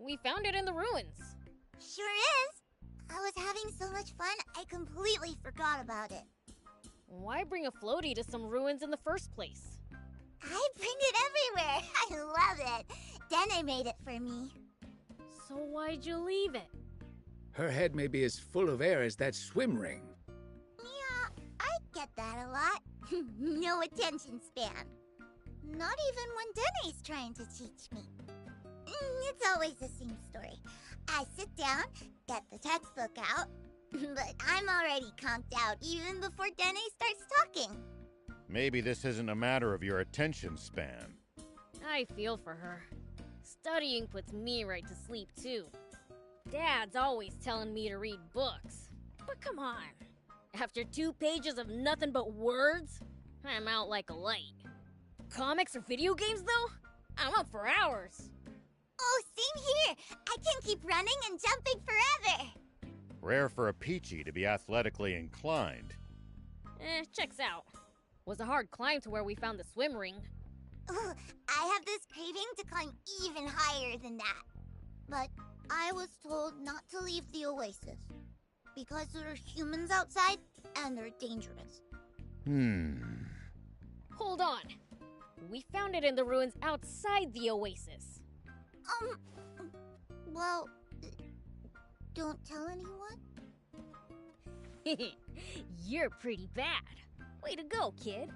We found it in the ruins. Sure is. I was having so much fun, I completely forgot about it. Why bring a floaty to some ruins in the first place? I bring it everywhere. I love it. Dene made it for me. So why'd you leave it? Her head may be as full of air as that swim ring. Yeah, I get that a lot. No attention span. Not even when Dene's trying to teach me. It's always the same story. I sit down, get the textbook out, but I'm already conked out even before Dene starts talking. Maybe this isn't a matter of your attention span. I feel for her. Studying puts me right to sleep, too. Dad's always telling me to read books. But come on. After 2 pages of nothing but words, I'm out like a light. Comics or video games, though? I'm up for hours. Oh, same here. I can keep running and jumping forever. Rare for a Peachy to be athletically inclined. Checks out. Was a hard climb to where we found the swim ring. Ooh, I have this craving to climb even higher than that. But I was told not to leave the oasis. Because there are humans outside, and they're dangerous. Hold on. We found it in the ruins outside the oasis. Well, don't tell anyone? You're pretty bad. Way to go, kid.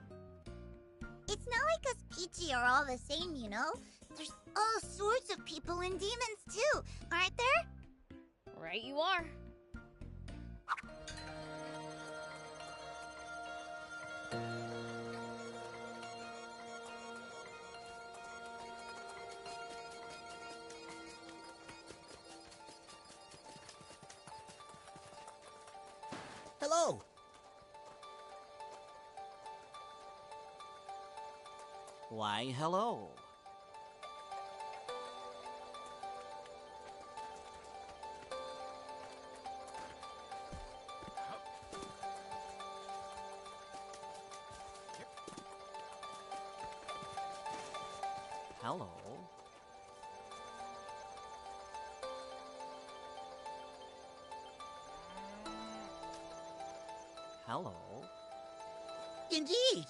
It's not like us Peachy are all the same, you know? There's all sorts of people and demons too, aren't there? Right you are. Hello! Why, hello. Hello. Hello. Indeed.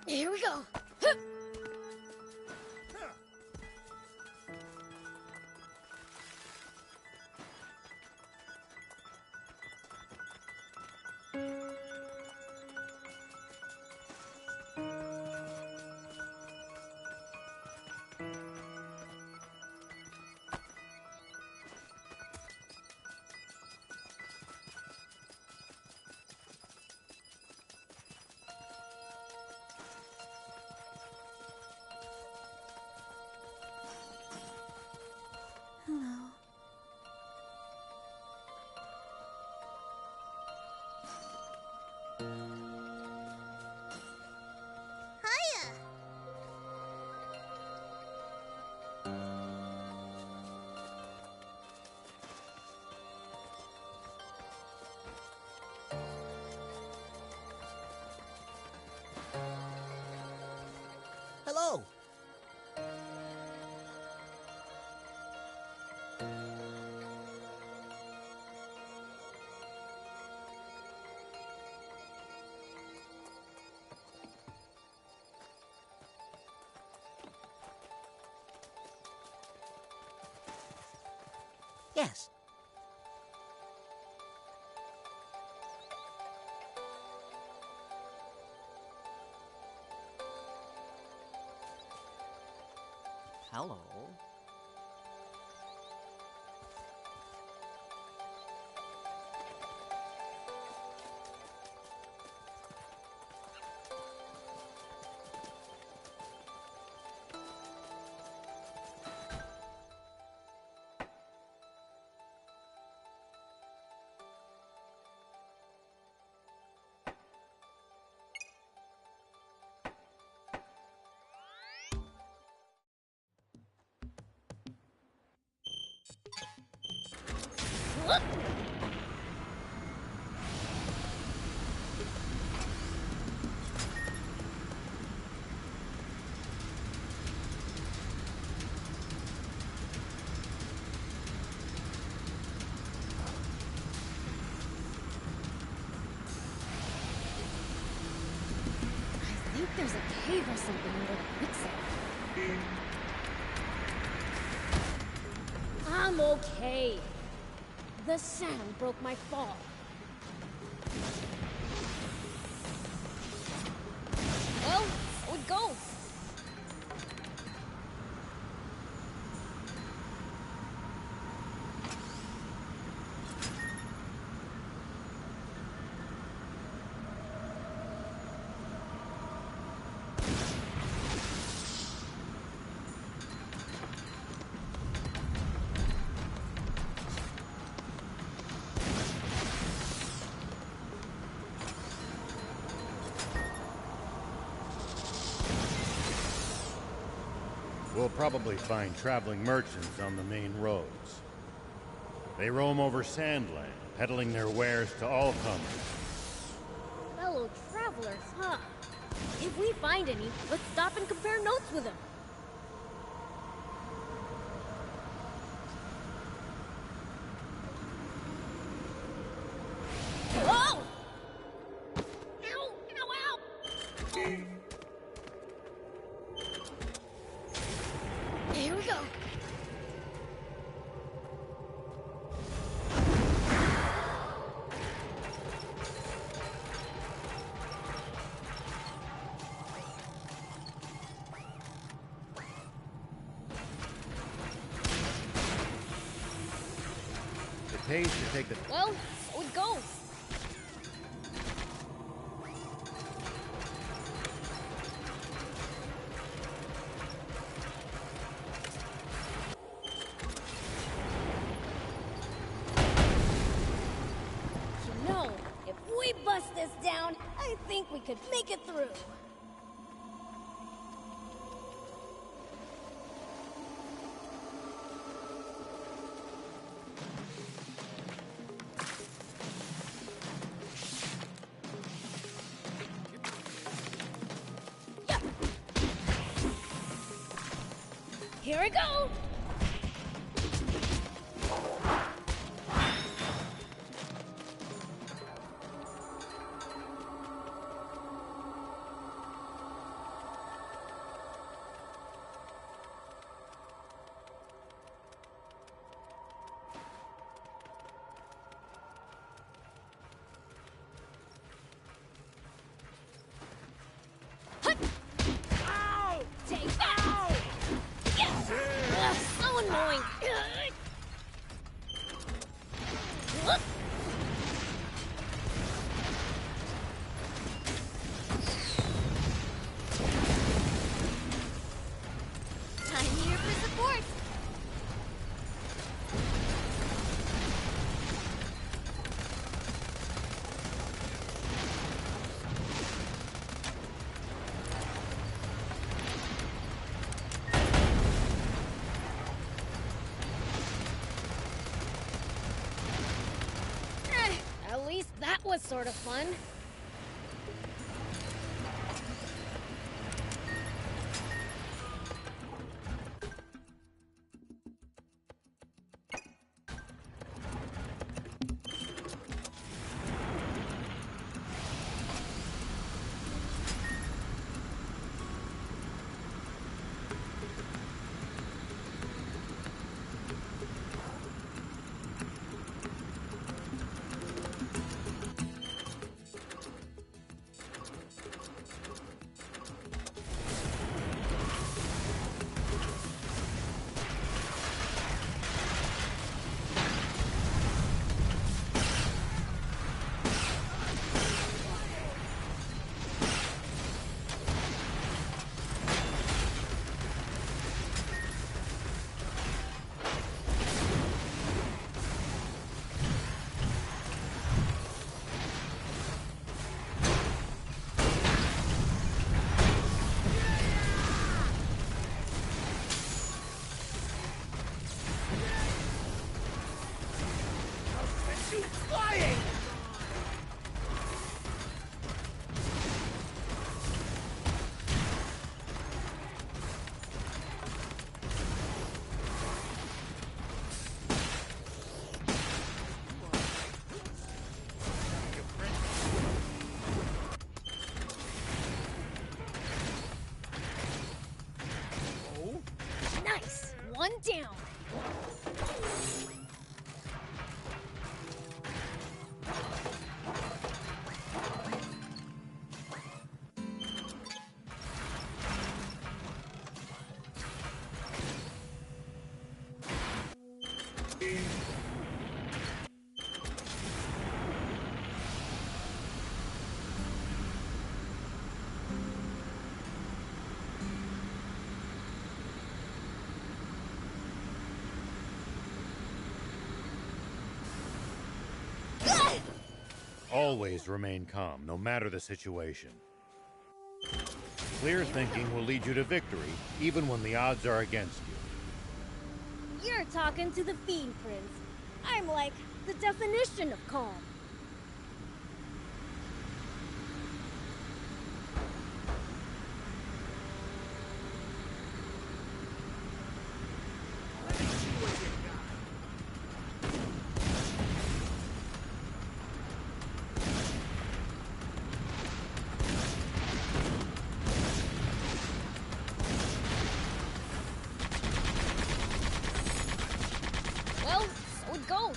Here we go. Hello. Hiya! Hello! Yes. Hello. I think there's a cave or something under the quicksand. I'm okay. The sand broke my fall. Well, so it goes. We'll probably find traveling merchants on the main roads. They roam over Sandland, peddling their wares to all comers. Fellow travelers, huh? If we find any, let's stop and compare notes with them. Whoa! Ow! Ow! Ow! Here we go. It pays to take the... Well, so it goes. You know, if we bust this down, I think we could make it through. Yeah. Here we go. Take that! Yes! Ugh, so annoying! Ugh. I'm here for support. At least that was sort of fun. flying! Nice! One down! Always remain calm, no matter the situation. Clear thinking will lead you to victory, even when the odds are against you. You're talking to the Fiend Prince. I'm like the definition of calm. Well, so it goes.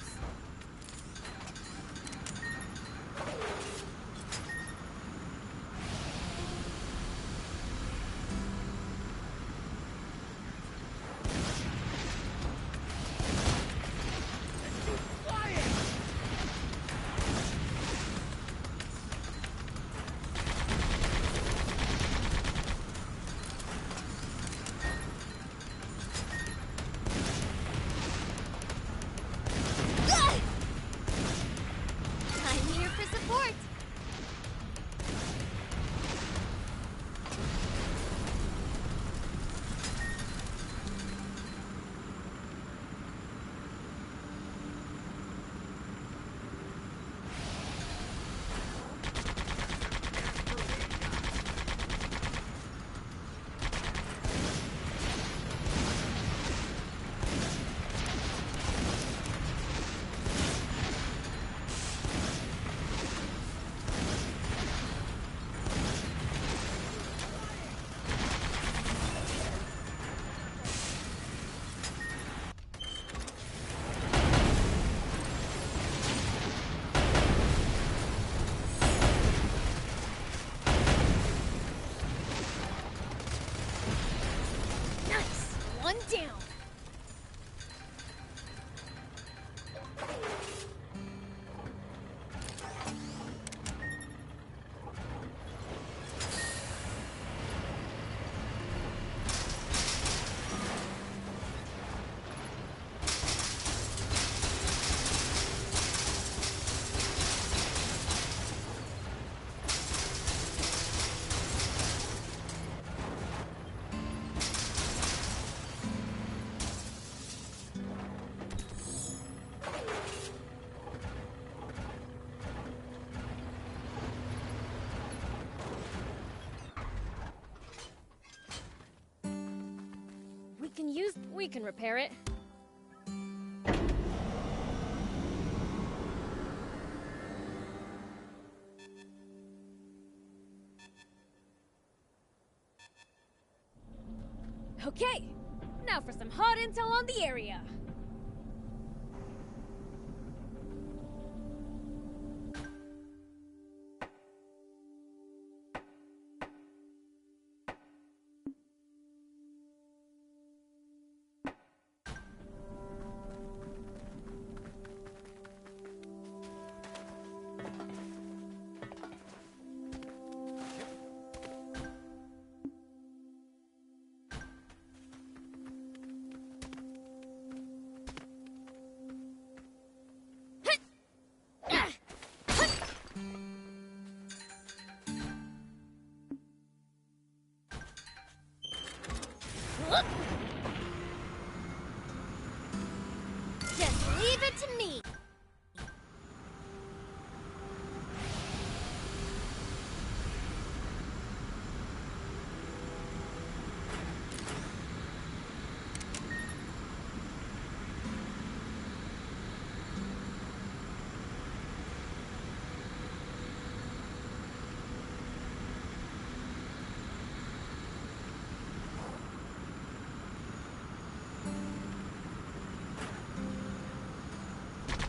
I'm here for support. Nice! One down! We can repair it. Okay, now for some hot intel on the area.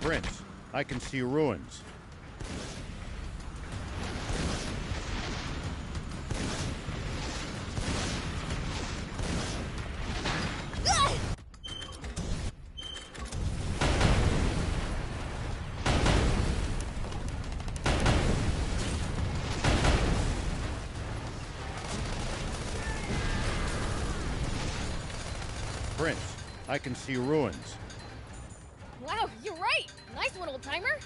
Prince, I can see ruins. Prince, I can see ruins. Wow, you're right! Nice one, old-timer!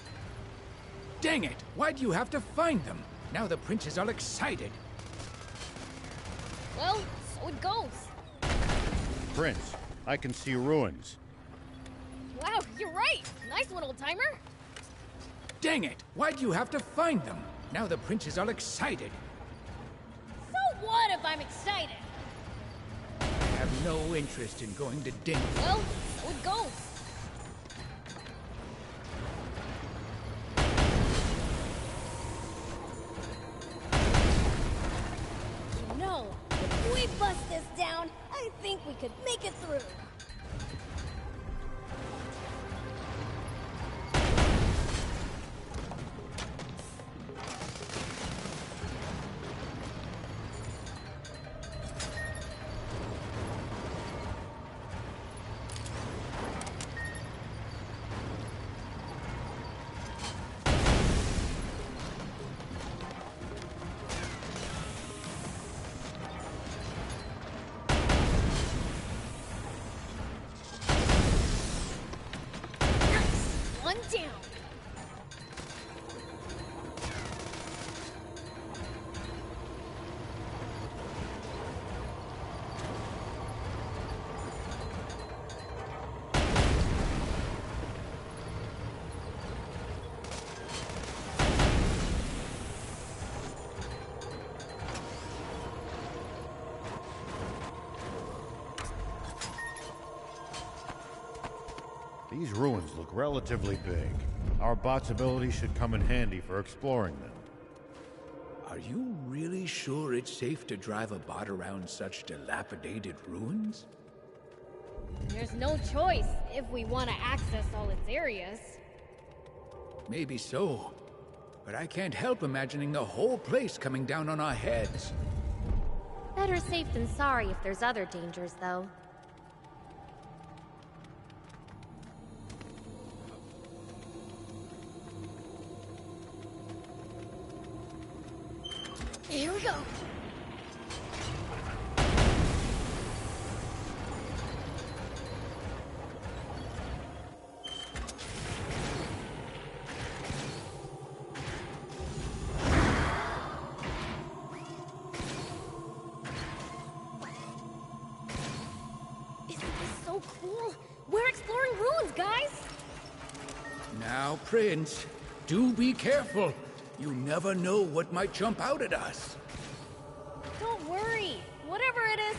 Dang it! Why'd you have to find them? Now the prince is all excited. Well, so it goes. Prince, I can see ruins. Wow, you're right! Nice one, old-timer! Dang it! Why'd you have to find them? Now the prince is all excited. So what if I'm excited? I have no interest in going to dinner. Well, so it goes. You know, if we bust this down, I think we could make it through. One down. These ruins look relatively big. Our bot's ability should come in handy for exploring them. Are you really sure it's safe to drive a bot around such dilapidated ruins? There's no choice if we want to access all its areas. Maybe so. But I can't help imagining the whole place coming down on our heads. Better safe than sorry if there's other dangers, though. Here we go. Isn't this so cool? We're exploring ruins, guys! Now, Prince, do be careful. You never know what might jump out at us. Don't worry. Whatever it is...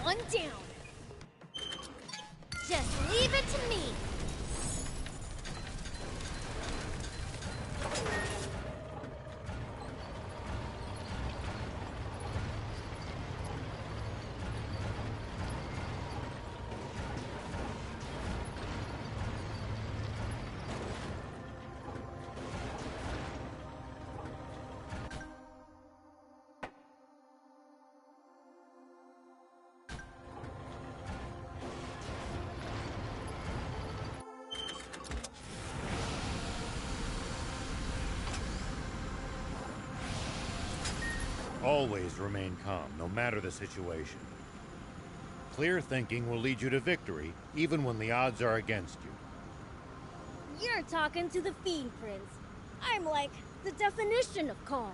One down. Just leave it to me. Always remain calm, no matter the situation. Clear thinking will lead you to victory, even when the odds are against you. You're talking to the Fiend Prince. I'm like the definition of calm.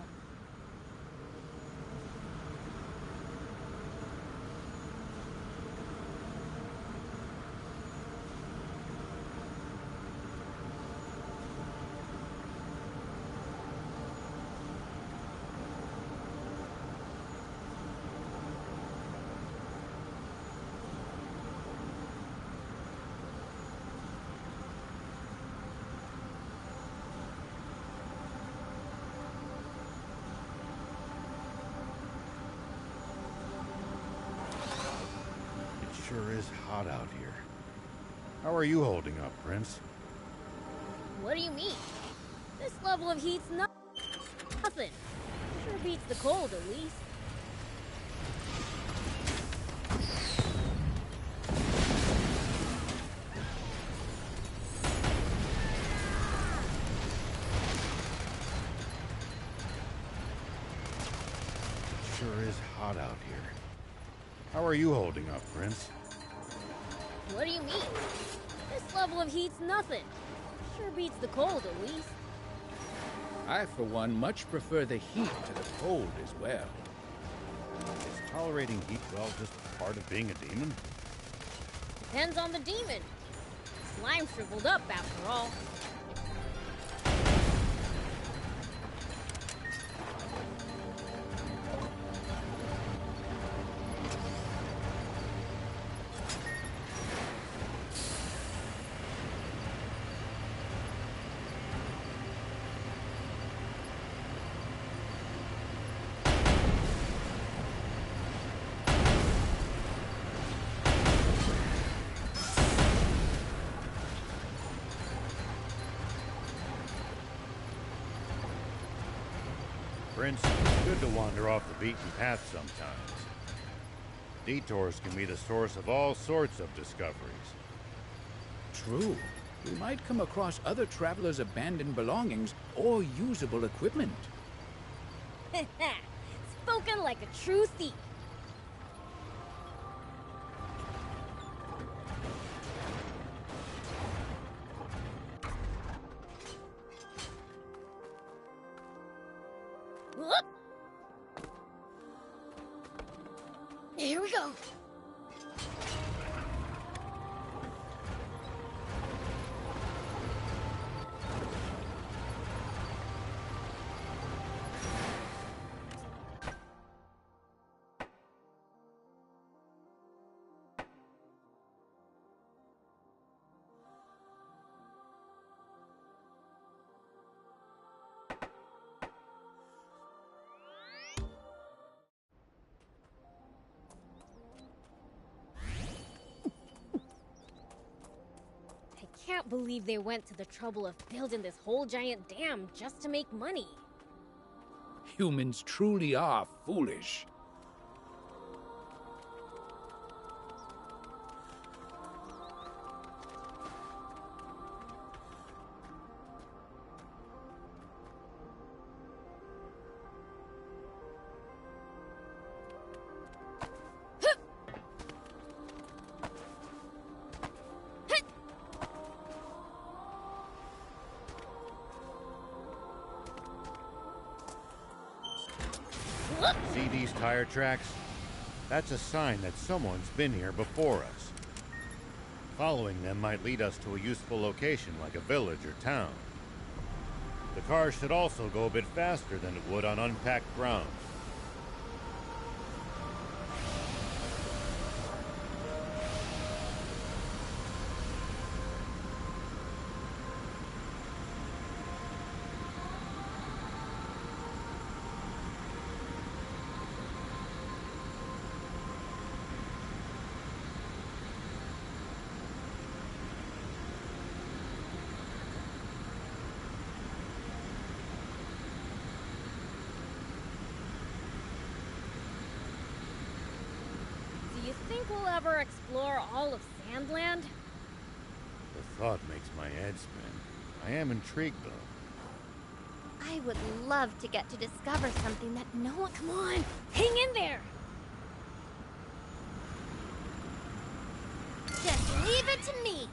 Sure is hot out here. How are you holding up, Prince? What do you mean? This level of heat's nothing. Sure beats the cold, at least. Sure is hot out here. How are you holding up, Prince? What do you mean? This level of heat's nothing. Sure beats the cold, at least. I, for one, much prefer the heat to the cold as well. Is tolerating heat, well, just part of being a demon? Depends on the demon. Slime shriveled up, after all. Prince, it's good to wander off the beaten path sometimes. Detours can be the source of all sorts of discoveries. True. We might come across other travelers' abandoned belongings or usable equipment. Spoken like a true thief. Whoop. Here we go. I can't believe they went to the trouble of building this whole giant dam just to make money. Humans truly are foolish. See these tire tracks? That's a sign that someone's been here before us. Following them might lead us to a useful location like a village or town. The car should also go a bit faster than it would on unpacked ground. Do you think we'll ever explore all of Sandland? The thought makes my head spin. I am intrigued, though. I would love to get to discover something that no one... Come on, hang in there! Just leave it to me.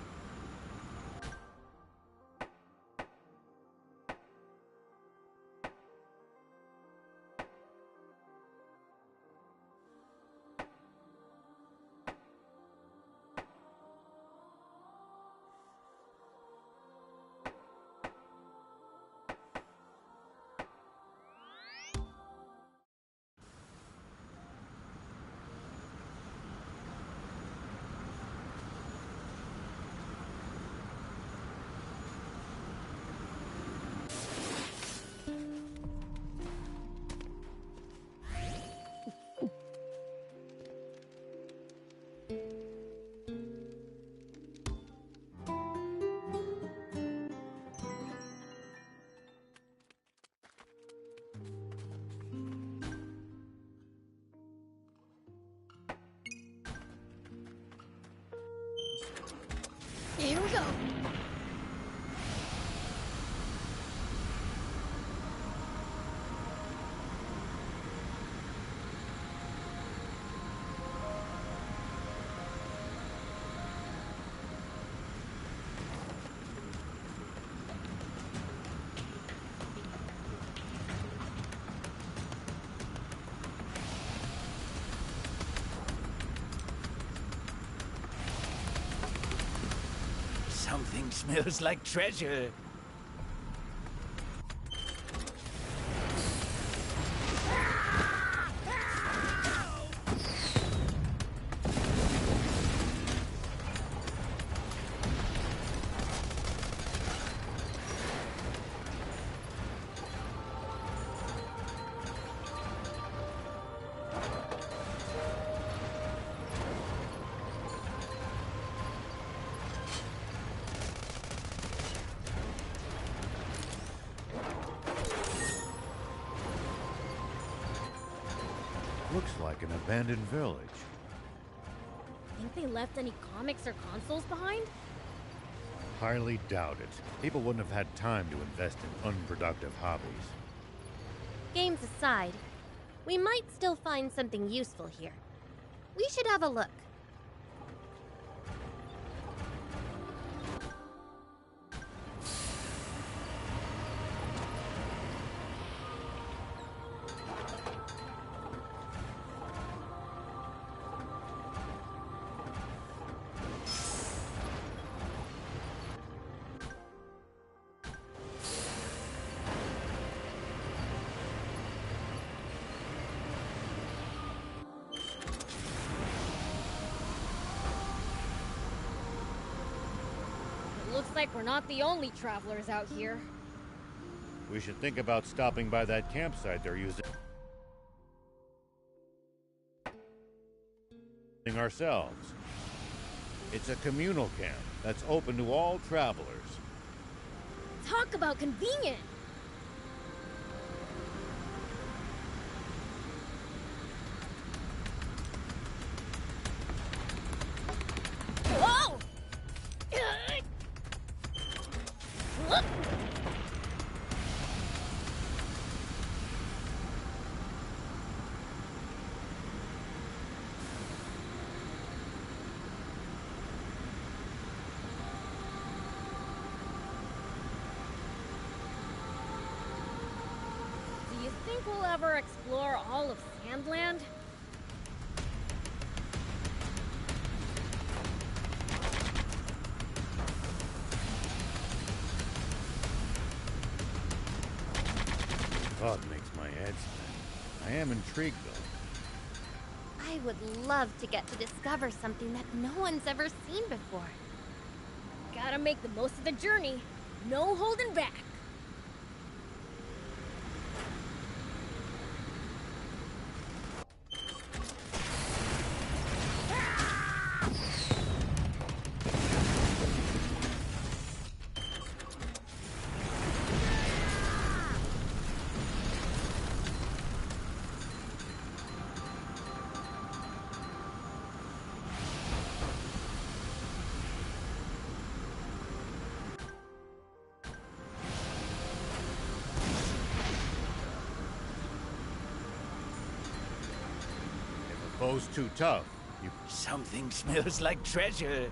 Something smells like treasure. Looks like an abandoned village. Think they left any comics or consoles behind? Highly doubt it. People wouldn't have had time to invest in unproductive hobbies. Games aside, we might still find something useful here. We should have a look. It looks like we're not the only travelers out here. We should think about stopping by that campsite they're using ourselves. It's a communal camp that's open to all travelers. Talk about convenient! Whoa! Do you think we'll ever explore all of Sandland? Thought makes my head spin. I am intrigued, though. I would love to get to discover something that no one's ever seen before. Gotta make the most of the journey. No holding back. If a foe's too tough, you... Something smells like treasure.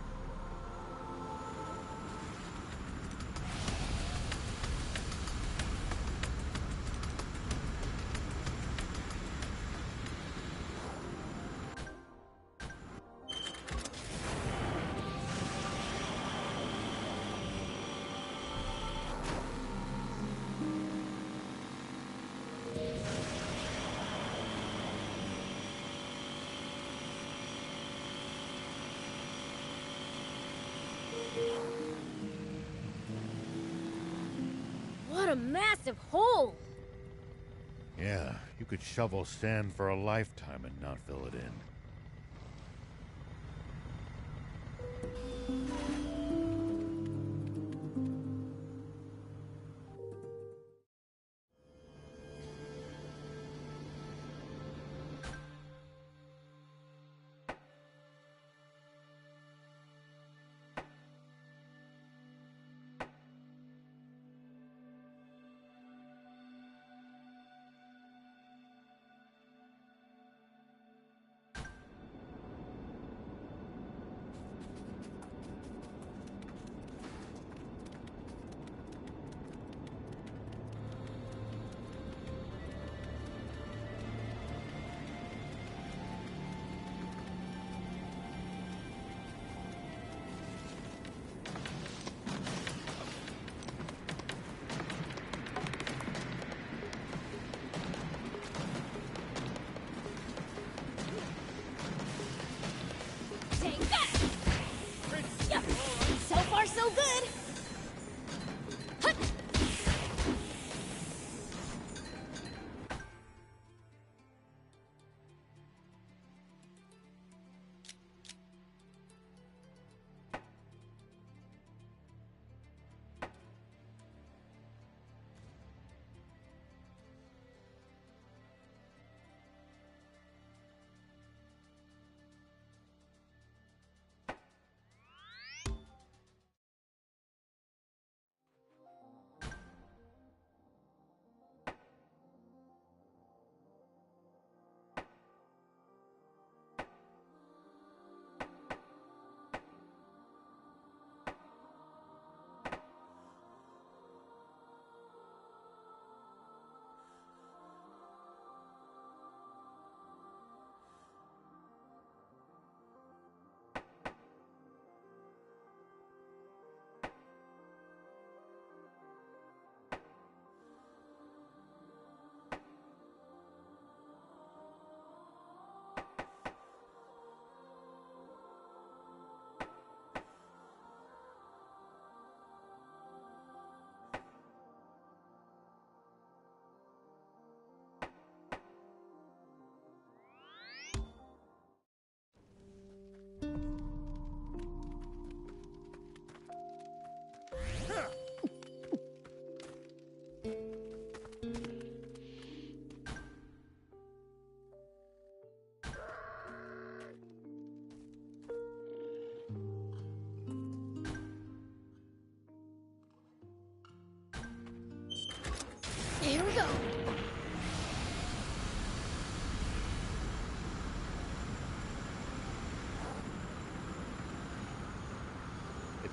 What a massive hole! Yeah, you could shovel sand for a lifetime and not fill it in.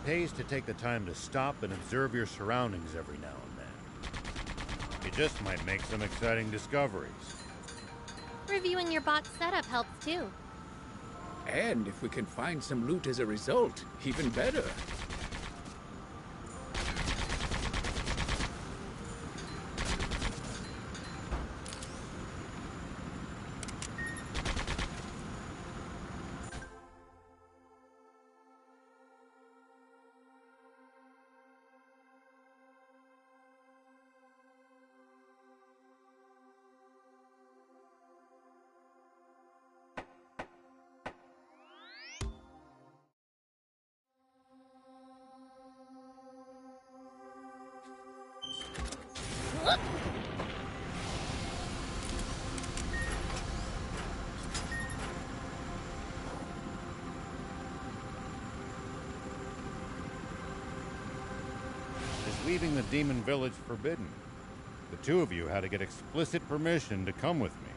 pays to take the time to stop and observe your surroundings every now and then. You just might make some exciting discoveries. Reviewing your bot's setup helps too. And if we can find some loot as a result, even better. Is leaving the demon village forbidden? The two of you had to get explicit permission to come with me.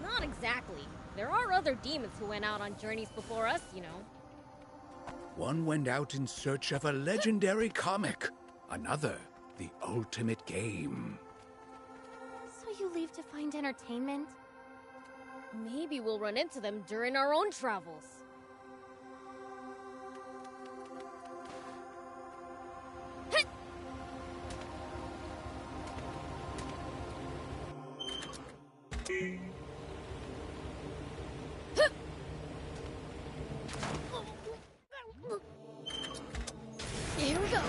Not exactly. There are other demons who went out on journeys before us, you know. One went out in search of a legendary comic. Another, the ultimate game. So you leave to find entertainment? Maybe we'll run into them during our own travels. Here we go.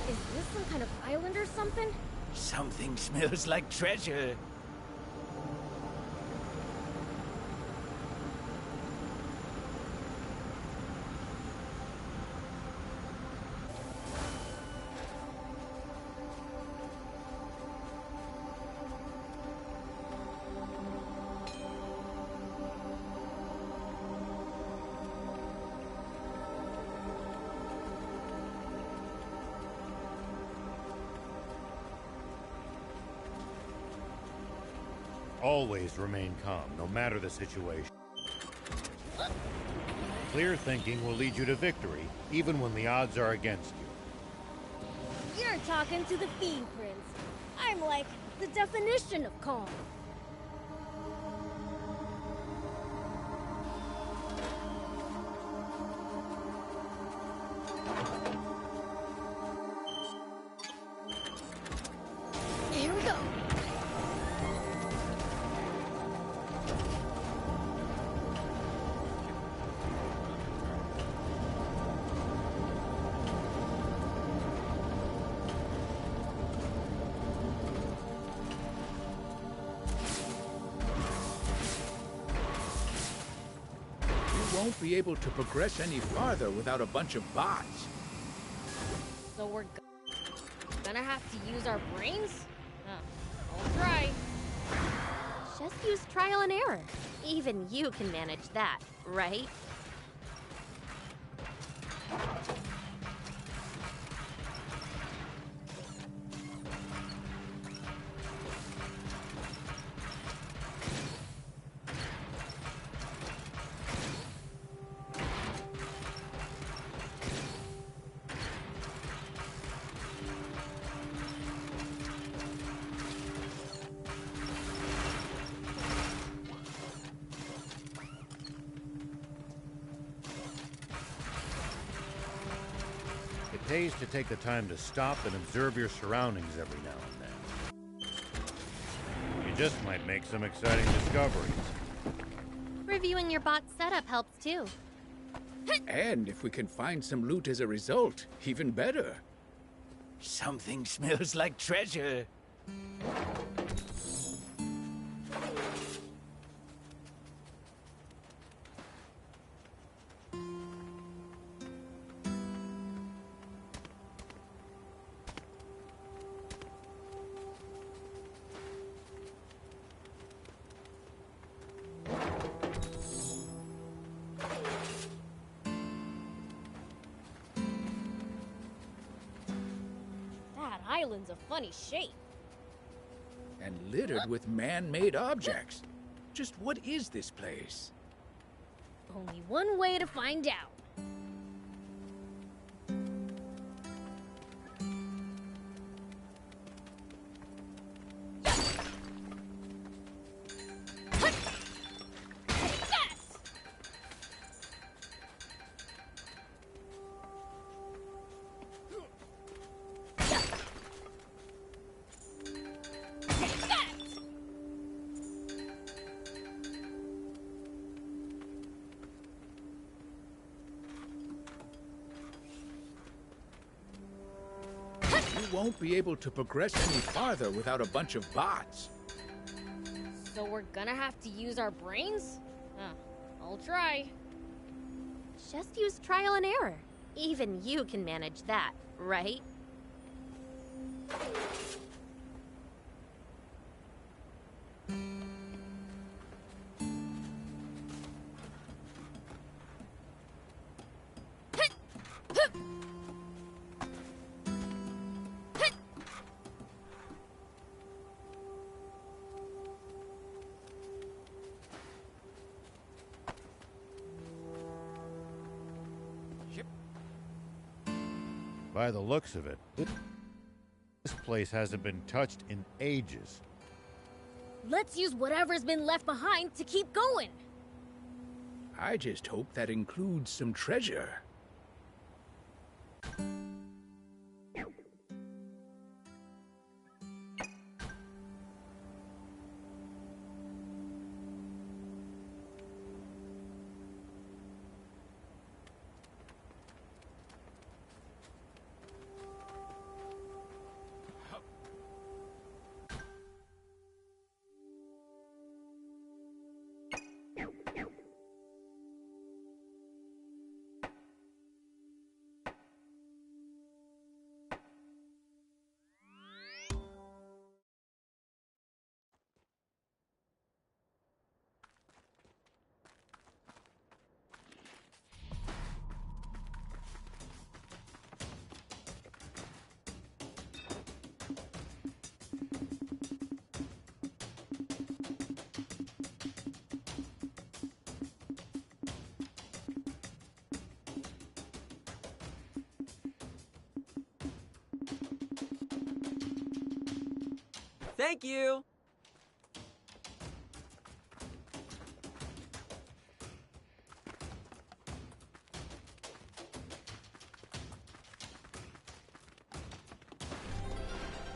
Is this some kind of island or something? Something smells like treasure. Always remain calm, no matter the situation. Clear thinking will lead you to victory, even when the odds are against you. You're talking to the Fiend Prince. I'm like the definition of calm. Here we go. Won't be able to progress any farther without a bunch of bots. So we're gonna have to use our brains? I'll try. Just use trial and error. Even you can manage that, right? It pays to take the time to stop and observe your surroundings every now and then. You just might make some exciting discoveries. Reviewing your bot's setup helps too. And if we can find some loot as a result, even better. Something smells like treasure. That island's a funny shape. And littered with man-made objects. Just what is this place? Only one way to find out. You won't be able to progress any farther without a bunch of bots. So we're gonna have to use our brains? I'll try. Just use trial and error. Even you can manage that, right? By the looks of it, this place hasn't been touched in ages. Let's use whatever's been left behind to keep going. I just hope that includes some treasure. Thank you!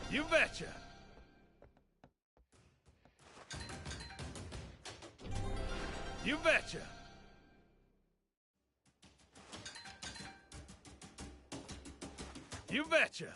You betcha! You betcha! You betcha!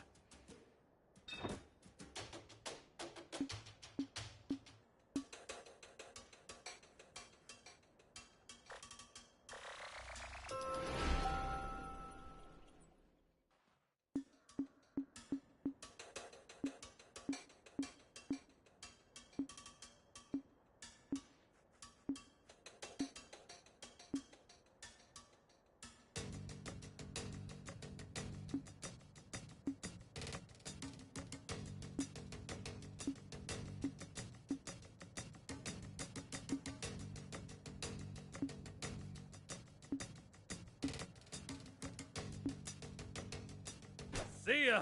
See ya!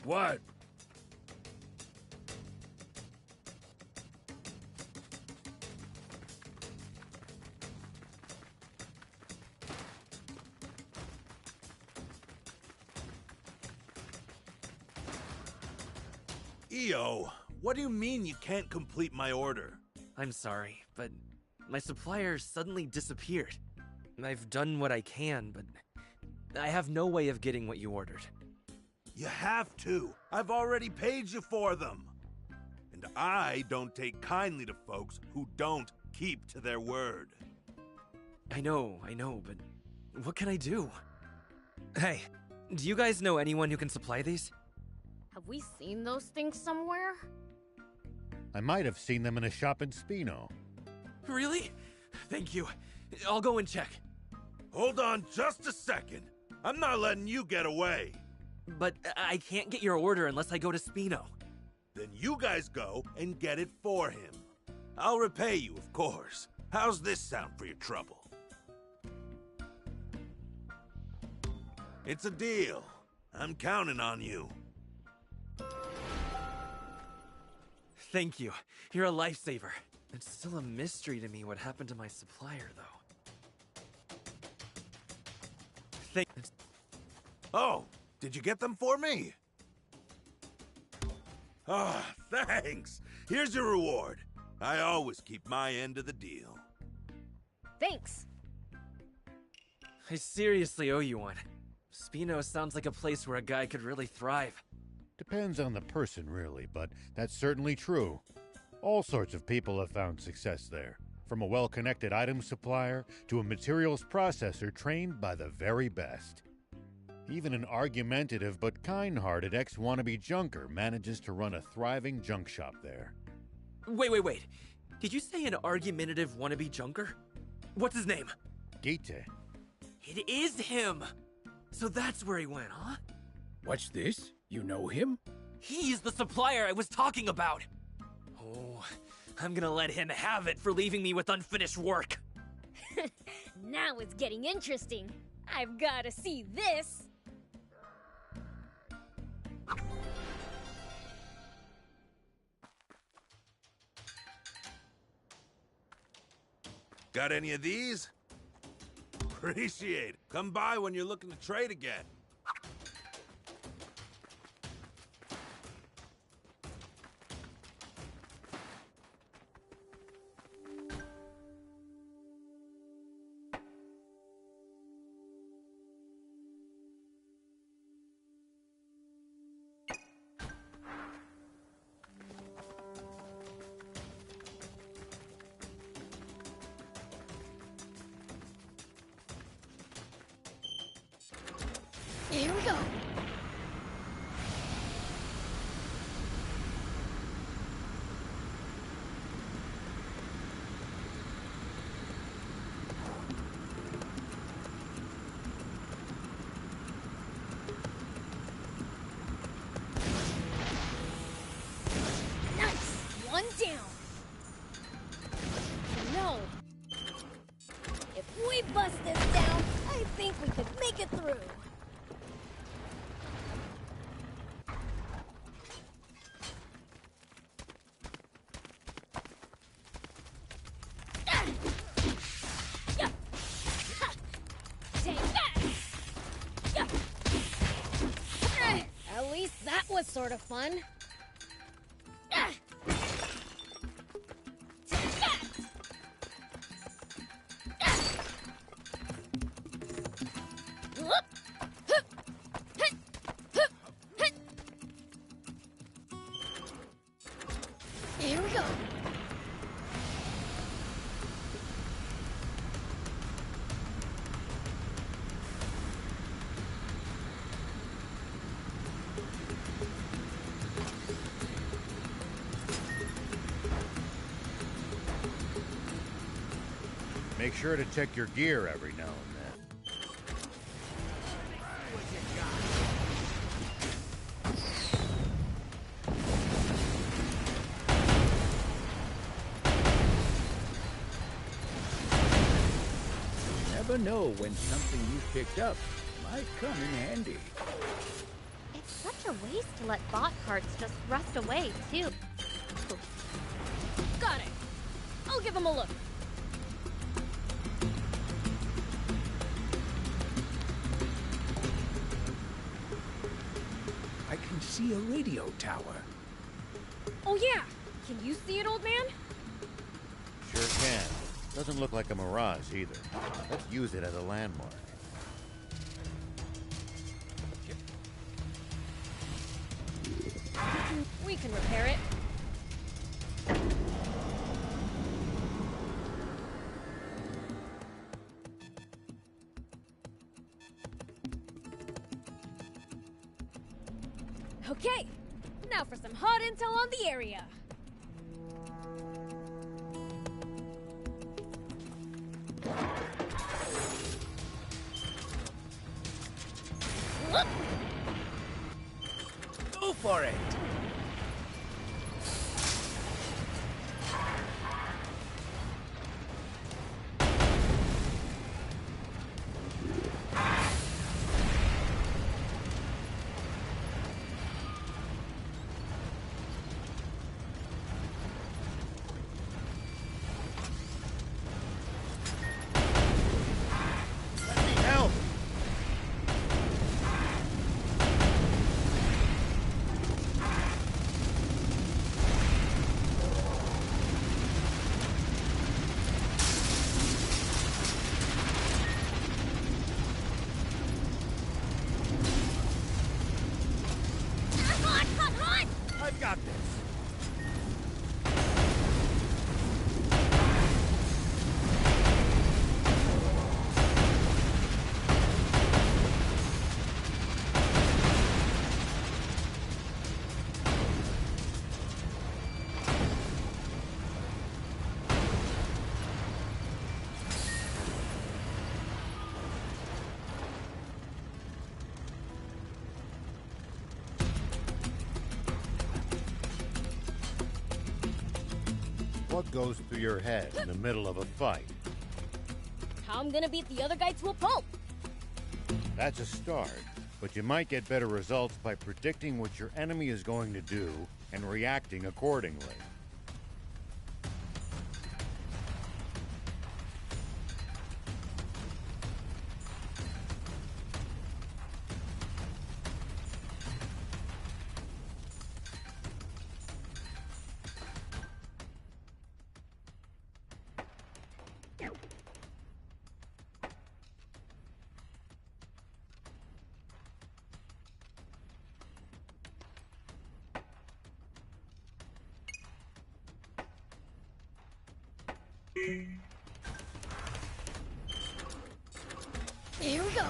What? EO, what do you mean you can't complete my order? I'm sorry, but my supplier suddenly disappeared. I've done what I can, but I have no way of getting what you ordered. You have to. I've already paid you for them. And I don't take kindly to folks who don't keep to their word. I know, but what can I do? Hey, do you guys know anyone who can supply these? Have we seen those things somewhere? I might have seen them in a shop in Spino. Really? Thank you. I'll go and check. Hold on just a second. I'm not letting you get away. But I can't get your order unless I go to Spino. Then you guys go and get it for him. I'll repay you, of course. How's this sound for your trouble? It's a deal. I'm counting on you. Thank you. You're a lifesaver. It's still a mystery to me what happened to my supplier, though. Oh, did you get them for me? Ah, thanks. Here's your reward. I always keep my end of the deal. Thanks. I seriously owe you one. Spino sounds like a place where a guy could really thrive. Depends on the person, really, but that's certainly true. All sorts of people have found success there, from a well-connected item supplier to a materials processor trained by the very best. Even an argumentative but kind-hearted ex-wannabe junker manages to run a thriving junk shop there. Wait. Did you say an argumentative wannabe junker? What's his name? Gite. It is him! So that's where he went, huh? What's this? You know him? He's the supplier I was talking about! Oh, I'm gonna let him have it for leaving me with unfinished work. Now it's getting interesting. I've gotta see this. Got any of these? Appreciate it. Come by when you're looking to trade again. Here we go. Nice! One down. No. If we bust this down, I think we could make it through. At least that was sort of fun. Here we go. Make sure to check your gear every now and then. You never know when something you picked up might come in handy. It's such a waste to let bot parts just rust away, too. Got it. I'll give him a look. I can see a radio tower. Oh yeah. Can you see it, old man? Sure can. Doesn't look like a mirage either. Let's use it as a landmark. We can repair it. Okay, now for some hot intel on the area. Whoop. goes through your head in the middle of a fight? How I'm gonna beat the other guy to a pulp? That's a start, but you might get better results by predicting what your enemy is going to do and reacting accordingly. Here we go.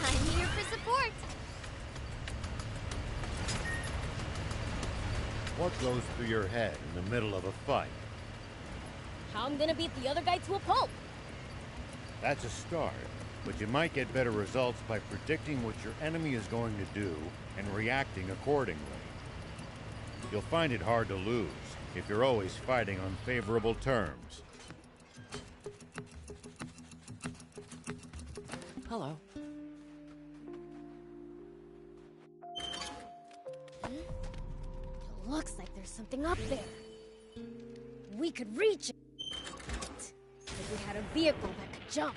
I'm here for support. What goes through your head in the middle of a fight? How I'm gonna beat the other guy to a pulp? That's a start, but you might get better results by predicting what your enemy is going to do and reacting accordingly. You'll find it hard to lose if you're always fighting on favorable terms. Hello. Looks like there's something up there. We could reach it. If we had a vehicle that could jump.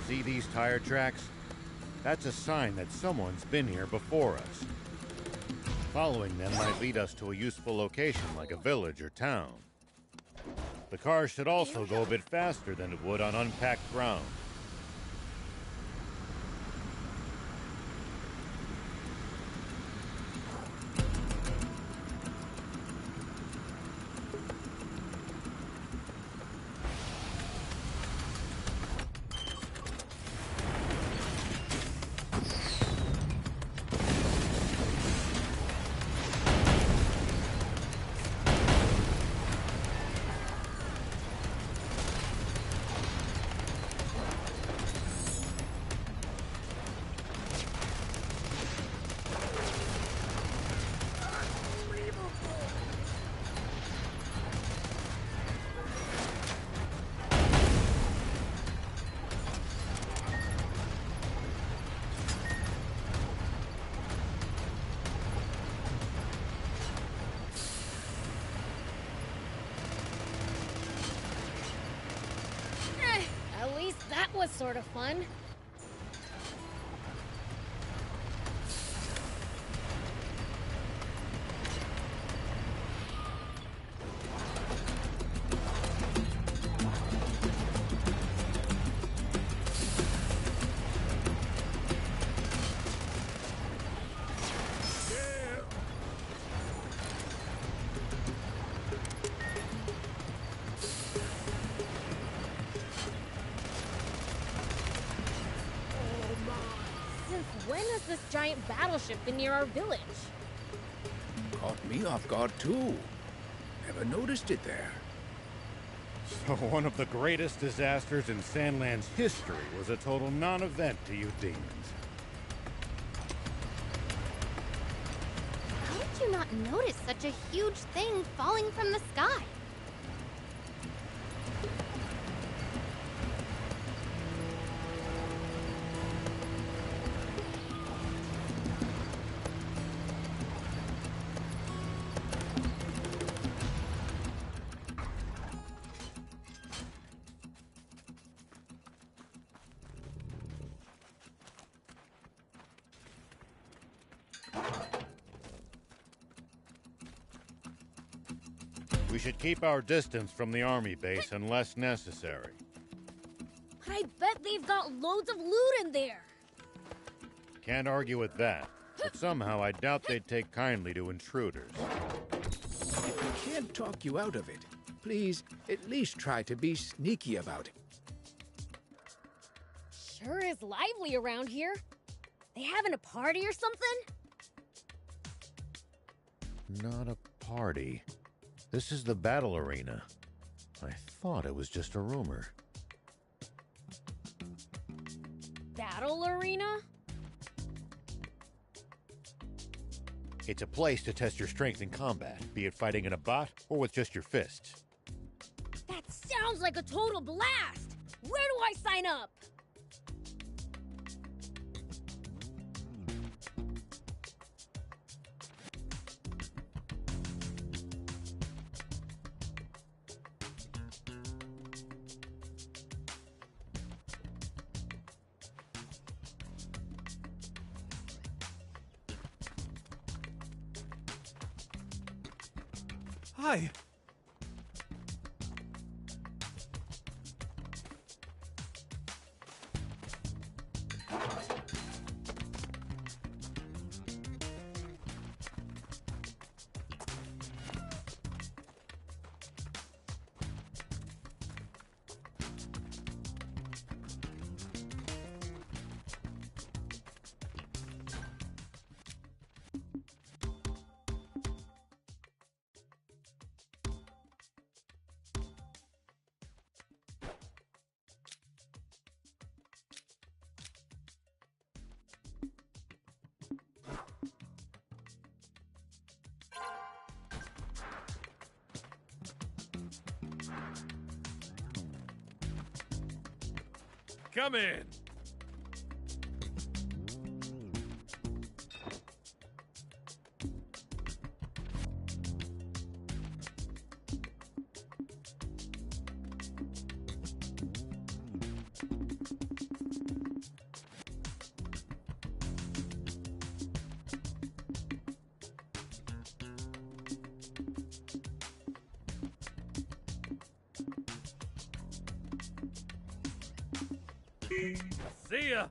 See these tire tracks? That's a sign that someone's been here before us. Following them might lead us to a useful location like a village or town. The car should also go a bit faster than it would on unpacked ground. At least that was sort of fun. When has this giant battleship been near our village? Caught me off guard too. Never noticed it there. So one of the greatest disasters in Sandland's history was a total non-event to you demons. How did you not notice such a huge thing falling from the sky? We should keep our distance from the army base unless necessary. But I bet they've got loads of loot in there. Can't argue with that, but somehow I doubt they'd take kindly to intruders. If we can't talk you out of it, please at least try to be sneaky about it. Sure is lively around here. They having a party or something? Not a party. This is the battle arena. I thought it was just a rumor. Battle arena? It's a place to test your strength in combat, be it fighting in a bot or with just your fists. That sounds like a total blast! Where do I sign up? Hi. Come in. See ya.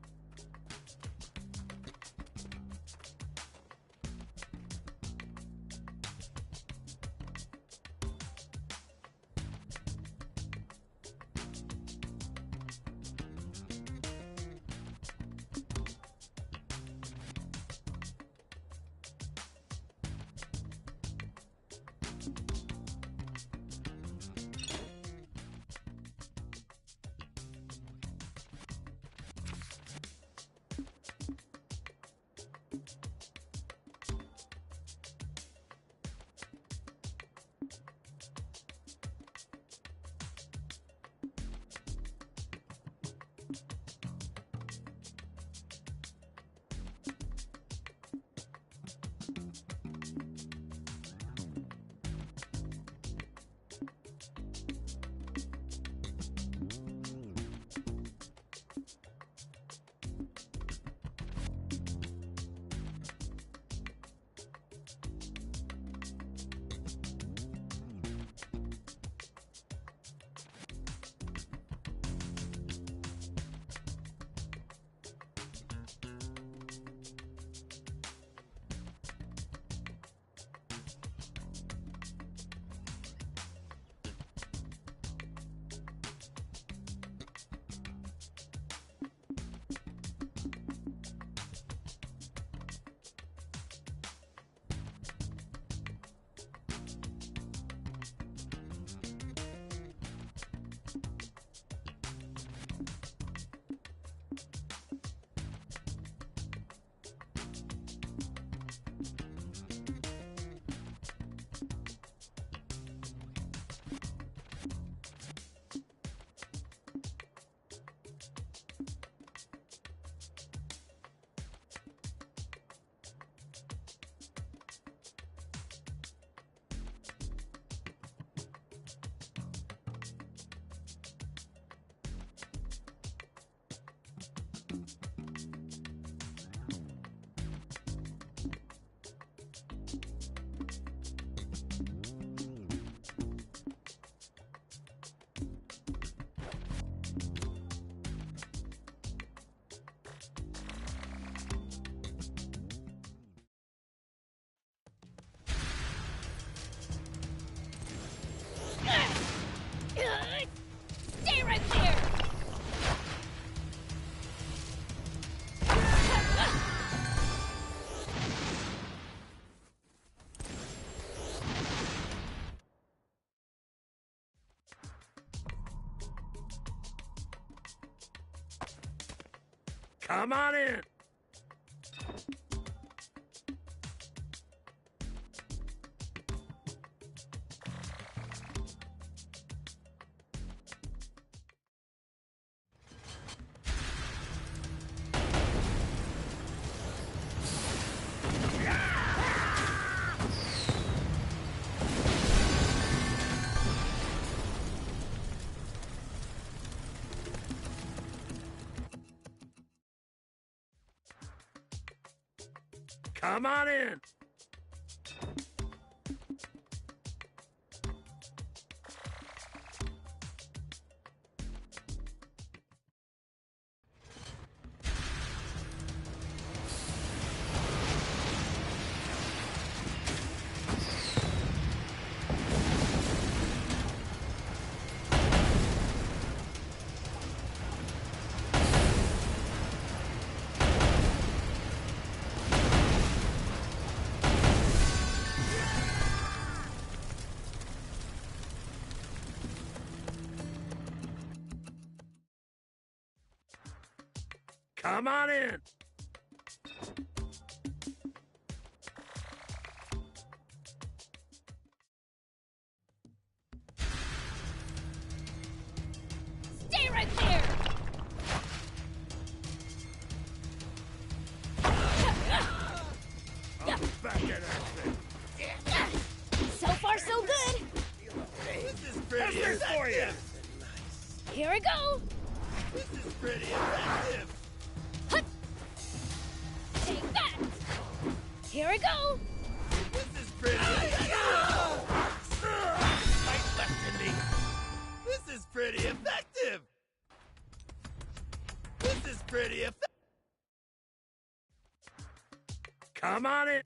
Come on in! Come on in! Come on in! Stay right there! I'll be back in action! So far, so good. This is pretty effective! Here we go. This is pretty effective! Hut. Take that. Here we go. This is pretty effective! Fight left in me! This is pretty effective! This is pretty effective! Come on in!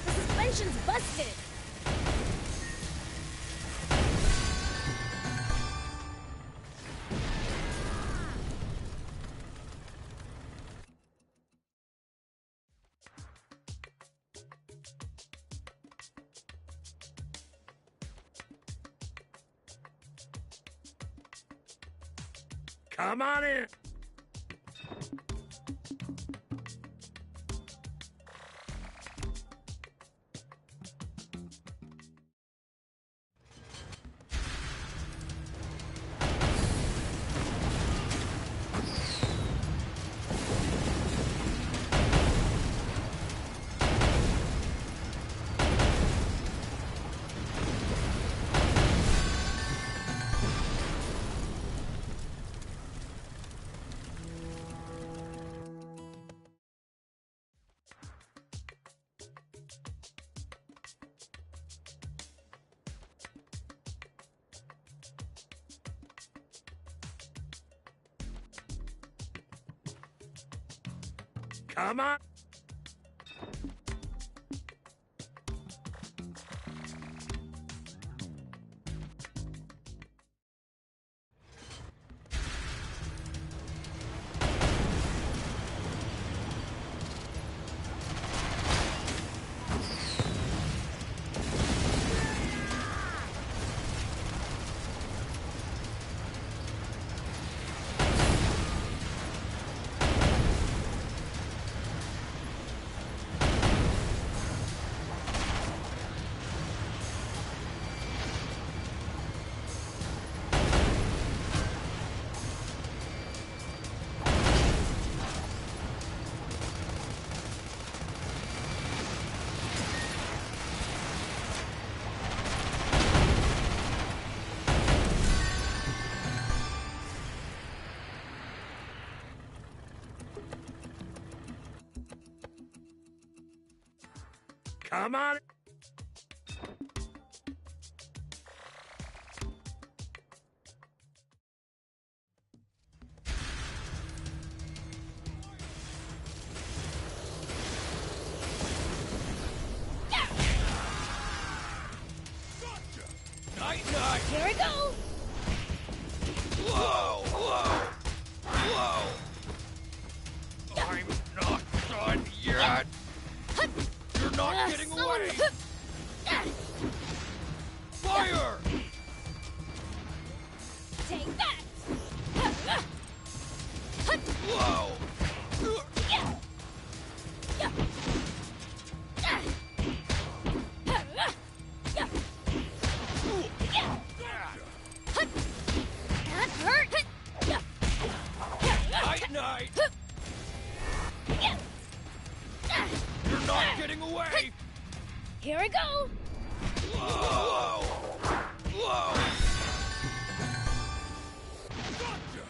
The suspension's busted. Come on in! Come on! Come on! getting away! Fire! Take that! Whoa! That hurt! Night, night! You're not getting away! Here I go! Whoa! Whoa! Gotcha!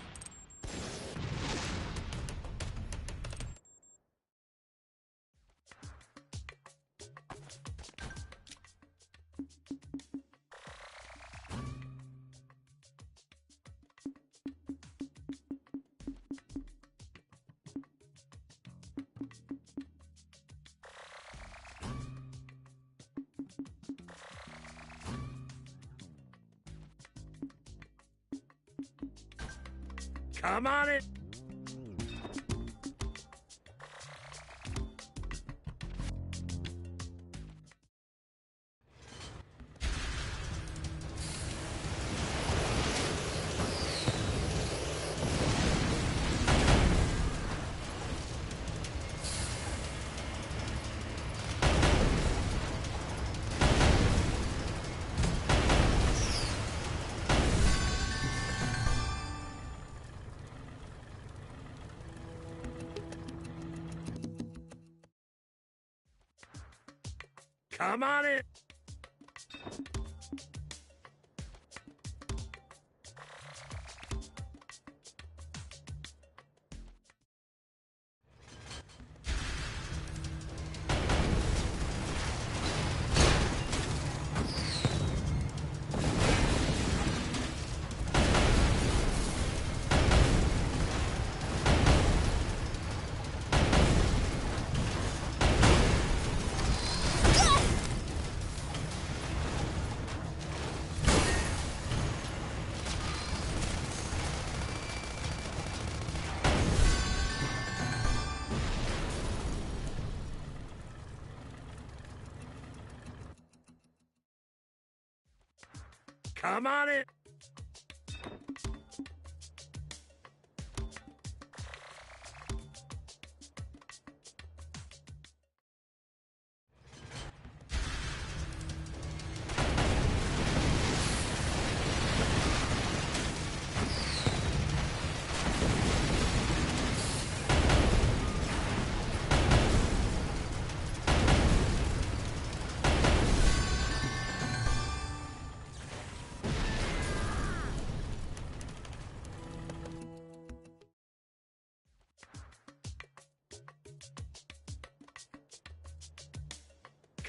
Come on it! Come on it! Come on it!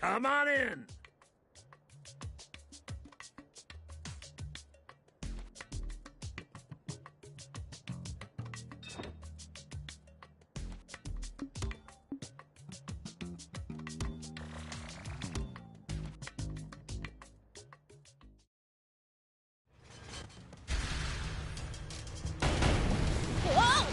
Come on in! Whoa!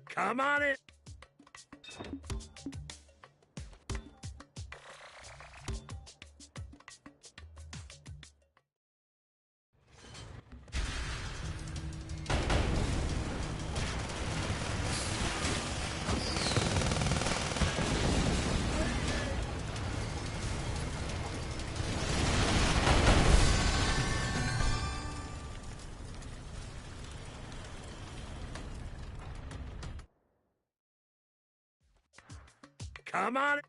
Come on it! Come on!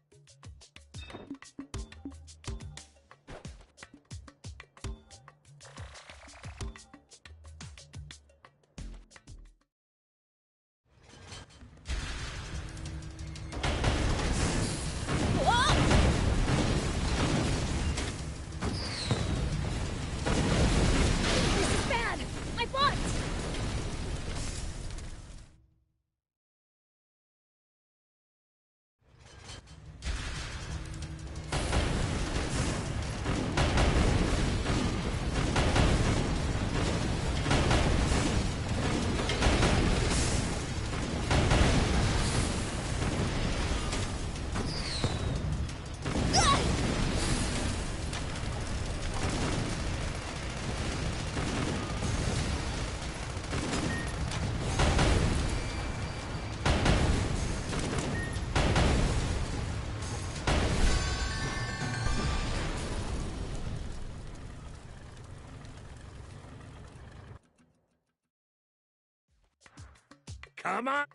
Come on!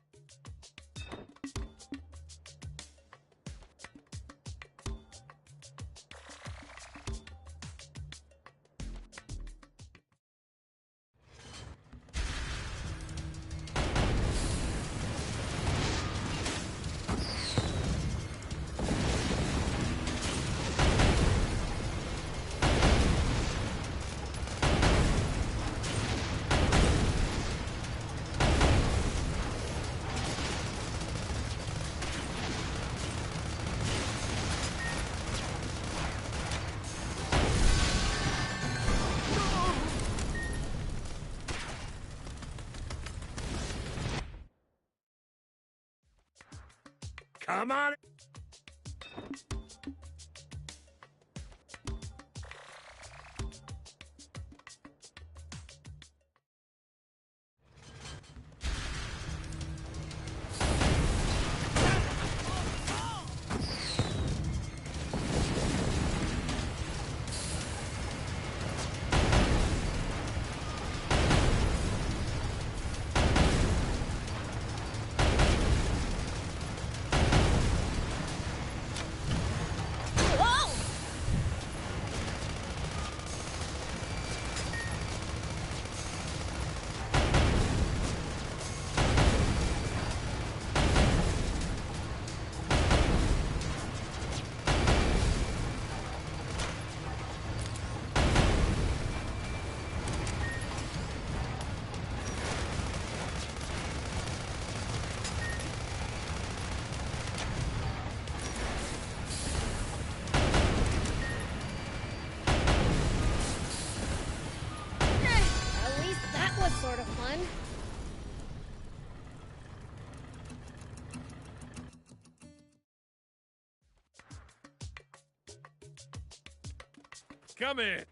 Come on! At least that was sort of fun. Come in!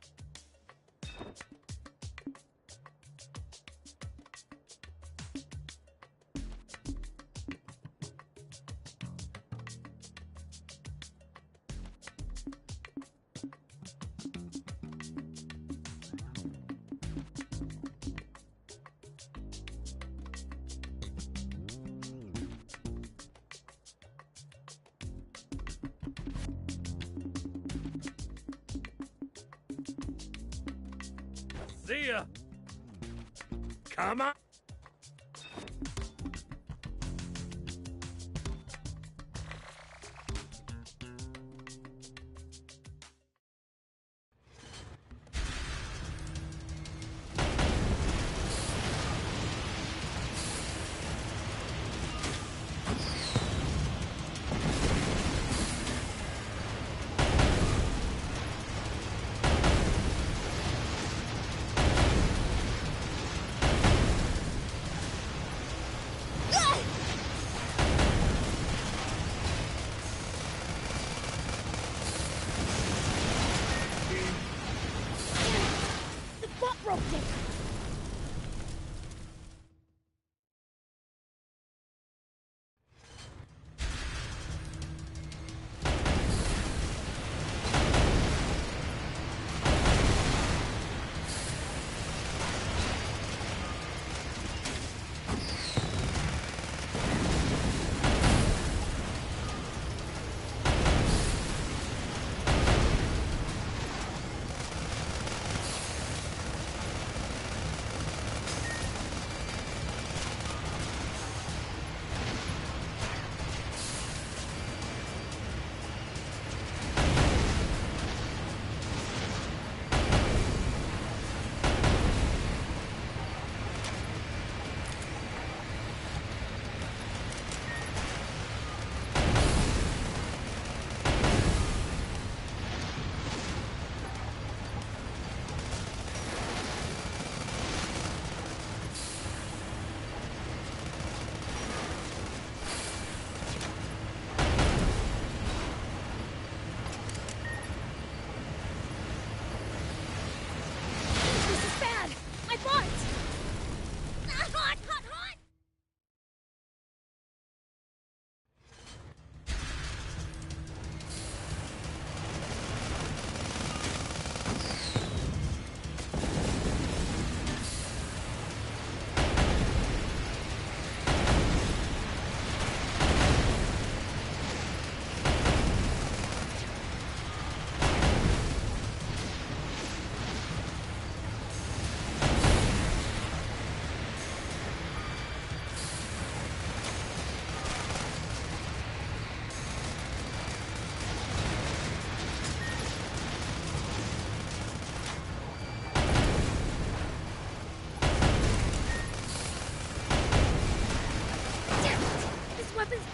See ya! Come on!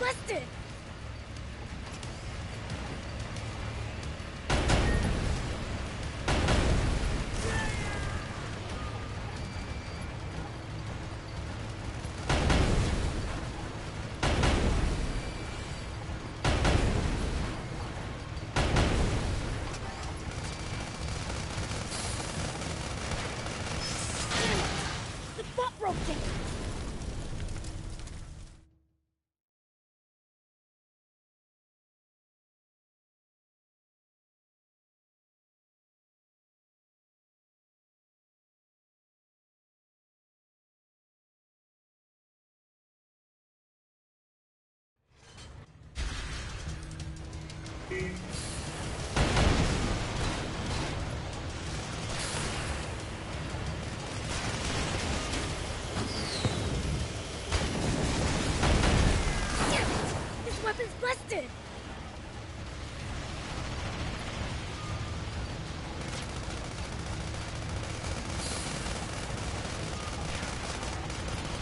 busted! The butt broke down! Damn it! This weapon's busted!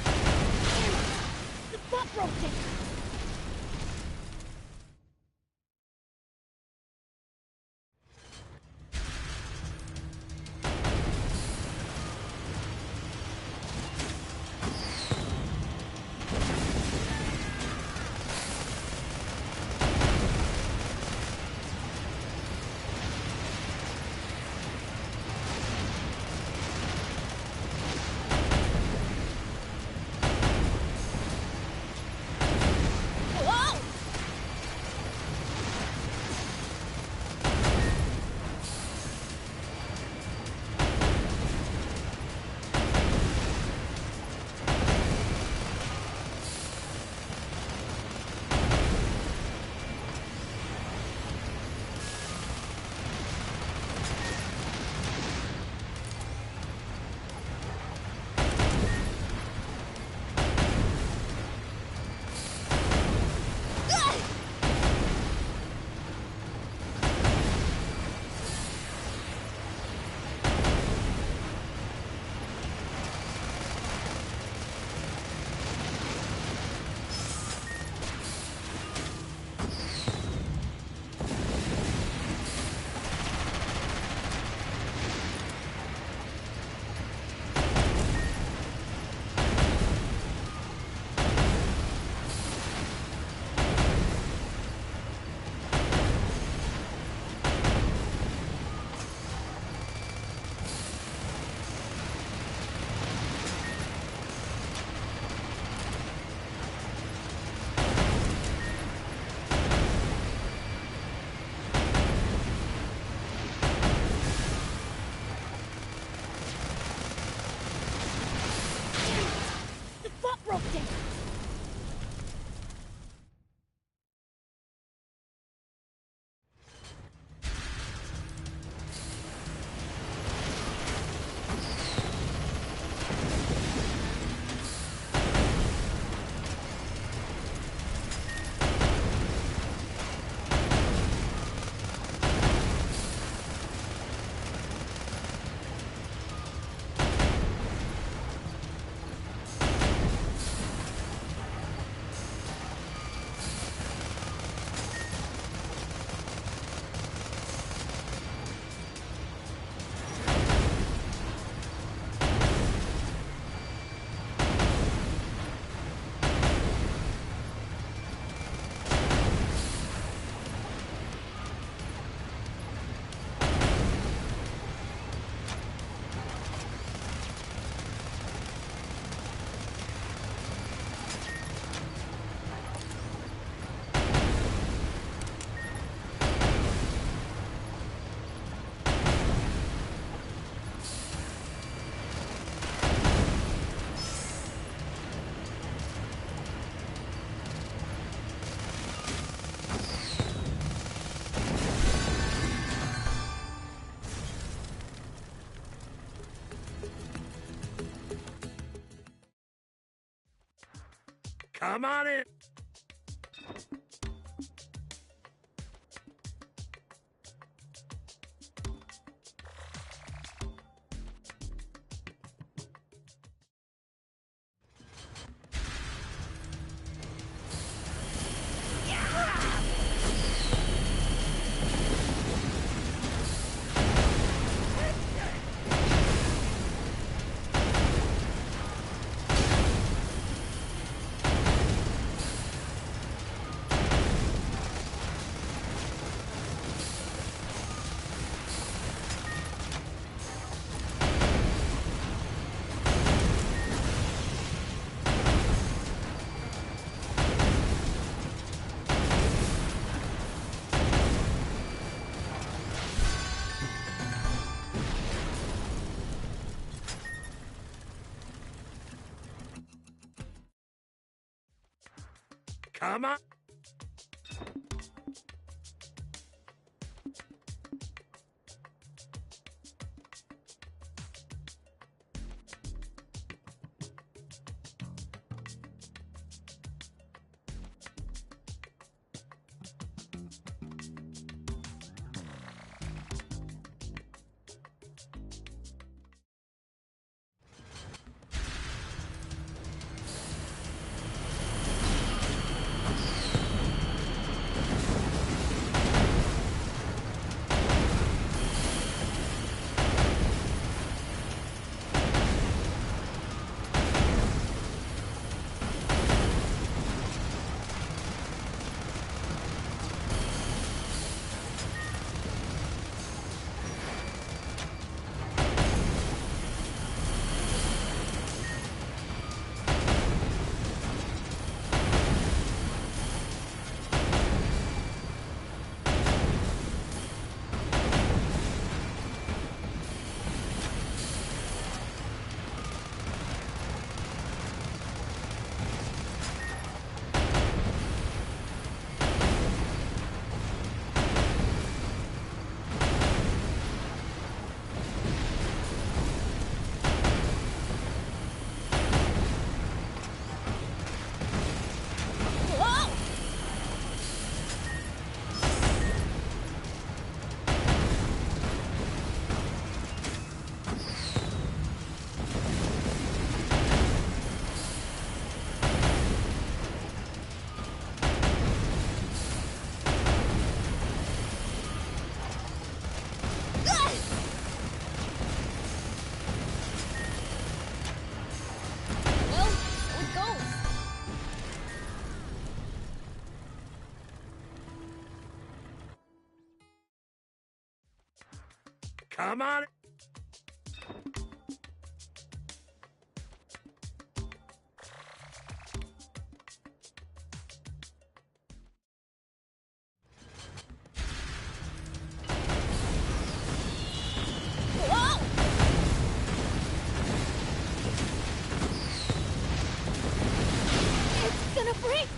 Damn it! The butt broke down! Whoa! The butt broke down! Come on in! Come on! Come on! It's gonna break!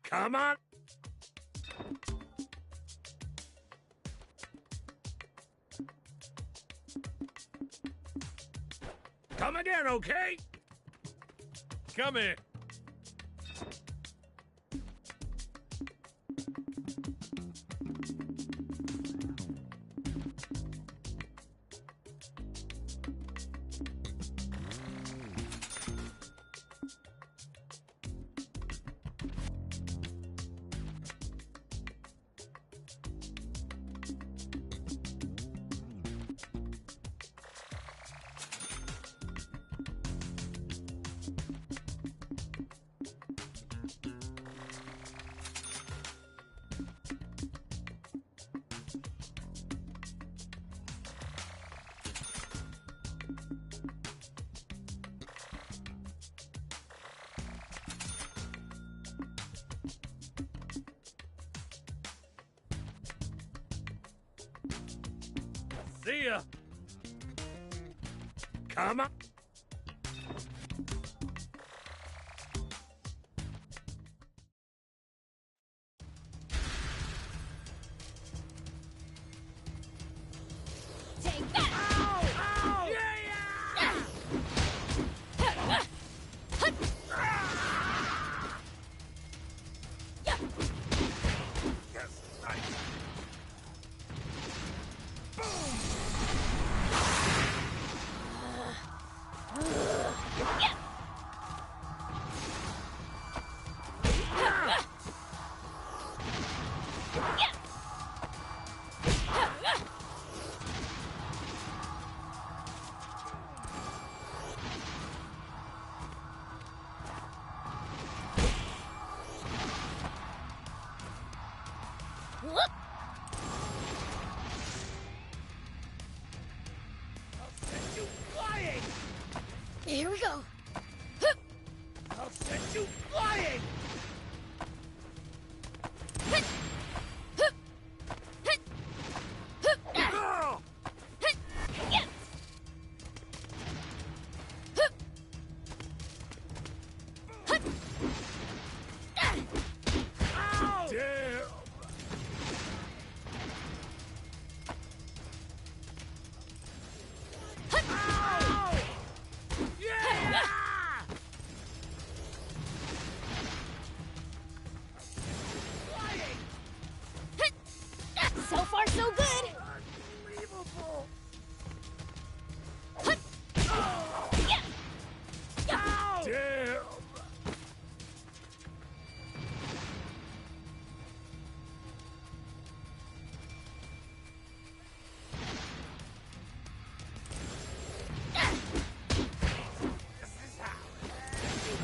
Come on! Come again, okay? Come in. See ya. Come on. Take that! Here we go. I'll send you flying! So far, so good. Unbelievable! Damn!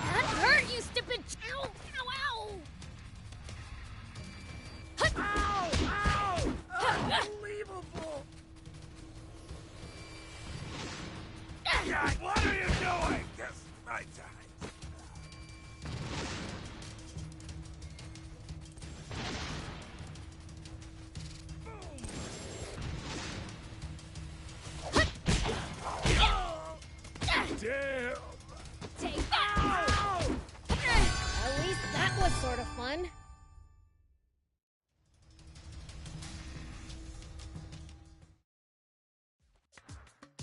That hurt, you stupid. Ow! Ow! Ow! Unbelievable! God, what are you doing? Guess my time. Damn! Take that! At least that was sort of fun.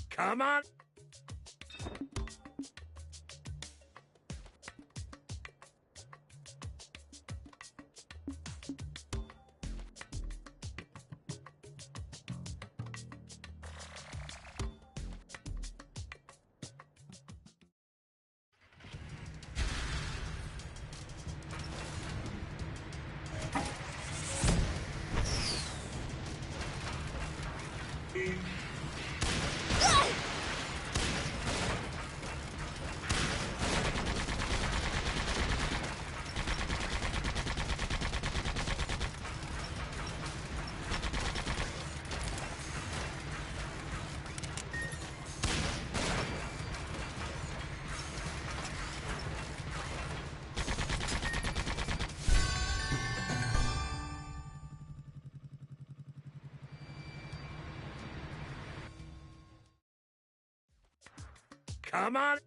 Come on! Come on!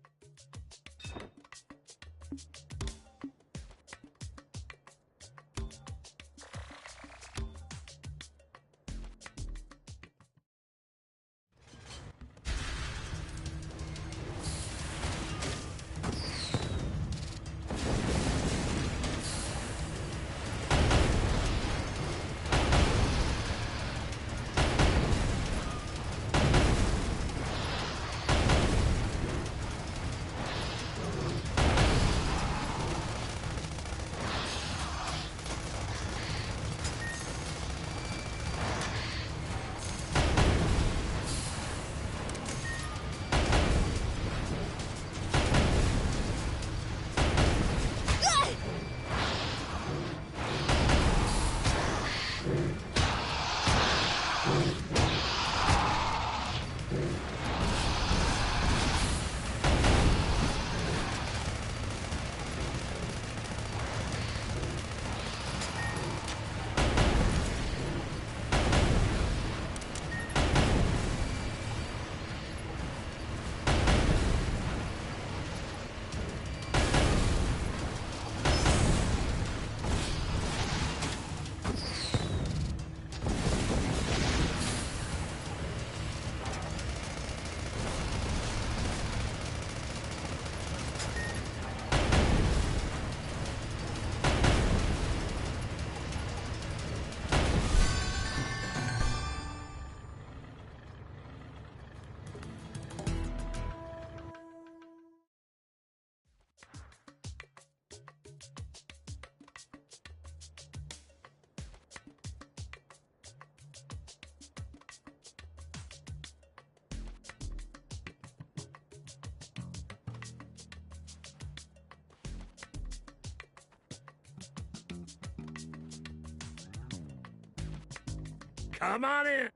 Come on in!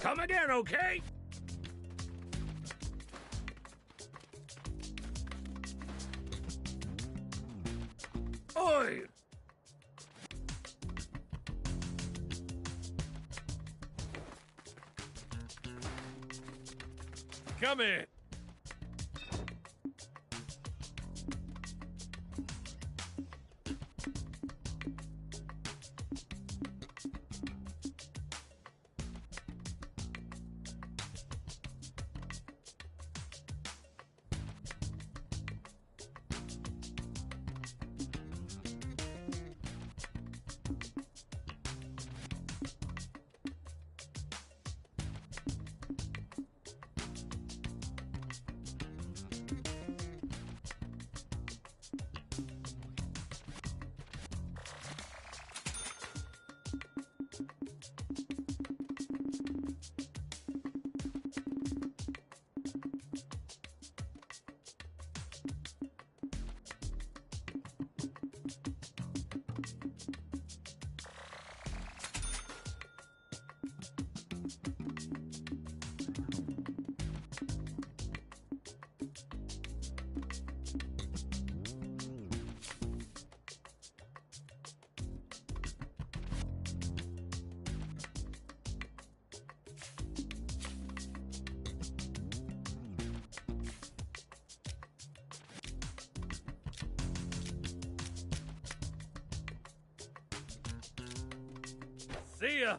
Come again, okay? Oi! Come in. See ya.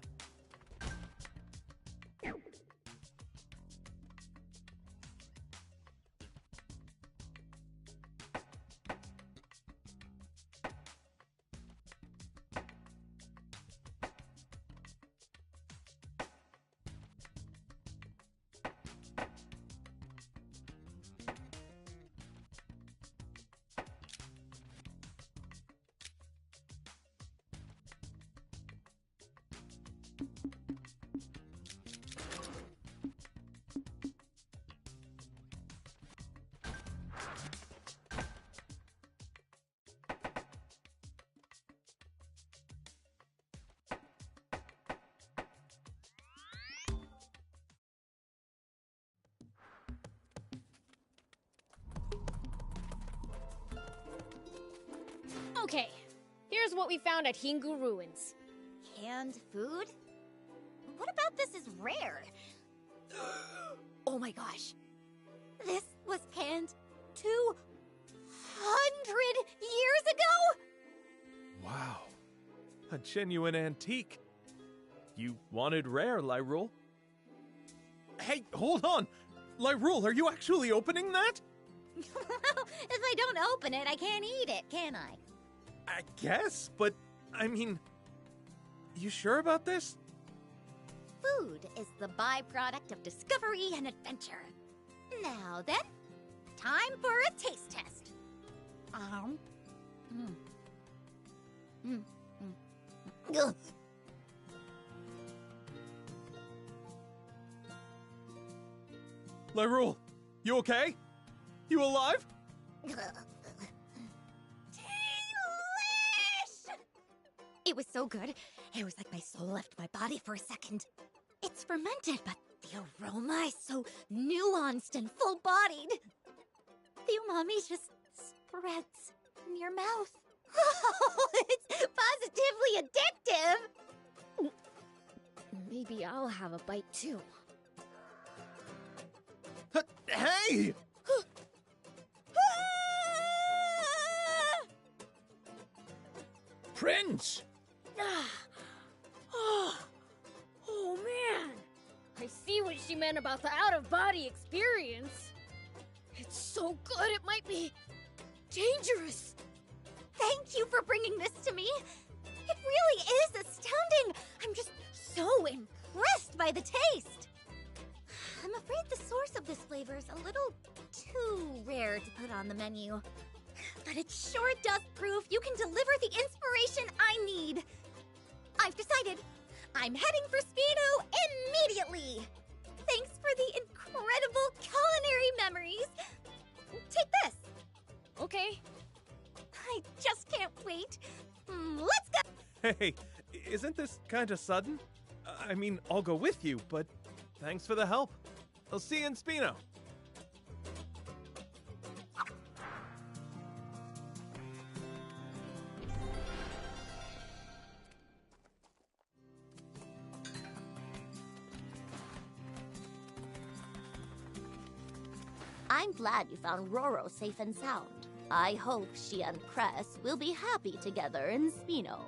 Okay, here's what we found at Hingu Ruins. Canned food? What about this is rare? Oh my gosh. This was canned 200 years ago? Wow. A genuine antique. You wanted rare, Lyrule. Hey, hold on! Lyrule, are you actually opening that? Well, if I don't open it, I can't eat it, can I? I guess, but, I mean... You sure about this? Food is the byproduct of discovery and adventure. Now then, time for a taste test. Ugh. Lyrule, you okay? You alive? Delish! It was so good, it was like my soul left my body for a second. It's fermented, but the aroma is so nuanced and full-bodied. The umami just spreads in your mouth. Oh, it's positively addictive! Maybe I'll have a bite too. Hey! Prince! Oh man! I see what she meant about the out-of-body experience. It's so good it might be dangerous. Thank you for bringing this to me. It really is astounding. I'm just so impressed by the taste. I'm afraid the source of this flavor is a little too rare to put on the menu. But it sure does prove you can deliver the inspiration I need. I've decided. I'm heading for Speedo immediately. Thanks for the incredible culinary memories. Take this. Okay. I just can't wait. Let's go. Hey, isn't this kinda sudden? I mean, I'll go with you, but Thanks for the help. I'll see you in Spino. I'm glad you found Roro safe and sound. I hope she and Cress will be happy together in Spino.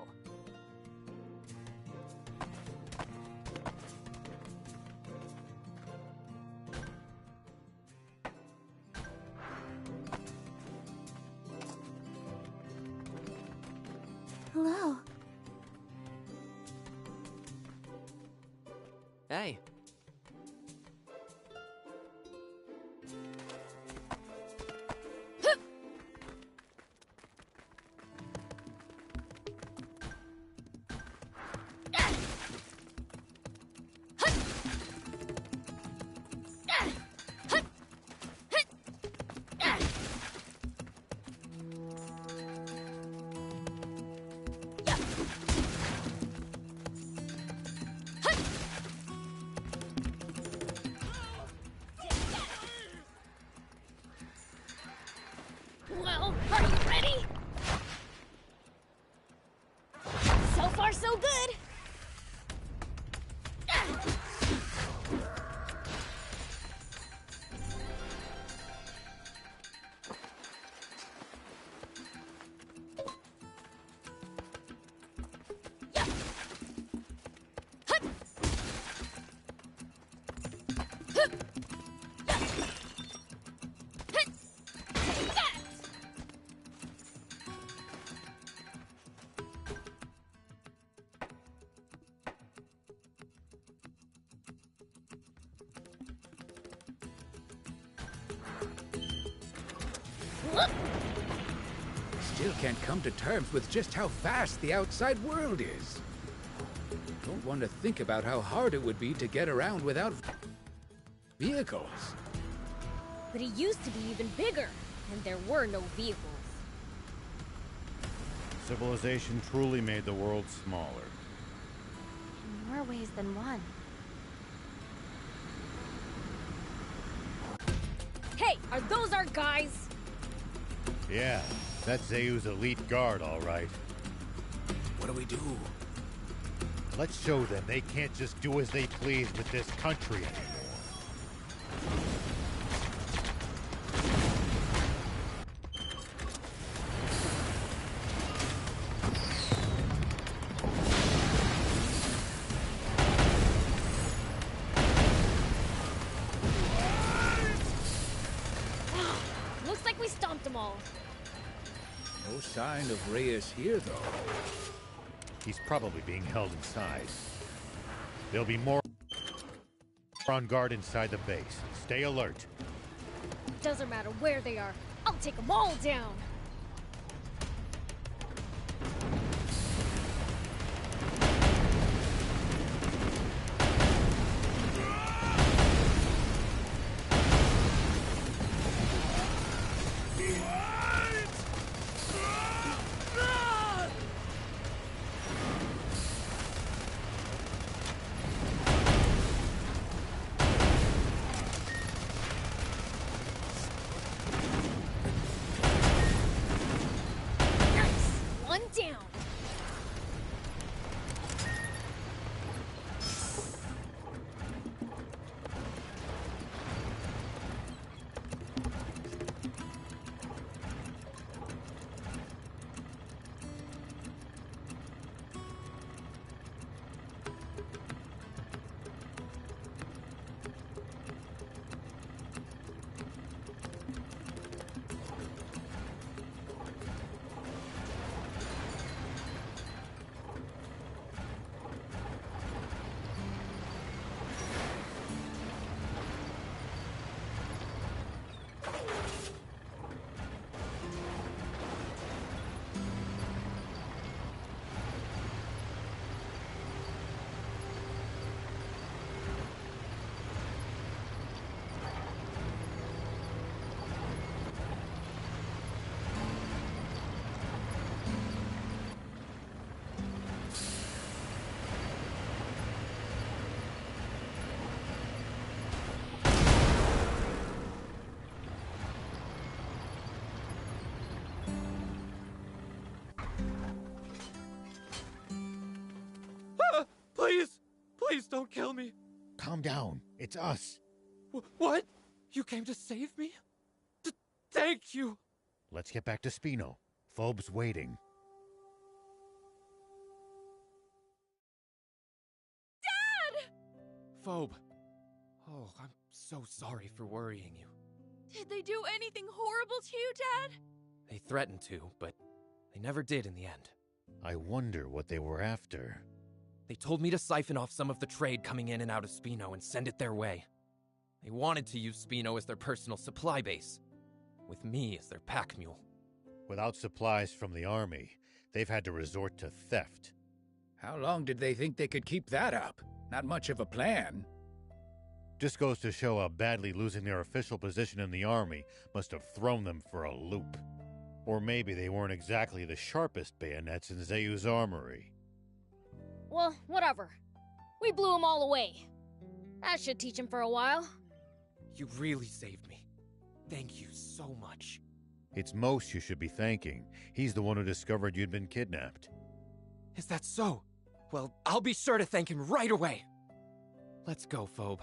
Hello. Hey. Well, are you ready? So far, so good. Still can't come to terms with just how vast the outside world is. Don't want to think about how hard it would be to get around without vehicles. But it used to be even bigger, and there were no vehicles. Civilization truly made the world smaller. In more ways than one. Hey, are those our guys? Yeah, that's Zeu's elite guard, all right. What do we do? Let's show them they can't just do as they please with this country anymore. Looks like we stomped them all. No sign of Reyes here, though. He's probably being held inside. There'll be more on guard inside the base. Stay alert. Doesn't matter where they are. I'll take them all down. One down. don't kill me. Calm down. It's us. What? You came to save me? Thank you. Let's get back to Spino. Phobe's waiting. Dad! Phobe. Oh, I'm so sorry for worrying you. Did they do anything horrible to you, Dad? They threatened to, but they never did in the end. I wonder what they were after. They told me to siphon off some of the trade coming in and out of Spino and send it their way. They wanted to use Spino as their personal supply base, with me as their pack mule. Without supplies from the army, they've had to resort to theft. How long did they think they could keep that up? Not much of a plan. Just goes to show how badly losing their official position in the army must have thrown them for a loop. Or maybe they weren't exactly the sharpest bayonets in Zayu's armory. Well, whatever. We blew them all away. That should teach him for a while. You really saved me. Thank you so much. It's Mos you should be thanking. He's the one who discovered you'd been kidnapped. Is that so? Well, I'll be sure to thank him right away. Let's go, Phobe.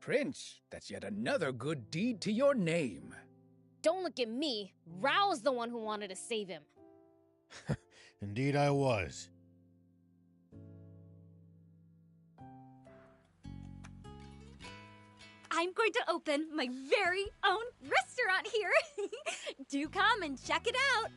Prince, that's yet another good deed to your name. Don't look at me. Rao's the one who wanted to save him. Indeed I was. I'm going to open my very own restaurant here. Do come and check it out.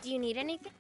Do you need anything?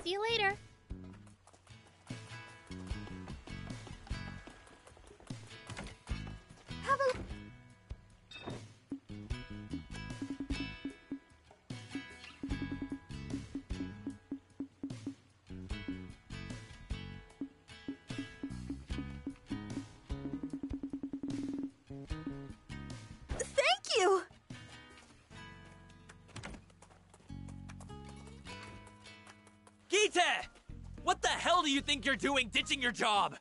See you later. Have a... Thank you! Gita! What the hell do you think you're doing ditching your job?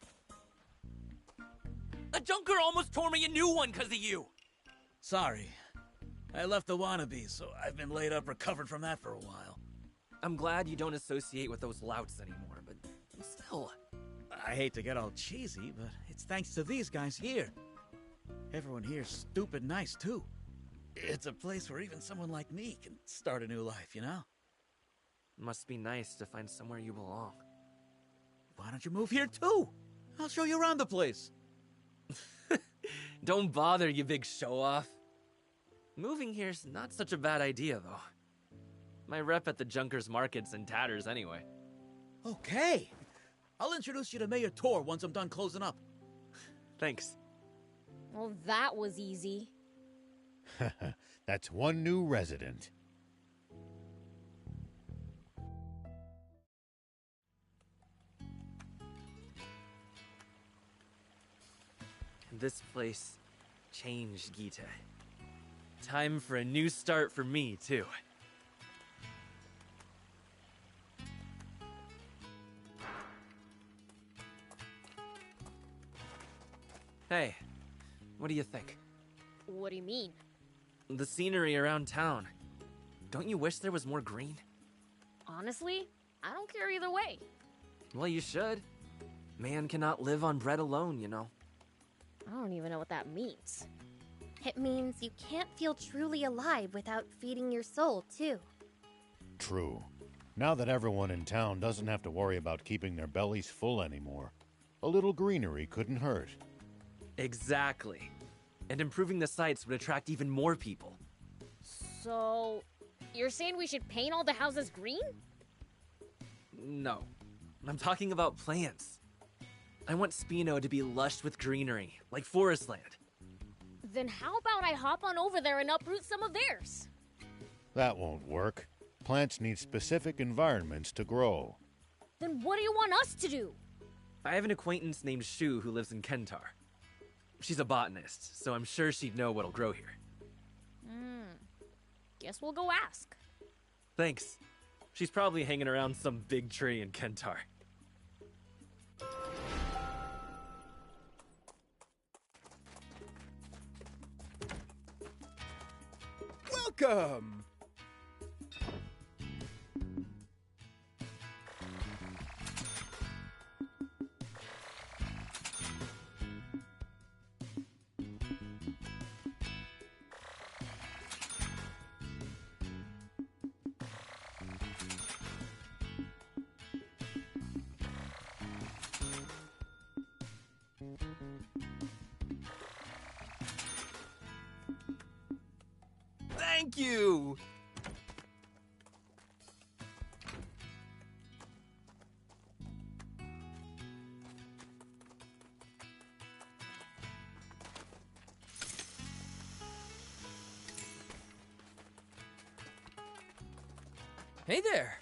A junker almost tore me a new one because of you! Sorry. I left the wannabe, so I've been laid up recovered from that for a while. I'm glad you don't associate with those louts anymore, but still. I hate to get all cheesy, but it's thanks to these guys here. Everyone here's stupid nice, too. It's a place where even someone like me can start a new life, you know? Must be nice to find somewhere you belong. Why don't you move here, too? I'll show you around the place. Don't bother, you big show-off. Moving here's not such a bad idea, though. My rep at the Junkers Market's in tatters anyway. Okay. I'll introduce you to Mayor Tor once I'm done closing up. Thanks. Well, that was easy. That's one new resident. This place changed, Gita. Time for a new start for me, too. Hey, what do you think? What do you mean? The scenery around town. Don't you wish there was more green? Honestly, I don't care either way. Well, you should. Man cannot live on bread alone, you know. I don't even know what that means. It means you can't feel truly alive without feeding your soul, too. True. Now that everyone in town doesn't have to worry about keeping their bellies full anymore, a little greenery couldn't hurt. Exactly. And improving the sights would attract even more people. So, you're saying we should paint all the houses green? No. I'm talking about plants. I want Spino to be lush with greenery, like Forest Land. Then how about I hop on over there and uproot some of theirs? That won't work. Plants need specific environments to grow. Then what do you want us to do? I have an acquaintance named Shu who lives in Kentar. She's a botanist, so I'm sure she'd know what'll grow here. Guess we'll go ask. Thanks. She's probably hanging around some big tree in Kentar. Welcome! Thank you! Hey there!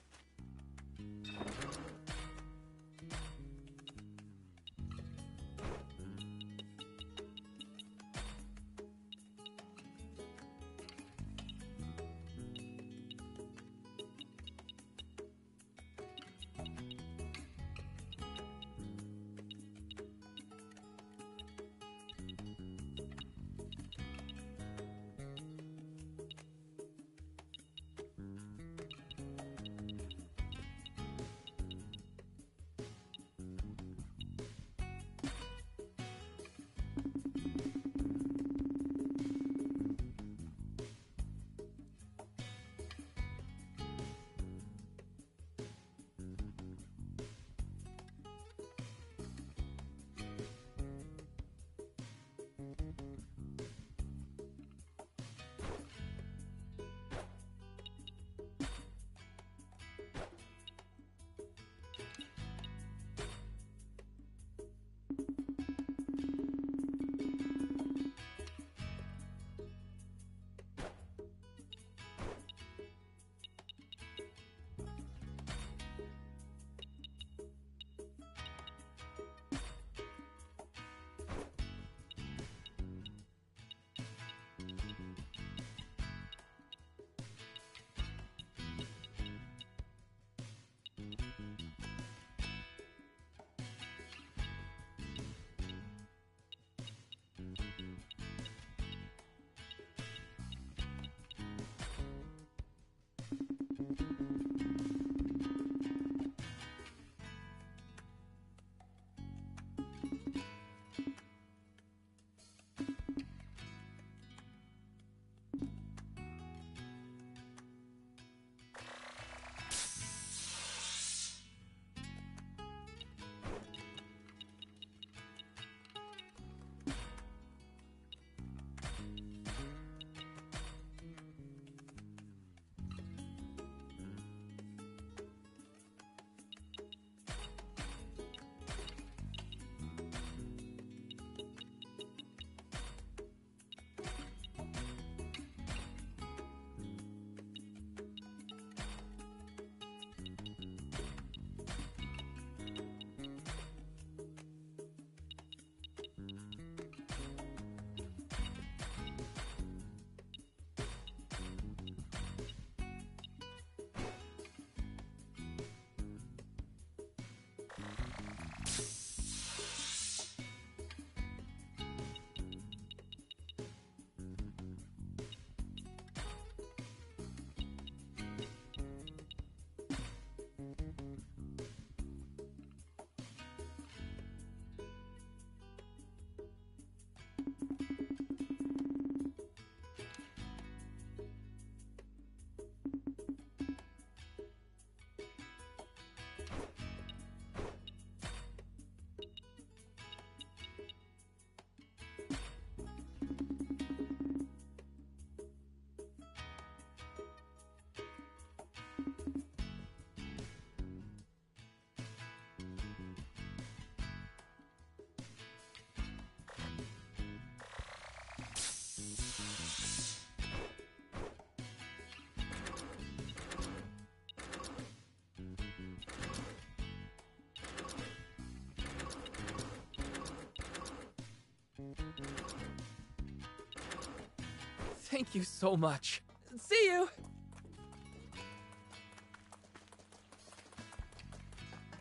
Thank you so much. See you!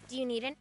Do you need an...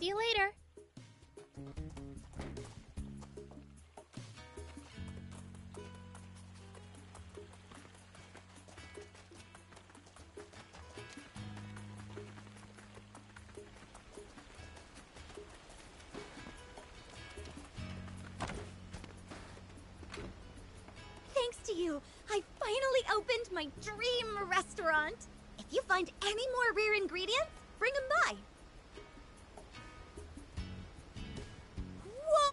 See you later. Thanks to you, I finally opened my dream restaurant. If you find any more rare ingredients, bring them by. Whoa!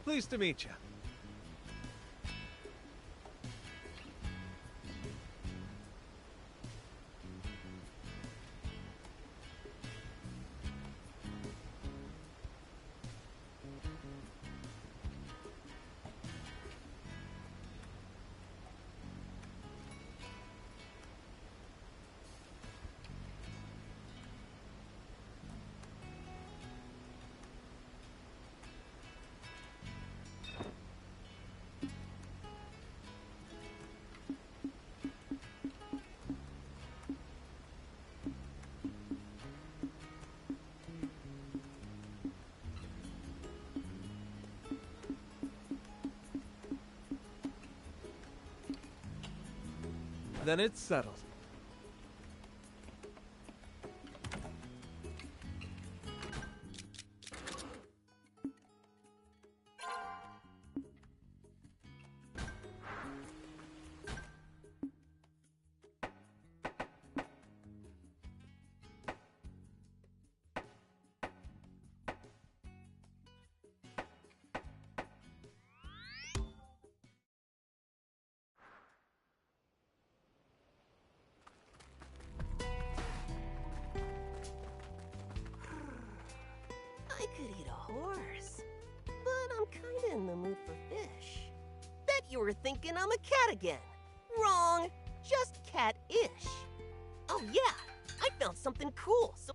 Pleased to meet you. Then it's settled. I could eat a horse, but I'm kinda in the mood for fish. Bet you were thinking I'm a cat again. Wrong, just cat-ish. Oh yeah, I found something cool, so...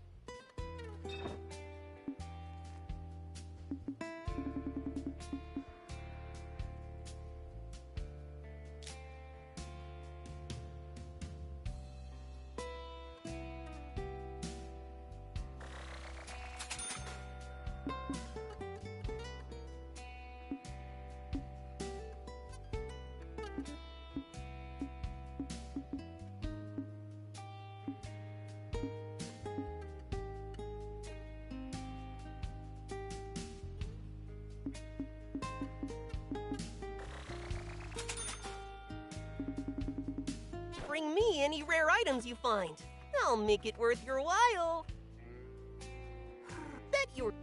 Bring me any rare items you find. I'll make it worth your while. Bet you're...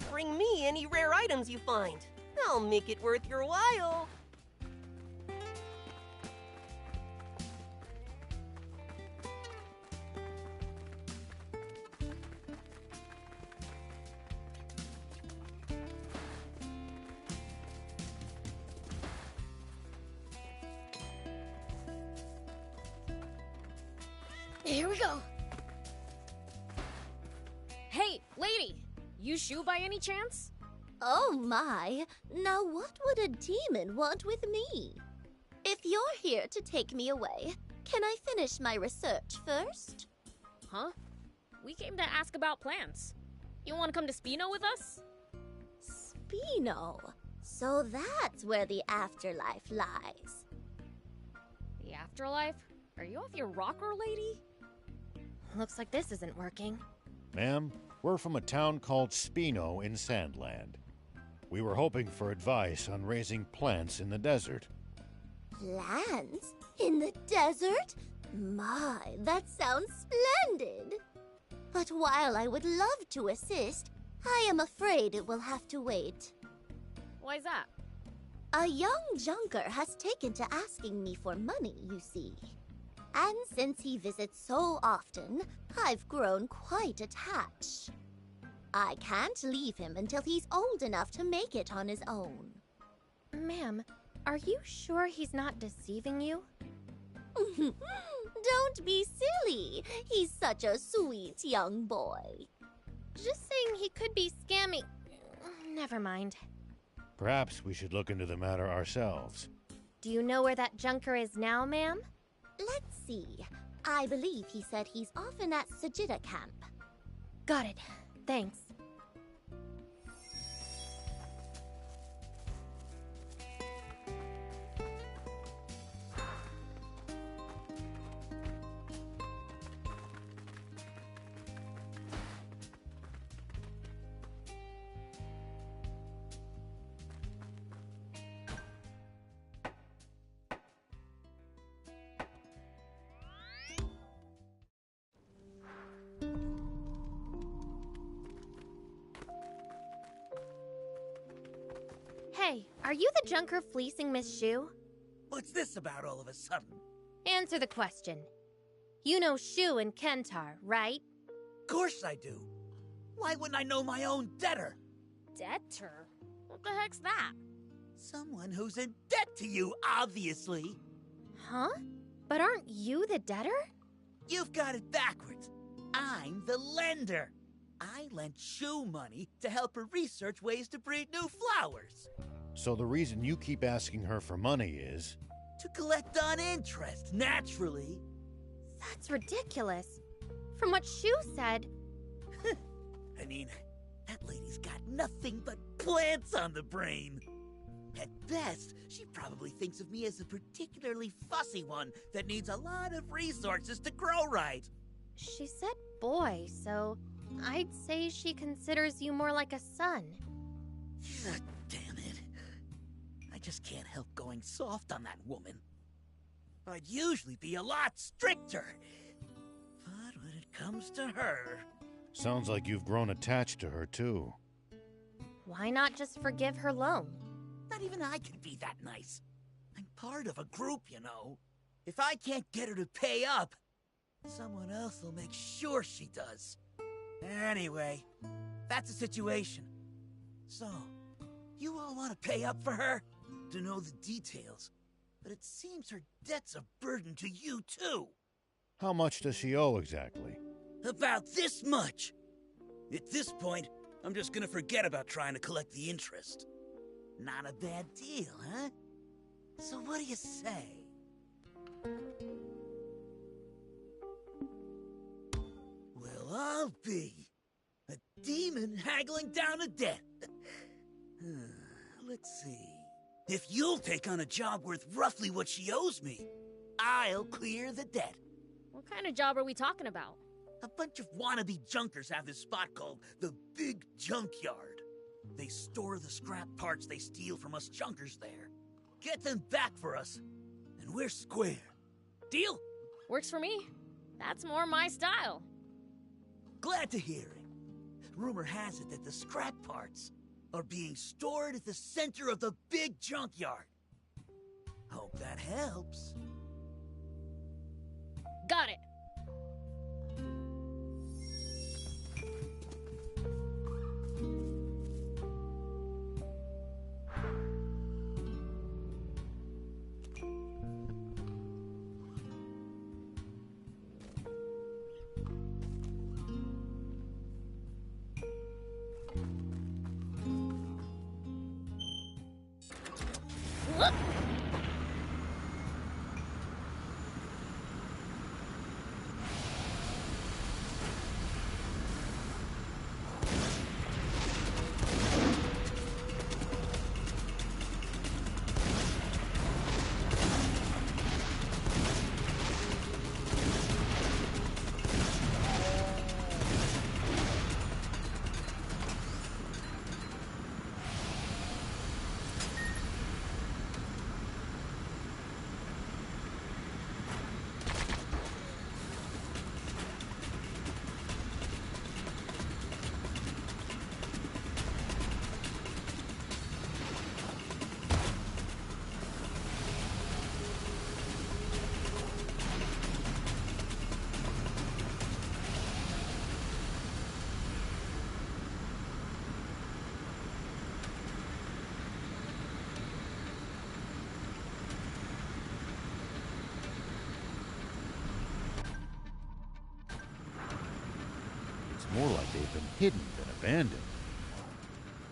Bring me any rare items you find. I'll make it worth your while. Here we go. Hey, lady! You shoe by any chance? Oh my, now what would a demon want with me? If you're here to take me away, can I finish my research first? Huh? We came to ask about plants. You want to come to Spino with us? Spino? So that's where the afterlife lies. The afterlife? Are you off your rocker, lady? Looks like this isn't working. Ma'am, we're from a town called Spino in Sandland. We were hoping for advice on raising plants in the desert. Plants? In the desert? My, that sounds splendid! But while I would love to assist, I am afraid it will have to wait. Why's that? A young junker has taken to asking me for money, you see. And since he visits so often, I've grown quite attached. I can't leave him until he's old enough to make it on his own. Ma'am, are you sure he's not deceiving you? Don't be silly. He's such a sweet young boy. Just saying he could be scamming. Never mind. Perhaps we should look into the matter ourselves. Do you know where that junker is now, ma'am? Let's see. I believe he said he's often at Sajida camp. Got it. Thanks. Hey, are you the junker fleecing Miss Shu? What's this about all of a sudden? Answer the question. You know Shu and Kentar, right? Course I do. Why wouldn't I know my own debtor? Debtor? What the heck's that? Someone who's in debt to you, obviously. Huh? But aren't you the debtor? You've got it backwards. I'm the lender. I lent Shu money to help her research ways to breed new flowers. So the reason you keep asking her for money is... To collect on interest, naturally. That's ridiculous. From what Shu said... I mean, that lady's got nothing but plants on the brain. At best, she probably thinks of me as a particularly fussy one that needs a lot of resources to grow right. She said boy, so I'd say she considers you more like a son. Damn it. I just can't help going soft on that woman. I'd usually be a lot stricter. But when it comes to her... Sounds like you've grown attached to her, too. Why not just forgive her loan? Not even I can be that nice. I'm part of a group, you know. If I can't get her to pay up, someone else will make sure she does. Anyway, that's the situation. So, you all want to pay up for her? To know the details. But it seems her debt's a burden to you, too. How much does she owe exactly? About this much. At this point, I'm just gonna forget about trying to collect the interest. Not a bad deal, huh? So what do you say? Well, I'll be a demon haggling down a debt. Let's see. If you'll take on a job worth roughly what she owes me, I'll clear the debt. What kind of job are we talking about? A bunch of wannabe junkers have this spot called the Big Junkyard. They store the scrap parts they steal from us junkers there. Get them back for us, and we're square. Deal? Works for me. That's more my style. Glad to hear it. Rumor has it that the scrap parts are being stored at the center of the Big Junkyard. Hope that helps. Got it. More like they've been hidden than abandoned.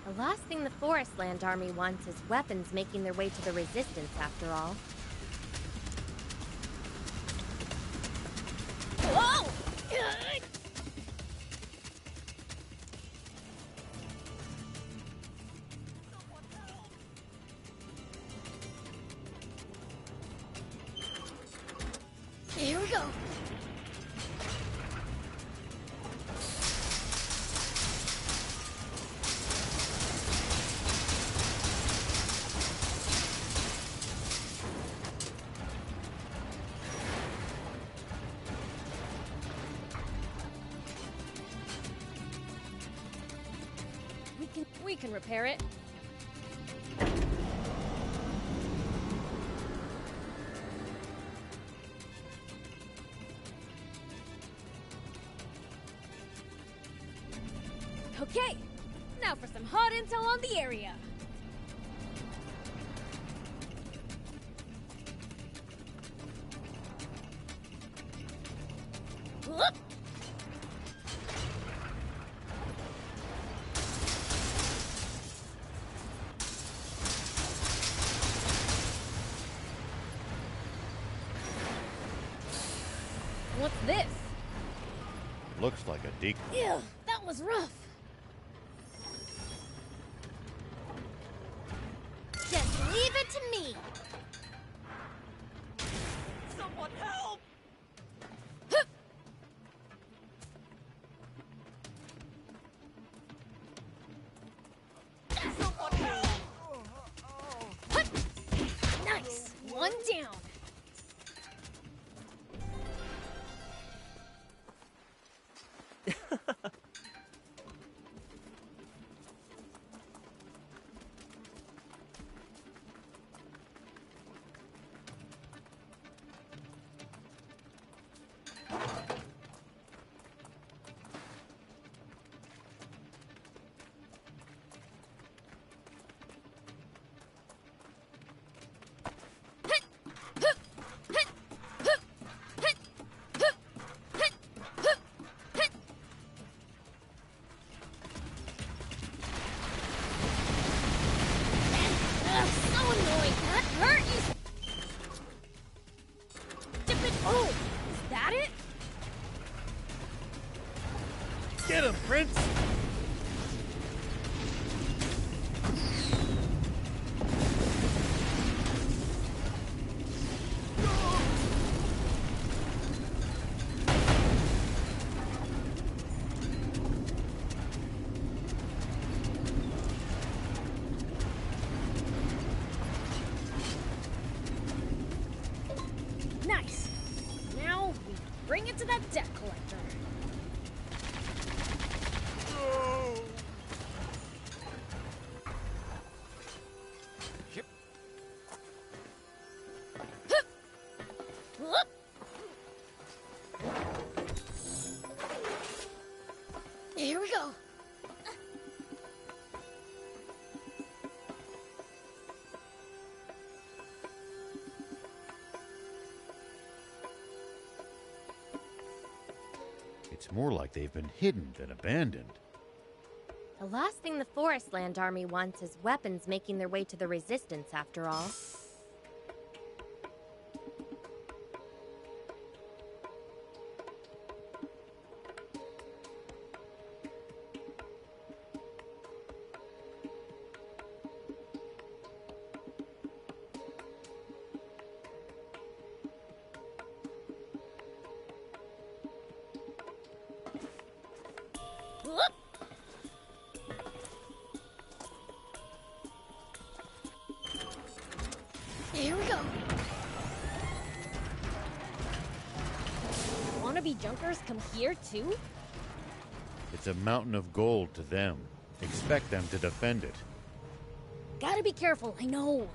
A The last thing the Forestland Army wants is weapons making their way to the Resistance, after all. Whoa! Here we go. We can repair it. Okay, now for some hot intel on the area. Whoop! What's this? Looks like a decoy. Ew, that was rough. Just leave it to me. Someone help! Someone help! Nice, one down. Ugh, so annoying. That hurt you. Stupid. Oh, is that it? Get him, Prince! Nice. Now we bring it to that debt collector. Whoop. Here we go. It's more like they've been hidden than abandoned. The last thing the Forestland Army wants is weapons making their way to the Resistance, after all. Whoop. Here we go. Wannabe junkers come here too? It's a mountain of gold to them. Expect them to defend it. Gotta be careful, I know.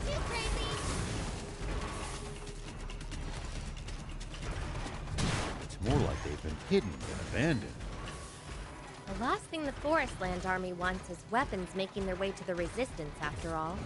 Too crazy. hidden and abandoned. The last thing the Forestland Army wants is weapons making their way to the Resistance, after all.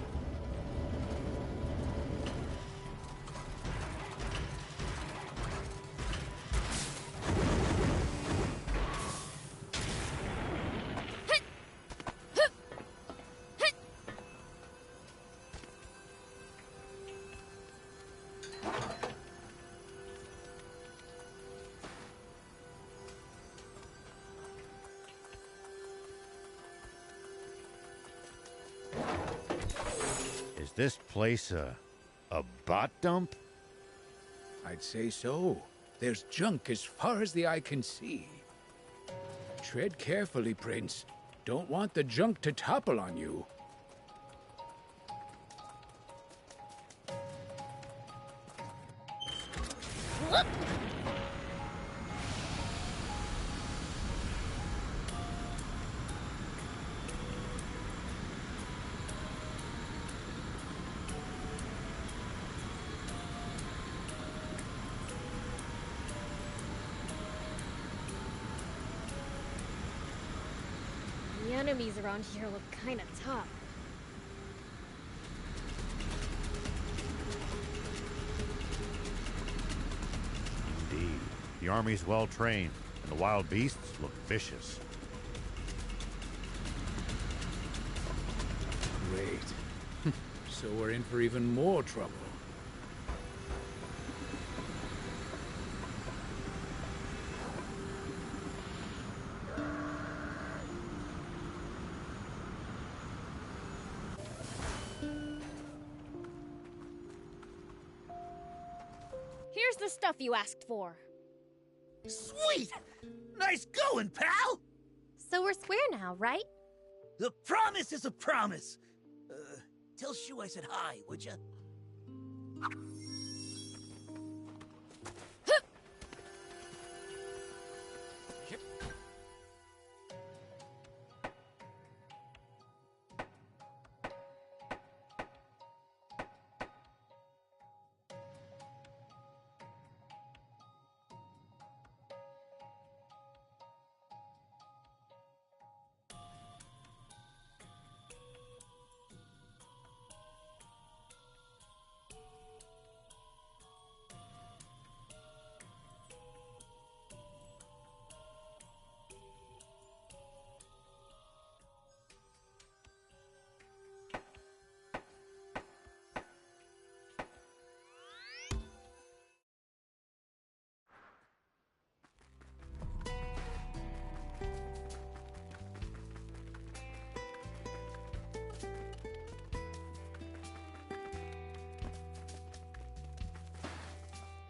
Is this place a bot dump? I'd say so. There's junk as far as the eye can see. Tread carefully, Prince. Don't want the junk to topple on you. The enemies around here look kinda tough. Indeed. The army's well trained, and the wild beasts look vicious. Great. So we're in for even more trouble. Here's the stuff you asked for. Sweet! Nice going, pal! So we're square now, right? The promise is a promise. Tell Shu I said hi, would ya?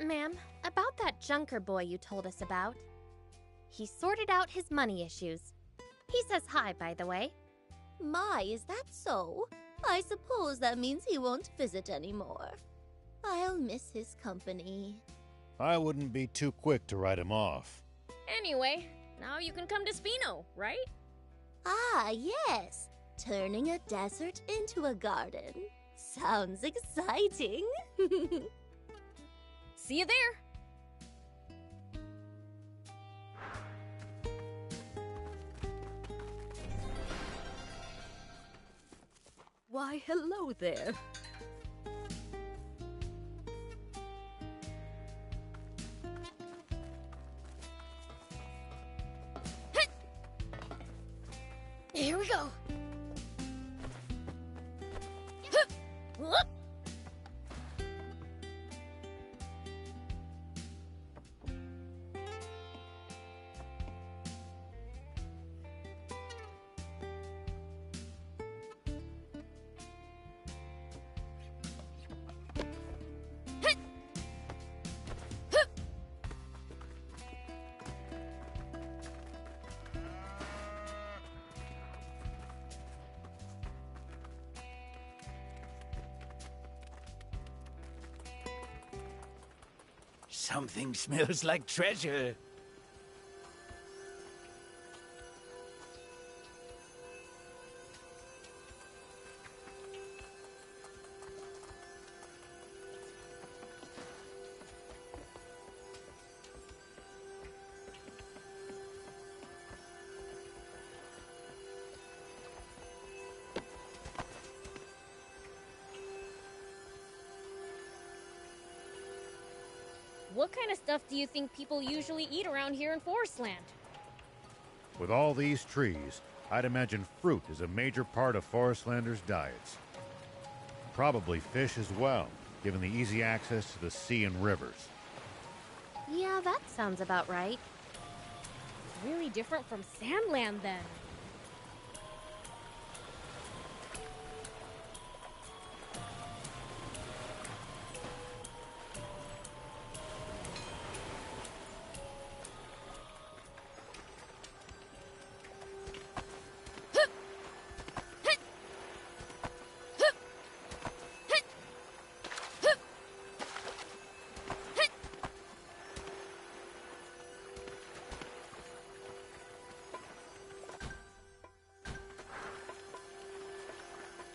Ma'am, about that Junker boy you told us about. He sorted out his money issues. He says hi, by the way. My, is that so? I suppose that means he won't visit anymore. I'll miss his company. I wouldn't be too quick to write him off. Anyway, now you can come to Spino, right? Ah, yes. Turning a desert into a garden. Sounds exciting. See you there. Why, hello there. Here we go. Something smells like treasure. What kind of stuff do you think people usually eat around here in Forestland? With all these trees, I'd imagine fruit is a major part of Forestlanders' diets. Probably fish as well, given the easy access to the sea and rivers. Yeah, that sounds about right. Really different from Sandland, then.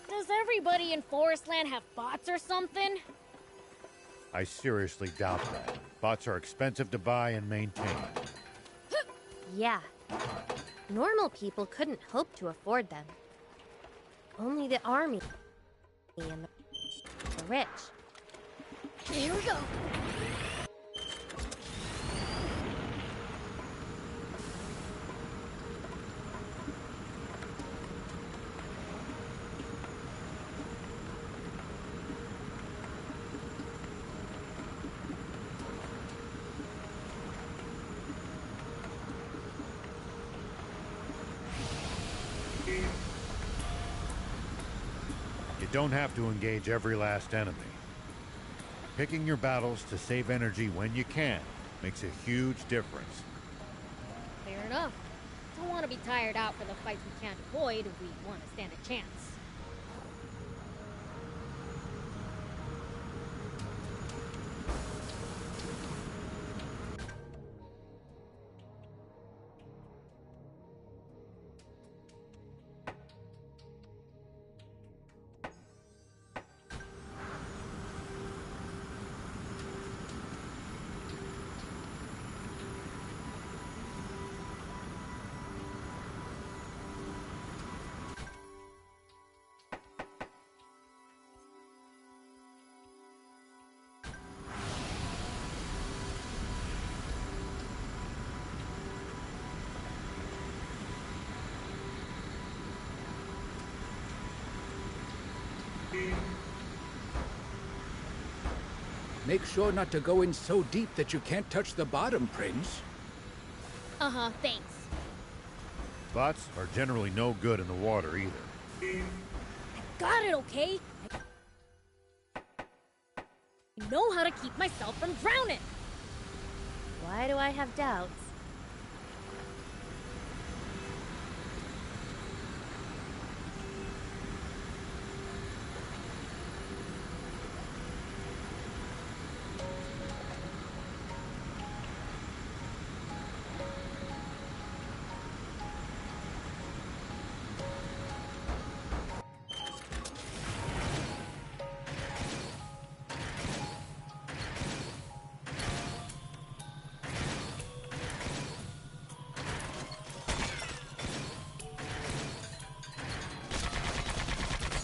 Does everybody in Forestland have bots or something? I seriously doubt that. Bots are expensive to buy and maintain. Yeah. Normal people couldn't hope to afford them. Only the army and the rich. Here we go. You don't have to engage every last enemy. Picking your battles to save energy when you can makes a huge difference. Fair enough. Don't want to be tired out for the fights we can't avoid if we want to stand a chance. Make sure not to go in so deep that you can't touch the bottom, Prince. Uh-huh, thanks. Bots are generally no good in the water either. Got it, okay? I know how to keep myself from drowning. Why do I have doubts?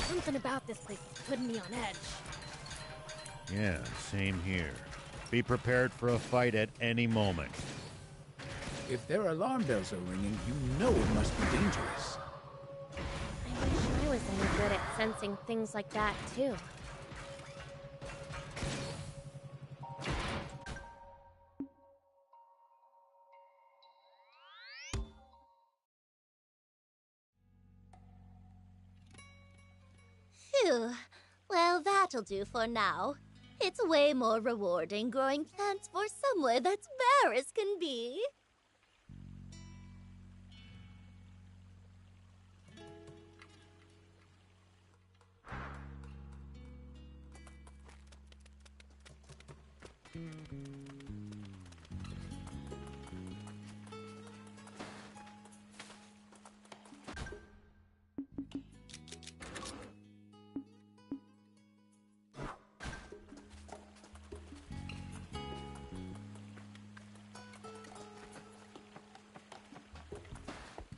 Something about this place is putting me on edge. Yeah, same here. Be prepared for a fight at any moment. If their alarm bells are ringing, you know it must be dangerous. I wish I was any good at sensing things like that, too. Phew. Well, that'll do for now. It's way more rewarding growing plants for somewhere that's bare as can be.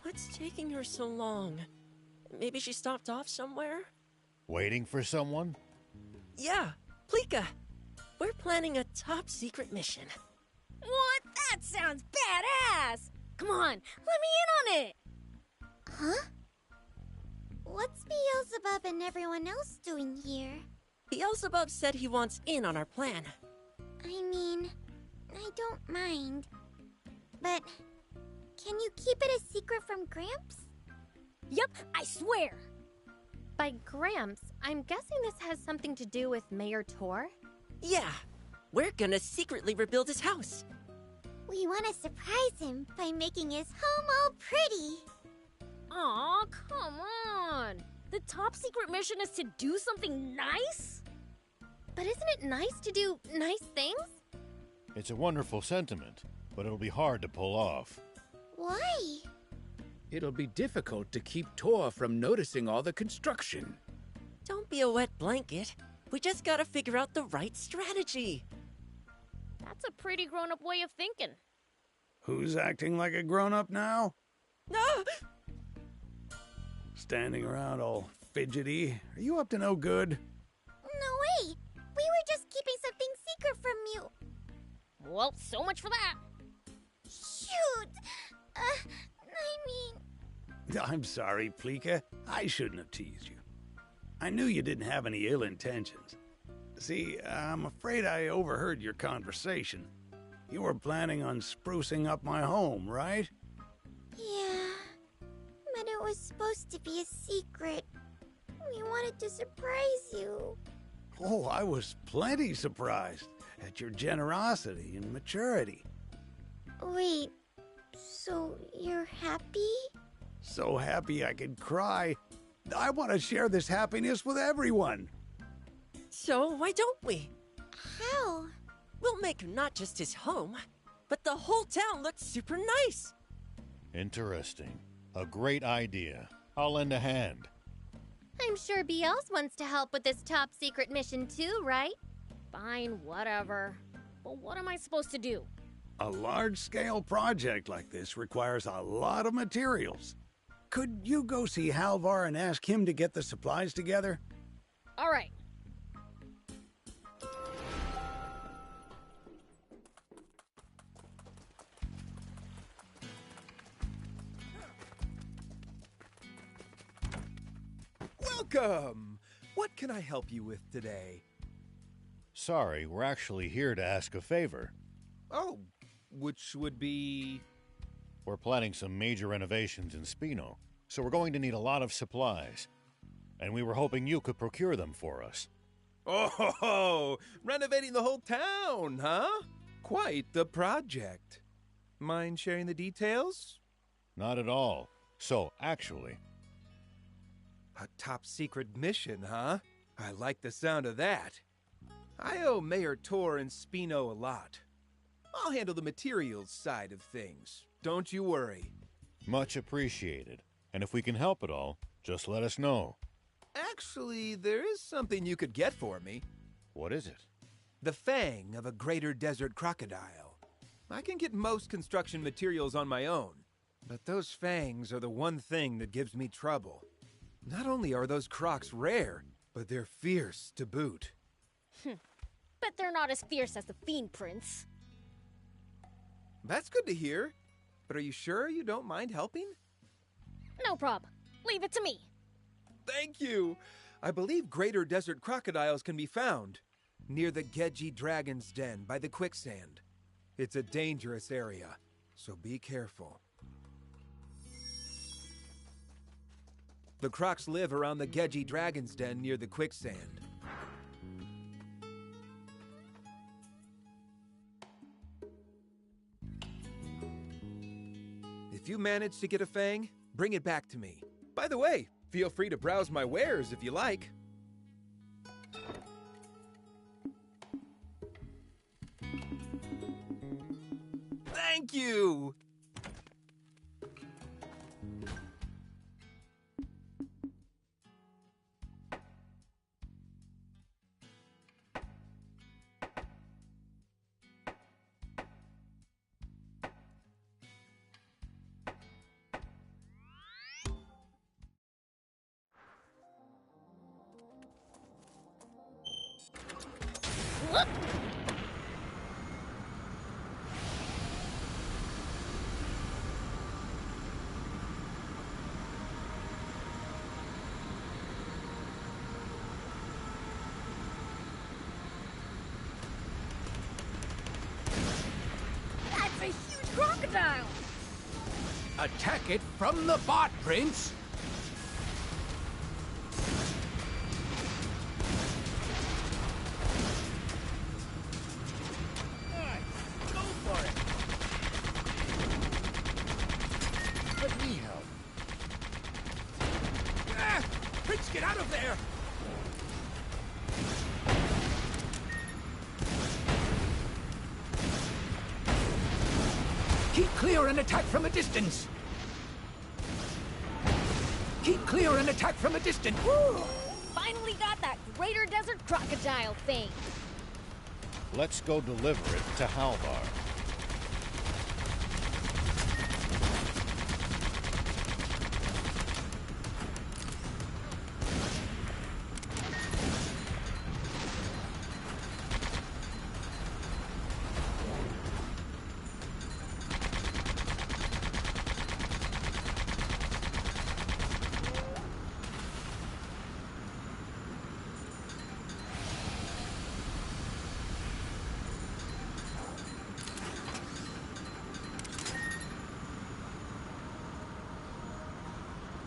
What's taking her so long? Maybe she stopped off somewhere? Waiting for someone? Yeah, Pleeka! We're planning a top secret mission. What? That sounds badass! Come on, let me in on it! Huh? What's Beelzebub and everyone else doing here? Beelzebub said he wants in on our plan. I mean, I don't mind. But can you keep it a secret from Gramps? Yep, I swear! By Gramps, I'm guessing this has something to do with Mayor Tor? Yeah, we're gonna secretly rebuild his house. We want to surprise him by making his home all pretty. Aw, come on! The top secret mission is to do something nice? But isn't it nice to do nice things? It's a wonderful sentiment, but it'll be hard to pull off. Why? It'll be difficult to keep Tor from noticing all the construction. Don't be a wet blanket. We just gotta figure out the right strategy. That's a pretty grown-up way of thinking. Who's acting like a grown-up now? No! Standing around all fidgety. Are you up to no good? No way! We were just keeping something secret from you. Well, so much for that. Shoot! I mean... I'm sorry, Pleeka. I shouldn't have teased you. I knew you didn't have any ill intentions. See, I'm afraid I overheard your conversation. You were planning on sprucing up my home, right? Yeah, but it was supposed to be a secret. We wanted to surprise you. Oh, I was plenty surprised at your generosity and maturity. Wait, so you're happy? So happy I could cry. I want to share this happiness with everyone. So why don't we? How? We'll make not just his home, but the whole town look super nice. Interesting. A great idea. I'll lend a hand. I'm sure BLs wants to help with this top secret mission too, right? Fine, whatever. But what am I supposed to do? A large-scale project like this requires a lot of materials. Could you go see Halvar and ask him to get the supplies together? All right. Welcome! What can I help you with today? Sorry, we're actually here to ask a favor. Oh, which would be... We're planning some major renovations in Spino, so we're going to need a lot of supplies. And we were hoping you could procure them for us. Oh, renovating the whole town, huh? Quite the project. Mind sharing the details? Not at all. So, actually... A top secret mission, huh? I like the sound of that. I owe Mayor Tor and Spino a lot. I'll handle the materials side of things. Don't you worry. Much appreciated. And if we can help at all, just let us know. Actually, there is something you could get for me. What is it? The fang of a greater desert crocodile. I can get most construction materials on my own, but those fangs are the one thing that gives me trouble. Not only are those crocs rare, but they're fierce to boot. Bet they're not as fierce as the Fiend Prince. That's good to hear. But are you sure you don't mind helping? No prob. Leave it to me. Thank you. I believe greater desert crocodiles can be found near the Gedji Dragon's Den by the quicksand. It's a dangerous area, so be careful. The crocs live around the Gedji Dragon's Den near the quicksand. If you manage to get a fang, bring it back to me. By the way, feel free to browse my wares if you like. Thank you! That's a huge crocodile! Attack it from the bot, Prince! Go for it! Let me help. Ah! Prince, get out of there! Keep clear and attack from a distance! Keep clear and attack from a distance! Woo! Finally got that greater desert crocodile thing! Let's go deliver it to Halvar.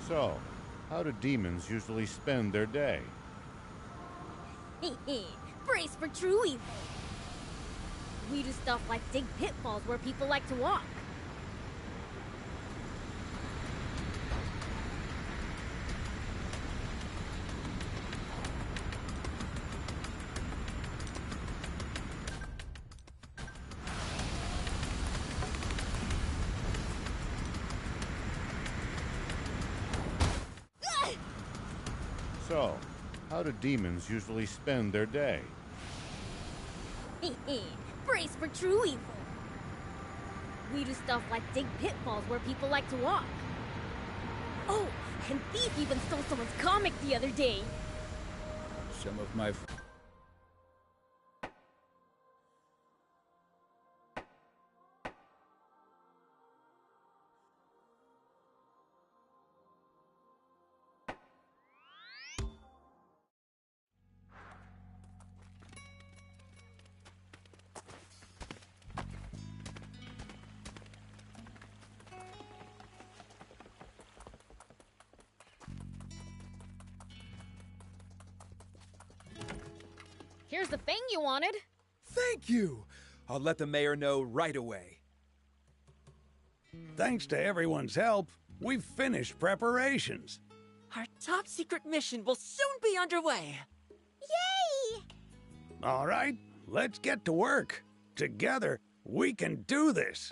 So, how do demons usually spend their day? Brace for true evil! We do stuff like dig pitfalls where people like to walk. So, how do demons usually spend their day? Brace for true evil! We do stuff like dig pitfalls where people like to walk. Oh, and Thief even stole someone's comic the other day. Some of my... Here's the thing you wanted. Thank you! I'll let the mayor know right away. Thanks to everyone's help, we've finished preparations. Our top secret mission will soon be underway. Yay! All right, let's get to work. Together, we can do this.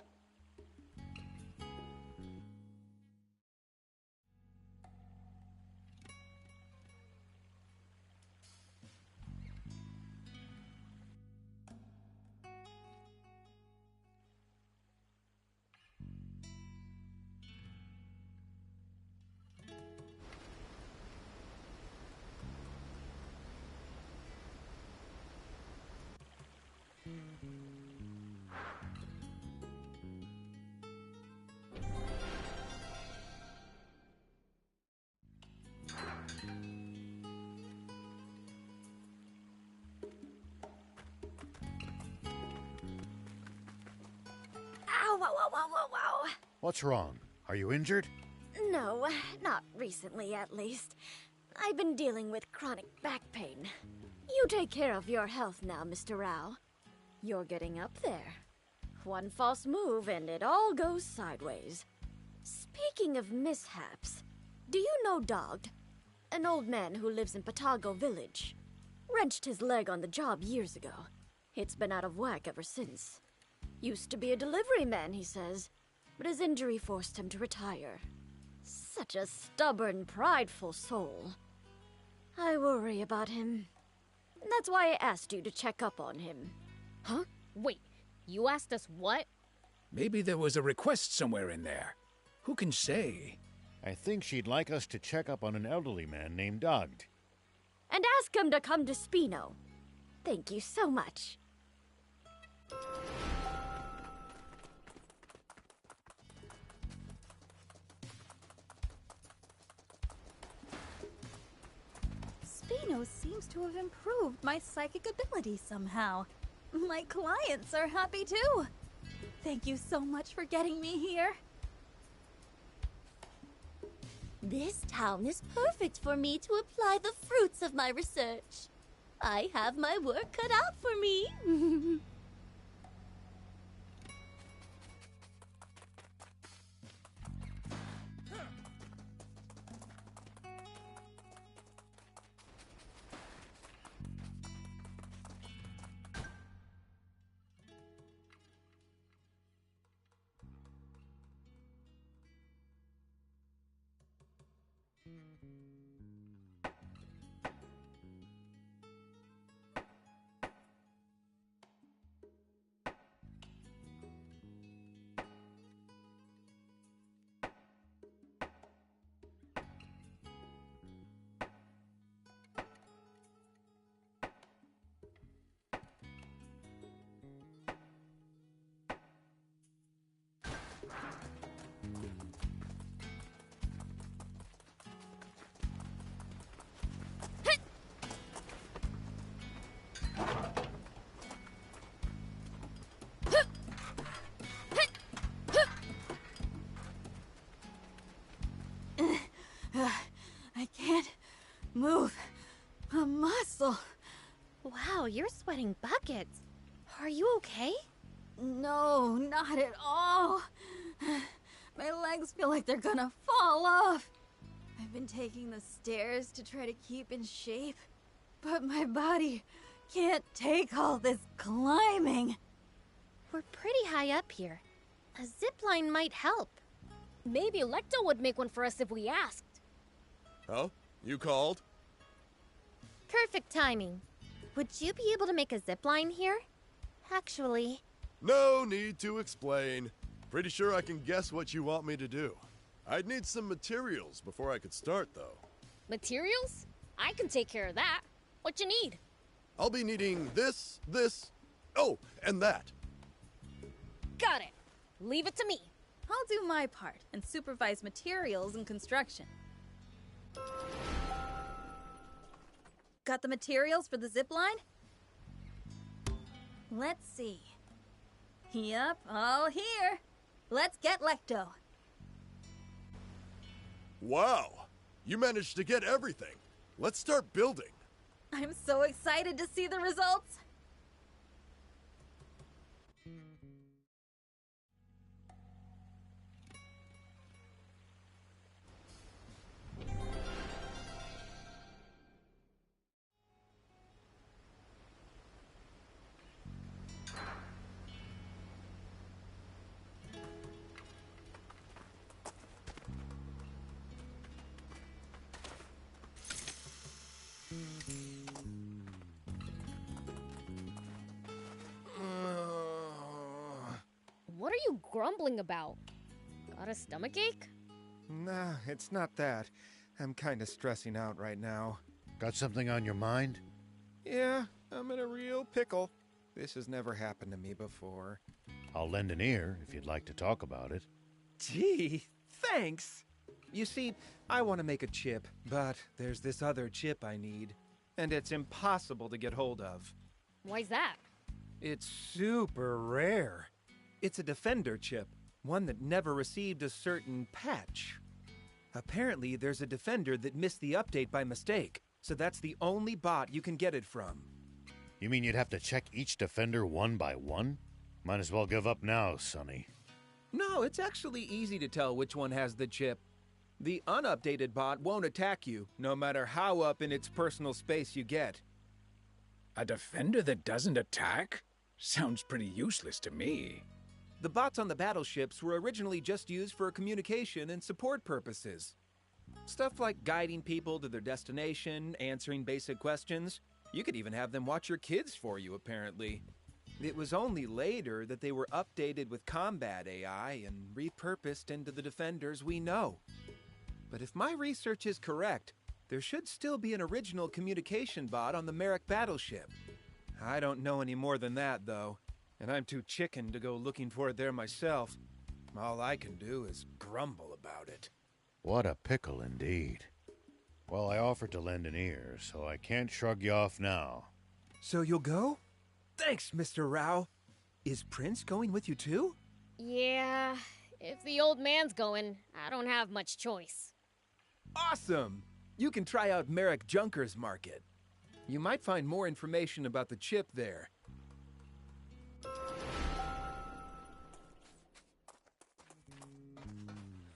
Ow, wow, wow, wow, wow, wow. What's wrong? Are you injured? No, not recently at least. I've been dealing with chronic back pain. You take care of your health now, Mr. Rao. You're getting up there. One false move and it all goes sideways. Speaking of mishaps, do you know Dogged? An old man who lives in Patago village. Wrenched his leg on the job years ago. It's been out of whack ever since. Used to be a delivery man, he says, but his injury forced him to retire. Such a stubborn, prideful soul. I worry about him. That's why I asked you to check up on him. Huh? Wait, you asked us what? Maybe there was a request somewhere in there. Who can say? I think she'd like us to check up on an elderly man named Dogged. And ask him to come to Spino. Thank you so much. Spino seems to have improved my psychic ability somehow. My clients are happy too. Thank you so much for getting me here. This town is perfect for me to apply the fruits of my research. I have my work cut out for me. I can't move a muscle. Wow, you're sweating buckets. Are you okay? No, not at all. My legs feel like they're gonna fall off. I've been taking the stairs to try to keep in shape, but my body can't take all this climbing. We're pretty high up here. A zipline might help. Maybe Lecto would make one for us if we asked. Oh? You called? Perfect timing. Would you be able to make a zipline here? Actually... No need to explain. Pretty sure I can guess what you want me to do. I'd need some materials before I could start, though. Materials? I can take care of that. What you need? I'll be needing this, oh, and that. Got it. Leave it to me. I'll do my part and supervise materials and construction. Got the materials for the zipline? Let's see. Yep, all here. Let's get Lecto. Wow, you managed to get everything. Let's start building. I'm so excited to see the results. What are you grumbling about? Got a stomachache? Nah, it's not that. I'm kinda stressing out right now. Got something on your mind? Yeah, I'm in a real pickle. This has never happened to me before. I'll lend an ear if you'd like to talk about it. Gee, thanks! You see, I want to make a chip, but there's this other chip I need, and it's impossible to get hold of. Why's that? It's super rare. It's a Defender chip, one that never received a certain patch. Apparently, there's a Defender that missed the update by mistake, so that's the only bot you can get it from. You mean you'd have to check each Defender one by one? Might as well give up now, Sonny. No, it's actually easy to tell which one has the chip. The unupdated bot won't attack you, no matter how up in its personal space you get. A Defender that doesn't attack? Sounds pretty useless to me. The bots on the battleships were originally just used for communication and support purposes. Stuff like guiding people to their destination, answering basic questions. You could even have them watch your kids for you, apparently. It was only later that they were updated with combat AI and repurposed into the Defenders we know. But if my research is correct, there should still be an original communication bot on the Merrick battleship. I don't know any more than that, though. And I'm too chicken to go looking for it there myself. All I can do is grumble about it. What a pickle indeed. Well, I offered to lend an ear, so I can't shrug you off now. So you'll go? Thanks, Mr. Rao. Is Prince going with you too? Yeah, if the old man's going, I don't have much choice. Awesome! You can try out Merrick Junker's market. You might find more information about the chip there.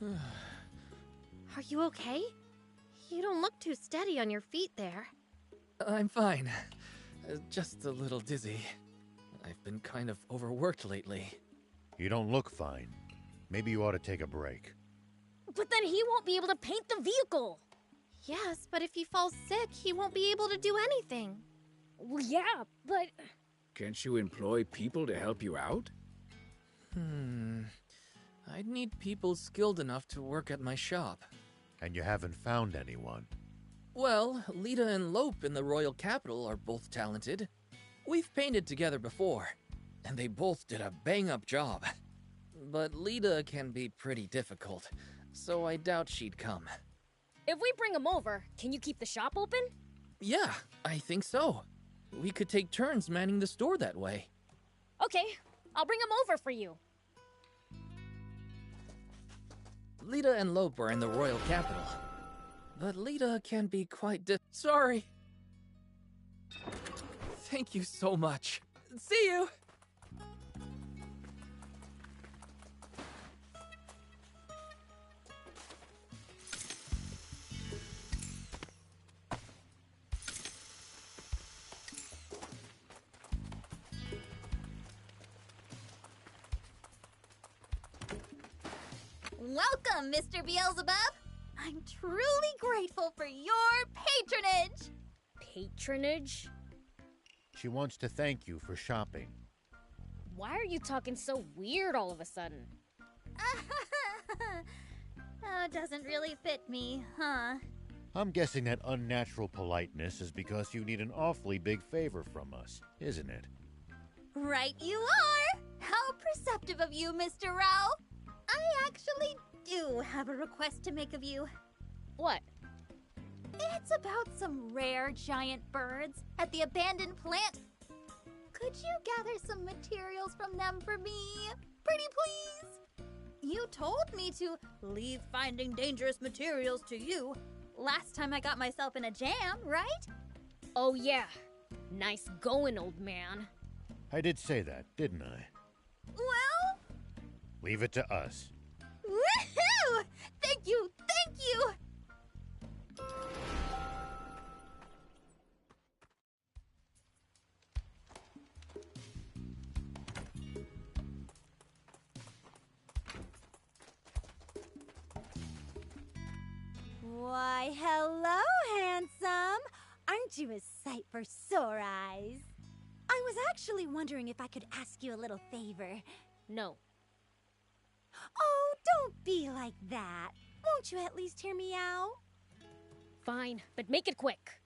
Are you okay? You don't look too steady on your feet there. I'm fine. Just a little dizzy. I've been kind of overworked lately. You don't look fine. Maybe you ought to take a break. But then he won't be able to paint the vehicle. Yes, but if he falls sick, he won't be able to do anything. Well, yeah, but... Can't you employ people to help you out? I'd need people skilled enough to work at my shop. And you haven't found anyone? Well, Lita and Lope in the Royal Capital are both talented. We've painted together before, and they both did a bang-up job. But Lita can be pretty difficult, so I doubt she'd come. If we bring him over, can you keep the shop open? Yeah, I think so. We could take turns manning the store that way. Okay, I'll bring him over for you. Lita and Lope are in the Royal Capital. But Lita can be quite Sorry. Thank you so much. See you! Welcome, Mr. Beelzebub! I'm truly grateful for your patronage! Patronage? She wants to thank you for shopping. Why are you talking so weird all of a sudden? Oh, it doesn't really fit me, huh? I'm guessing that unnatural politeness is because you need an awfully big favor from us, isn't it? Right you are! How perceptive of you, Mr. Rao! I actually do have a request to make of you. What? It's about some rare giant birds at the abandoned plant. Could you gather some materials from them for me? Pretty please? You told me to leave finding dangerous materials to you last time I got myself in a jam, right? Oh yeah. Nice going, old man. I did say that, didn't I? Well? Leave it to us. Woohoo! Thank you! Thank you! Why, hello, handsome! Aren't you a sight for sore eyes? I was actually wondering if I could ask you a little favor. No. Oh, don't be like that. Won't you at least hear me out? Fine, but make it quick.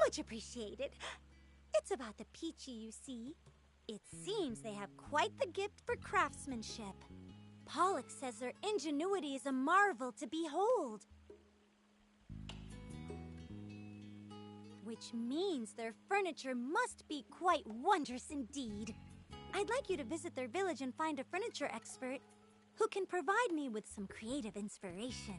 Much appreciated. It's about the Peachy, you see. It seems they have quite the gift for craftsmanship. Pollock says their ingenuity is a marvel to behold. Which means their furniture must be quite wondrous indeed. I'd like you to visit their village and find a furniture expert who can provide me with some creative inspiration.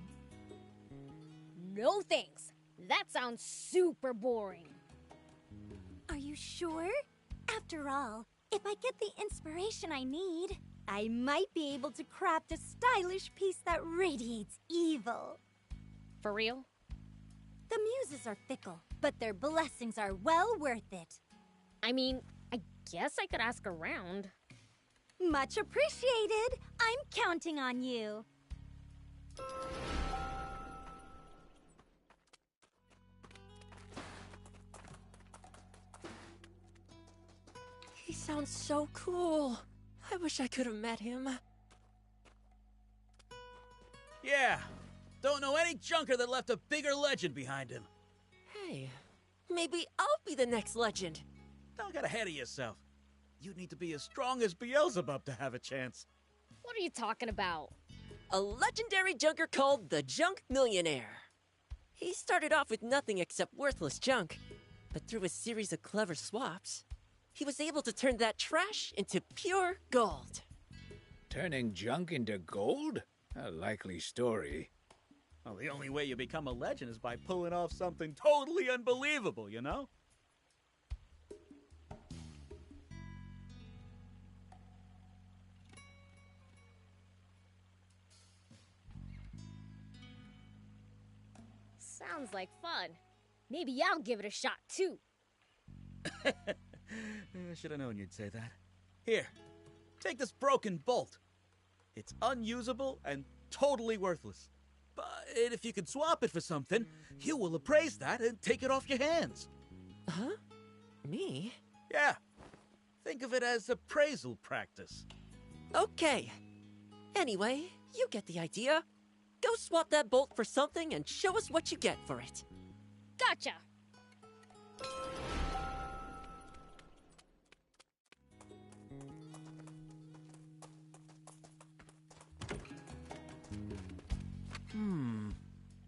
No thanks. That sounds super boring. Are you sure? After all, if I get the inspiration I need, I might be able to craft a stylish piece that radiates evil. For real? The muses are fickle, but their blessings are well worth it. I mean, I guess I could ask around. Much appreciated. I'm counting on you. He sounds so cool. I wish I could have met him. Yeah. Don't know any junker that left a bigger legend behind him. Hey, maybe I'll be the next legend. Don't get ahead of yourself. You need to be as strong as Beelzebub to have a chance. What are you talking about? A legendary junker called the Junk Millionaire. He started off with nothing except worthless junk, but through a series of clever swaps, he was able to turn that trash into pure gold. Turning junk into gold? A likely story. Well, the only way you become a legend is by pulling off something totally unbelievable, you know? Sounds like fun. Maybe I'll give it a shot too. Should have known you'd say that. Here, take this broken bolt. It's unusable and totally worthless. But if you can swap it for something, you will appraise that and take it off your hands. Huh? Me? Yeah. Think of it as appraisal practice. Okay. Anyway, you get the idea. Go swap that bolt for something and show us what you get for it. Gotcha!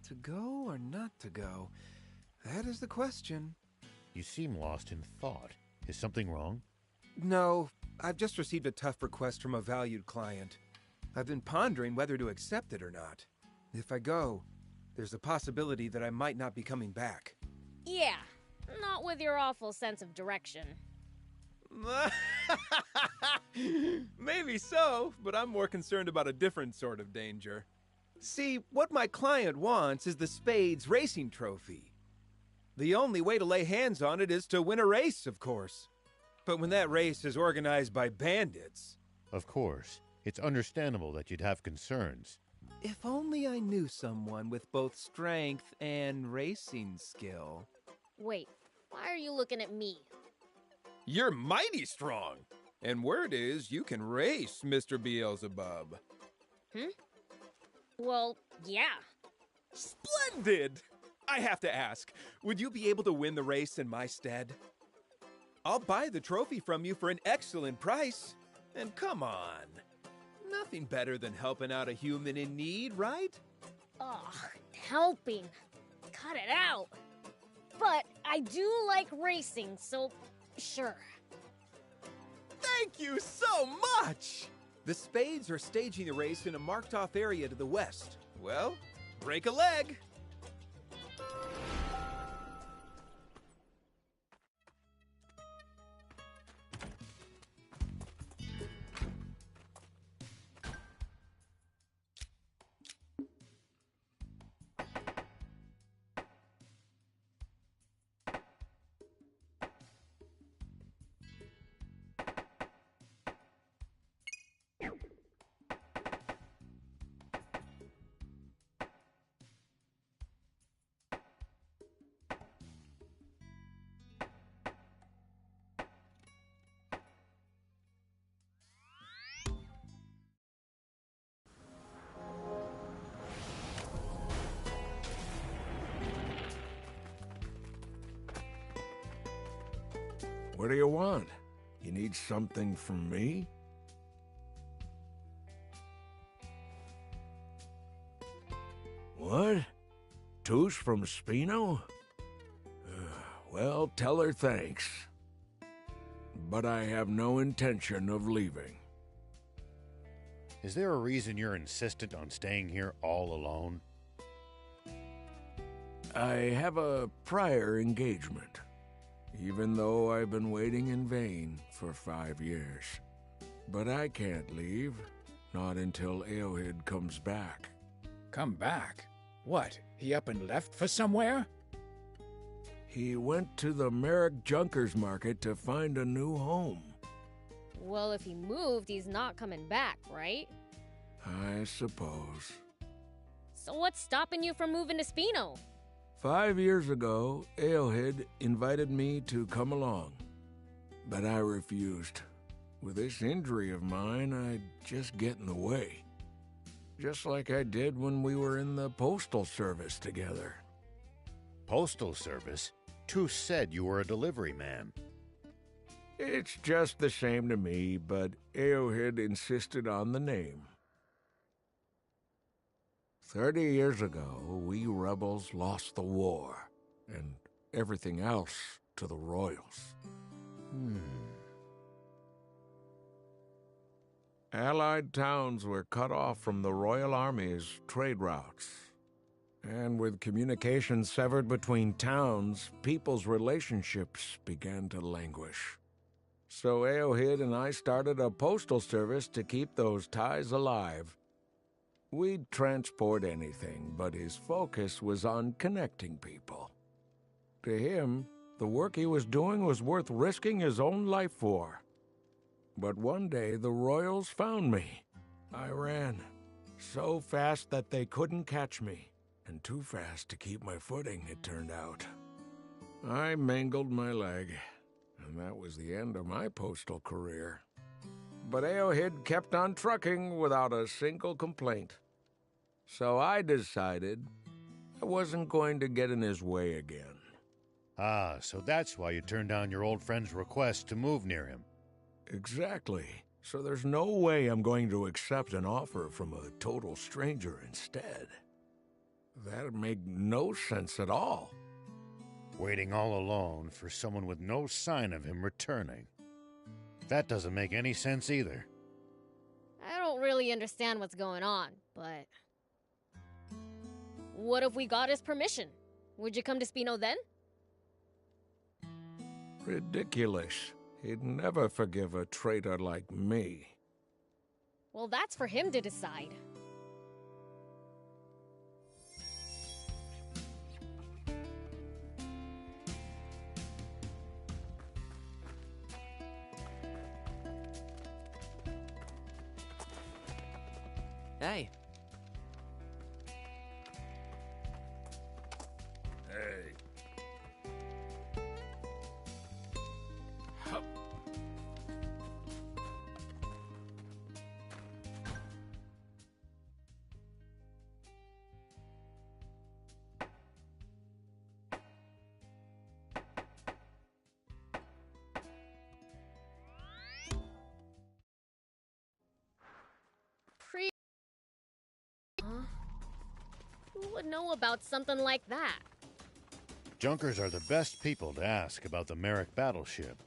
To go or not to go? That is the question. You seem lost in thought. Is something wrong? No, I've just received a tough request from a valued client. I've been pondering whether to accept it or not. If I go, there's a possibility that I might not be coming back. Yeah, not with your awful sense of direction. Maybe so, but I'm more concerned about a different sort of danger. See, what my client wants is the Spades Racing Trophy. The only way to lay hands on it is to win a race, of course. But when that race is organized by bandits... Of course. It's understandable that you'd have concerns. If only I knew someone with both strength and racing skill. Wait, why are you looking at me? You're mighty strong. And word is you can race, Mr. Beelzebub. Well, yeah. Splendid! I have to ask, would you be able to win the race in my stead? I'll buy the trophy from you for an excellent price. And come on, nothing better than helping out a human in need, right? Ugh, helping. Cut it out. But I do like racing, so sure. Thank you so much! The Spades are staging the race in a marked-off area to the west. Well, break a leg! What do you want? You need something from me? What? Touche from Spino? Well, tell her thanks. But I have no intention of leaving. Is there a reason you're insistent on staying here all alone? I have a prior engagement, even though I've been waiting in vain for 5 years. But I can't leave, not until Eowhid comes back. Come back? What, he up and left for somewhere? He went to the Merrick Junkers Market to find a new home. Well, if he moved, he's not coming back, right? I suppose. So what's stopping you from moving to Spino? 5 years ago, Eowhid invited me to come along, but I refused. With this injury of mine, I'd just get in the way. Just like I did when we were in the Postal Service together. Postal Service? Touche said you were a delivery man. It's just the same to me, but Eohid insisted on the name. 30 years ago, we rebels lost the war, and everything else to the royals. Allied towns were cut off from the Royal Army's trade routes. And with communications severed between towns, people's relationships began to languish. So Eohid and I started a postal service to keep those ties alive. We'd transport anything, but his focus was on connecting people. To him, the work he was doing was worth risking his own life for. But one day, the royals found me. I ran, so fast that they couldn't catch me, and too fast to keep my footing, it turned out. I mangled my leg, and that was the end of my postal career. But Eohid kept on trucking without a single complaint. So I decided I wasn't going to get in his way again. Ah, so that's why you turned down your old friend's request to move near him. Exactly. So there's no way I'm going to accept an offer from a total stranger instead. That'd make no sense at all. Waiting all alone for someone with no sign of him returning. That doesn't make any sense either. I don't really understand what's going on, but... What if we got his permission? Would you come to Spino then? Ridiculous. He'd never forgive a traitor like me. Well, that's for him to decide. Hey. Hey. Who would know about something like that? Junkers are the best people to ask about the Merrick battleship.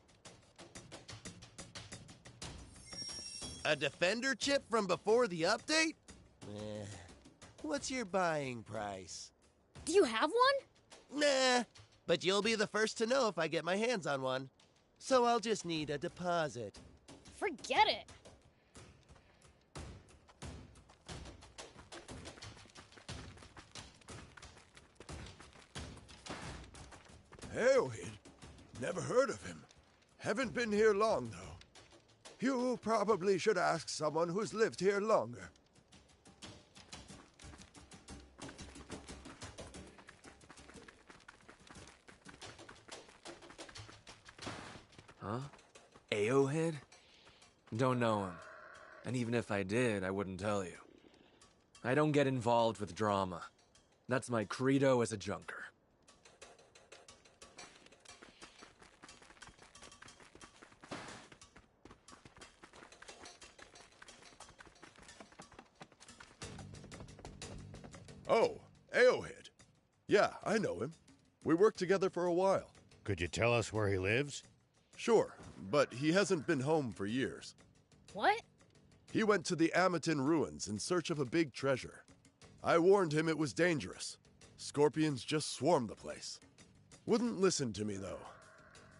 A Defender chip from before the update? What's your buying price? Do you have one? Nah, but you'll be the first to know if I get my hands on one. So I'll just need a deposit. Forget it. Eohid? Never heard of him. Haven't been here long, though. You probably should ask someone who's lived here longer. Huh? Eohid? Don't know him. And even if I did, I wouldn't tell you. I don't get involved with drama. That's my credo as a junker. Oh, Eohid. Yeah, I know him. We worked together for a while. Could you tell us where he lives? Sure, but he hasn't been home for years. What? He went to the Amatin ruins in search of a big treasure. I warned him it was dangerous. Scorpions just swarm the place. Wouldn't listen to me, though.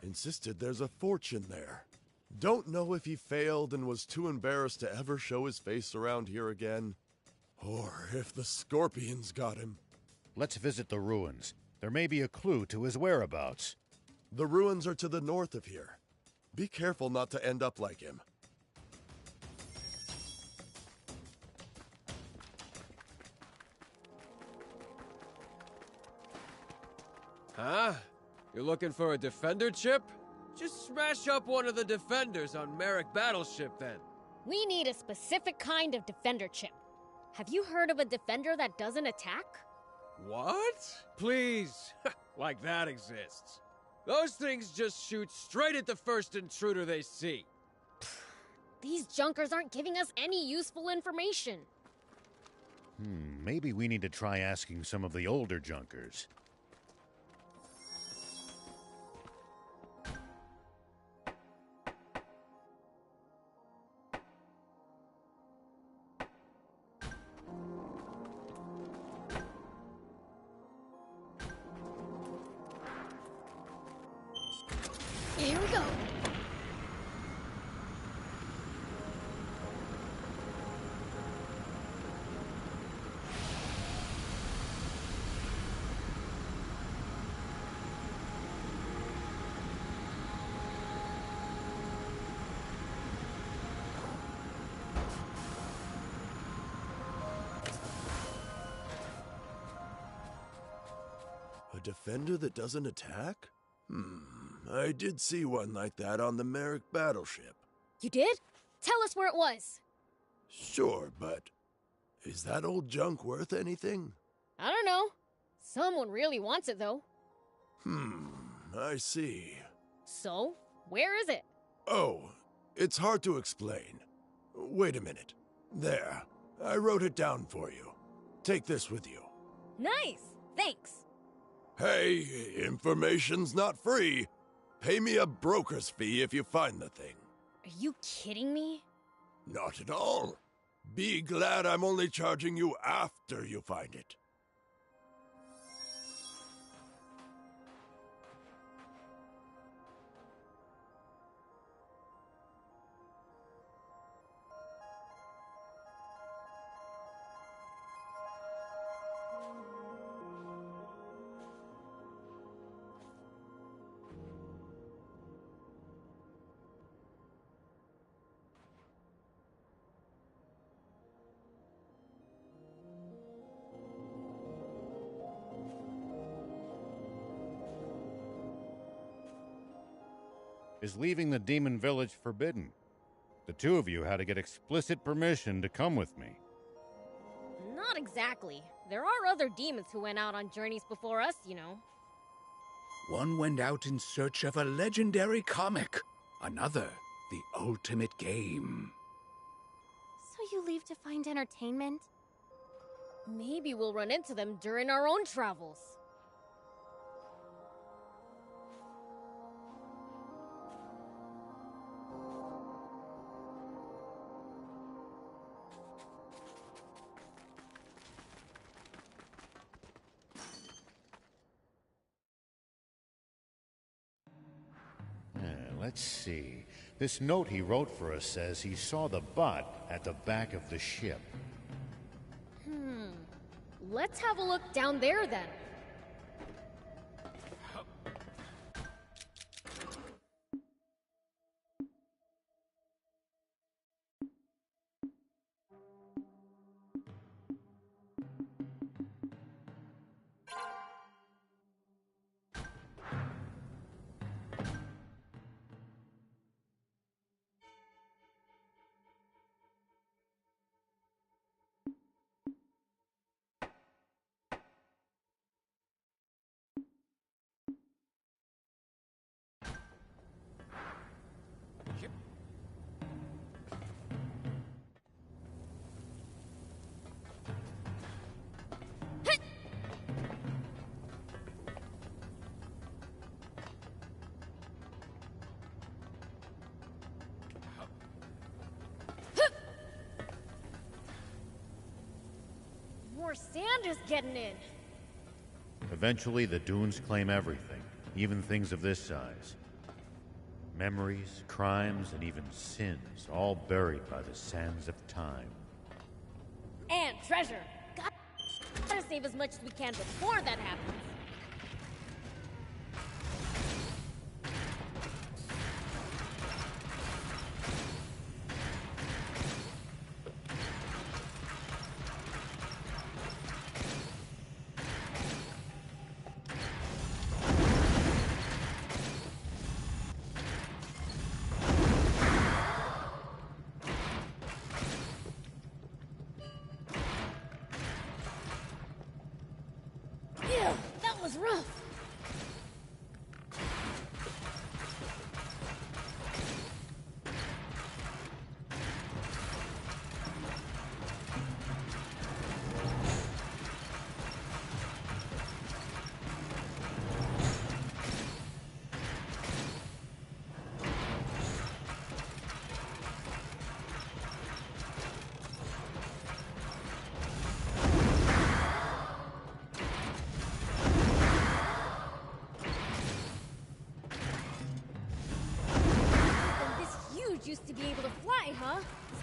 Insisted there's a fortune there. Don't know if he failed and was too embarrassed to ever show his face around here again. Or if the Scorpions got him. Let's visit the ruins. There may be a clue to his whereabouts. The ruins are to the north of here. Be careful not to end up like him. Huh? You're looking for a Defender chip? Just smash up one of the Defenders on Merrick battleship, then. We need a specific kind of Defender chip. Have you heard of a Defender that doesn't attack? What? Please. Like that exists. Those things just shoot straight at the first intruder they see. These junkers aren't giving us any useful information. Maybe we need to try asking some of the older junkers. Here we go. A defender that doesn't attack? I did see one like that on the Merrick battleship. You did? Tell us where it was. Sure, but is that old junk worth anything? I don't know. Someone really wants it, though. I see. So, where is it? Oh, it's hard to explain. Wait a minute. There, I wrote it down for you. Take this with you. Nice! Thanks. Hey, information's not free. Pay me a broker's fee if you find the thing. Are you kidding me? Not at all. Be glad I'm only charging you after you find it. Is leaving the demon village forbidden? The two of you had to get explicit permission to come with me. Not exactly. There are other demons who went out on journeys before us, you know. One went out in search of a legendary comic. Another, the ultimate game. So you leave to find entertainment? Maybe we'll run into them during our own travels. Let's see. This note he wrote for us says he saw the bot at the back of the ship. Let's have a look down there then. More sand is getting in. Eventually, the dunes claim everything, even things of this size. Memories, crimes, and even sins, all buried by the sands of time. And treasure. Gotta save as much as we can before that happens. Ew, that was rough.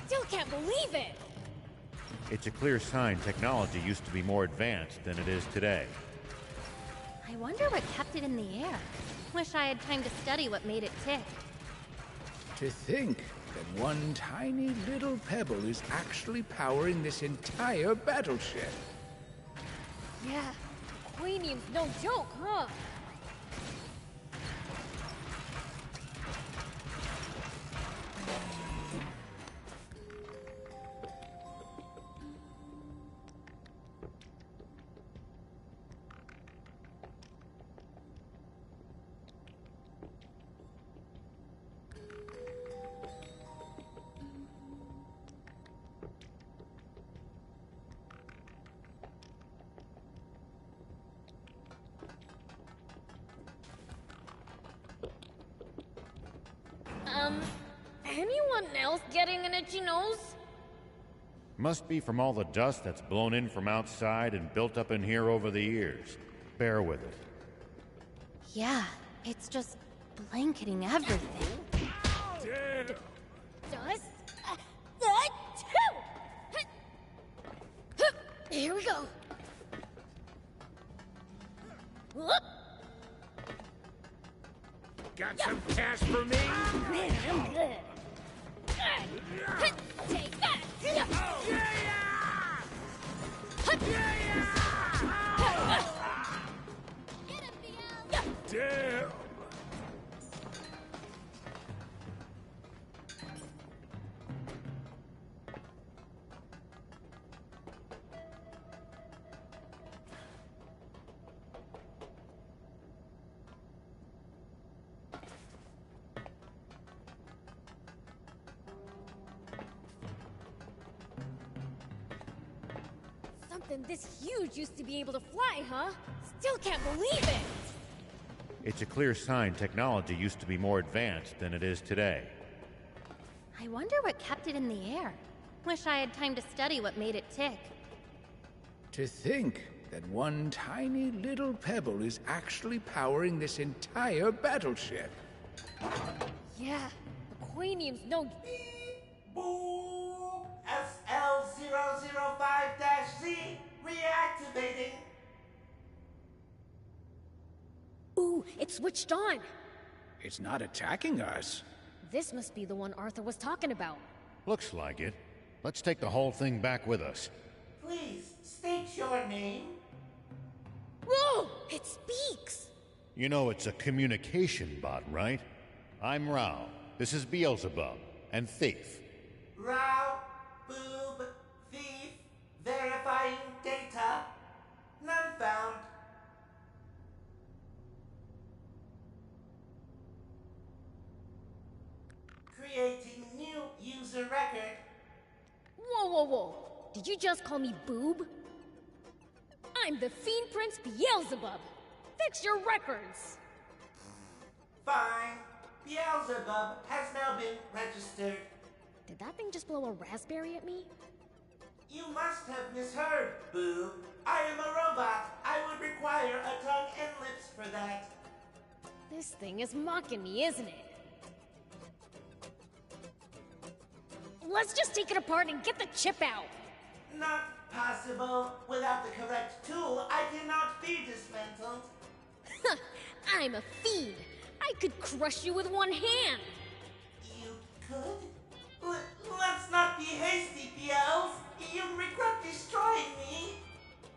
Still can't believe it! It's a clear sign technology used to be more advanced than it is today. I wonder what kept it in the air. Wish I had time to study what made it tick. To think that one tiny little pebble is actually powering this entire battleship. Yeah, Queenium's no joke, huh? Anyone else getting an itchy nose? Must be from all the dust that's blown in from outside and built up in here over the years. Bear with it. Yeah, it's just blanketing everything. Dust? Here we go. Whoop. Got some cash for me? Man, I'm good. Take that! Damn! Something this huge used to be able to fly, huh? Still can't believe it! It's a clear sign technology used to be more advanced than it is today. I wonder what kept it in the air. Wish I had time to study what made it tick. To think that one tiny little pebble is actually powering this entire battleship. Yeah, Queenium's no... Boom! SL005-Z reactivating. Ooh, it's switched on. It's not attacking us. This must be the one Arthur was talking about. Looks like it. Let's take the whole thing back with us. Please, state your name. Whoa! It speaks! You know it's a communication bot, right? I'm Rao. This is Beelzebub. And Thief. Rao, Boob, Thief, verifying data. None found. Creating new user record. Whoa, whoa, whoa. Did you just call me Boob? I'm the Fiend Prince Beelzebub. Fix your records. Fine. Beelzebub has now been registered. Did that thing just blow a raspberry at me? You must have misheard, Boo. I am a robot. I would require a tongue and lips for that. This thing is mocking me, isn't it? Let's just take it apart and get the chip out. Not possible. Without the correct tool, I cannot be dismantled. I'm a fiend. I could crush you with one hand. You could? Let's not be hasty, Beelz. You'll regret destroying me.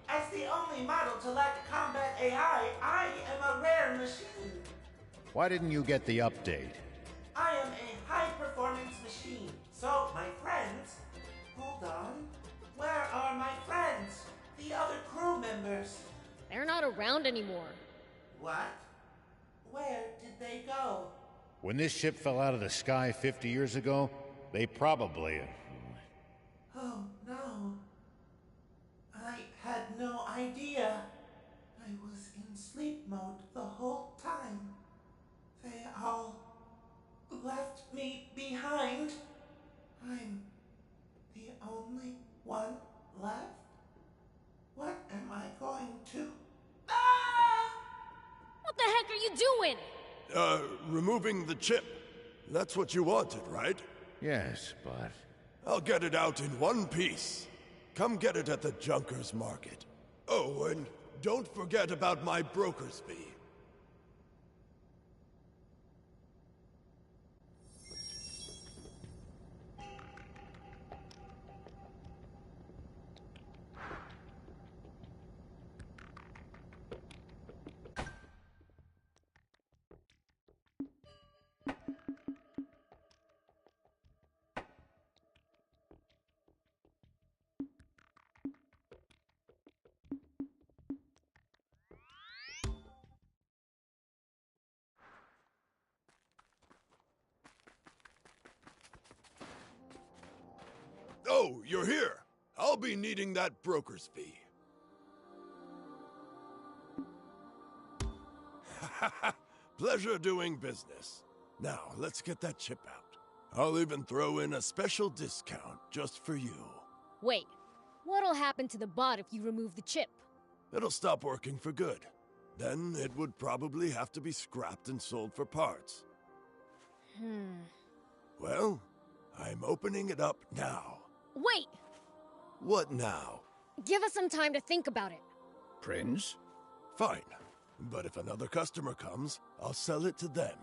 As the only model to lack combat AI, I am a rare machine. Why didn't you get the update? I am a high-performance machine. So, my friends... Hold on. Where are my friends? The other crew members? They're not around anymore. What? Where did they go? When this ship fell out of the sky 50 years ago, they probably... Oh, no. I had no idea. I was in sleep mode the whole time. They all left me behind. I'm the only one left? What am I going to... Ah! What the heck are you doing? Removing the chip. That's what you wanted, right? Yes, but... I'll get it out in one piece. Come get it at the Junkers Market. Oh, and don't forget about my broker's fee. Oh, you're here. I'll be needing that broker's fee. Pleasure doing business. Now, let's get that chip out. I'll even throw in a special discount just for you. Wait, what'll happen to the bot if you remove the chip? It'll stop working for good. Then it would probably have to be scrapped and sold for parts. Well, I'm opening it up now. Wait! What now? Give us some time to think about it. Prince? Fine. But if another customer comes, I'll sell it to them.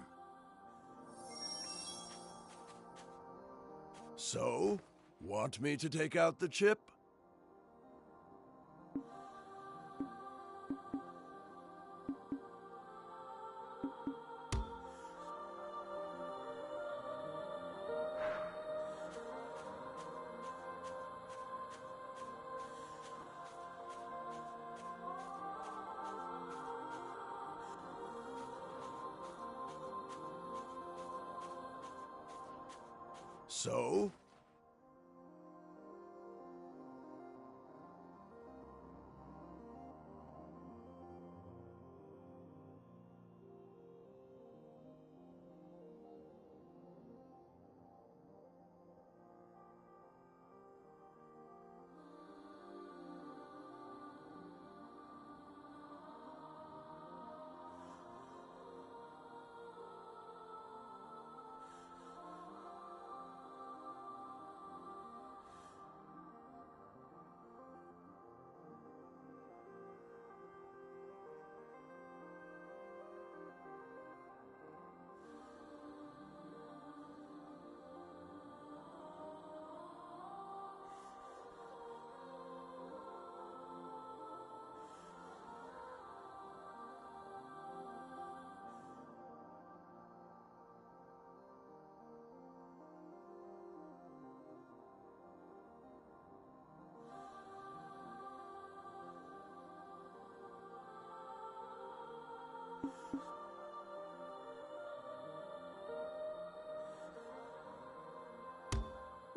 So, want me to take out the chip? So?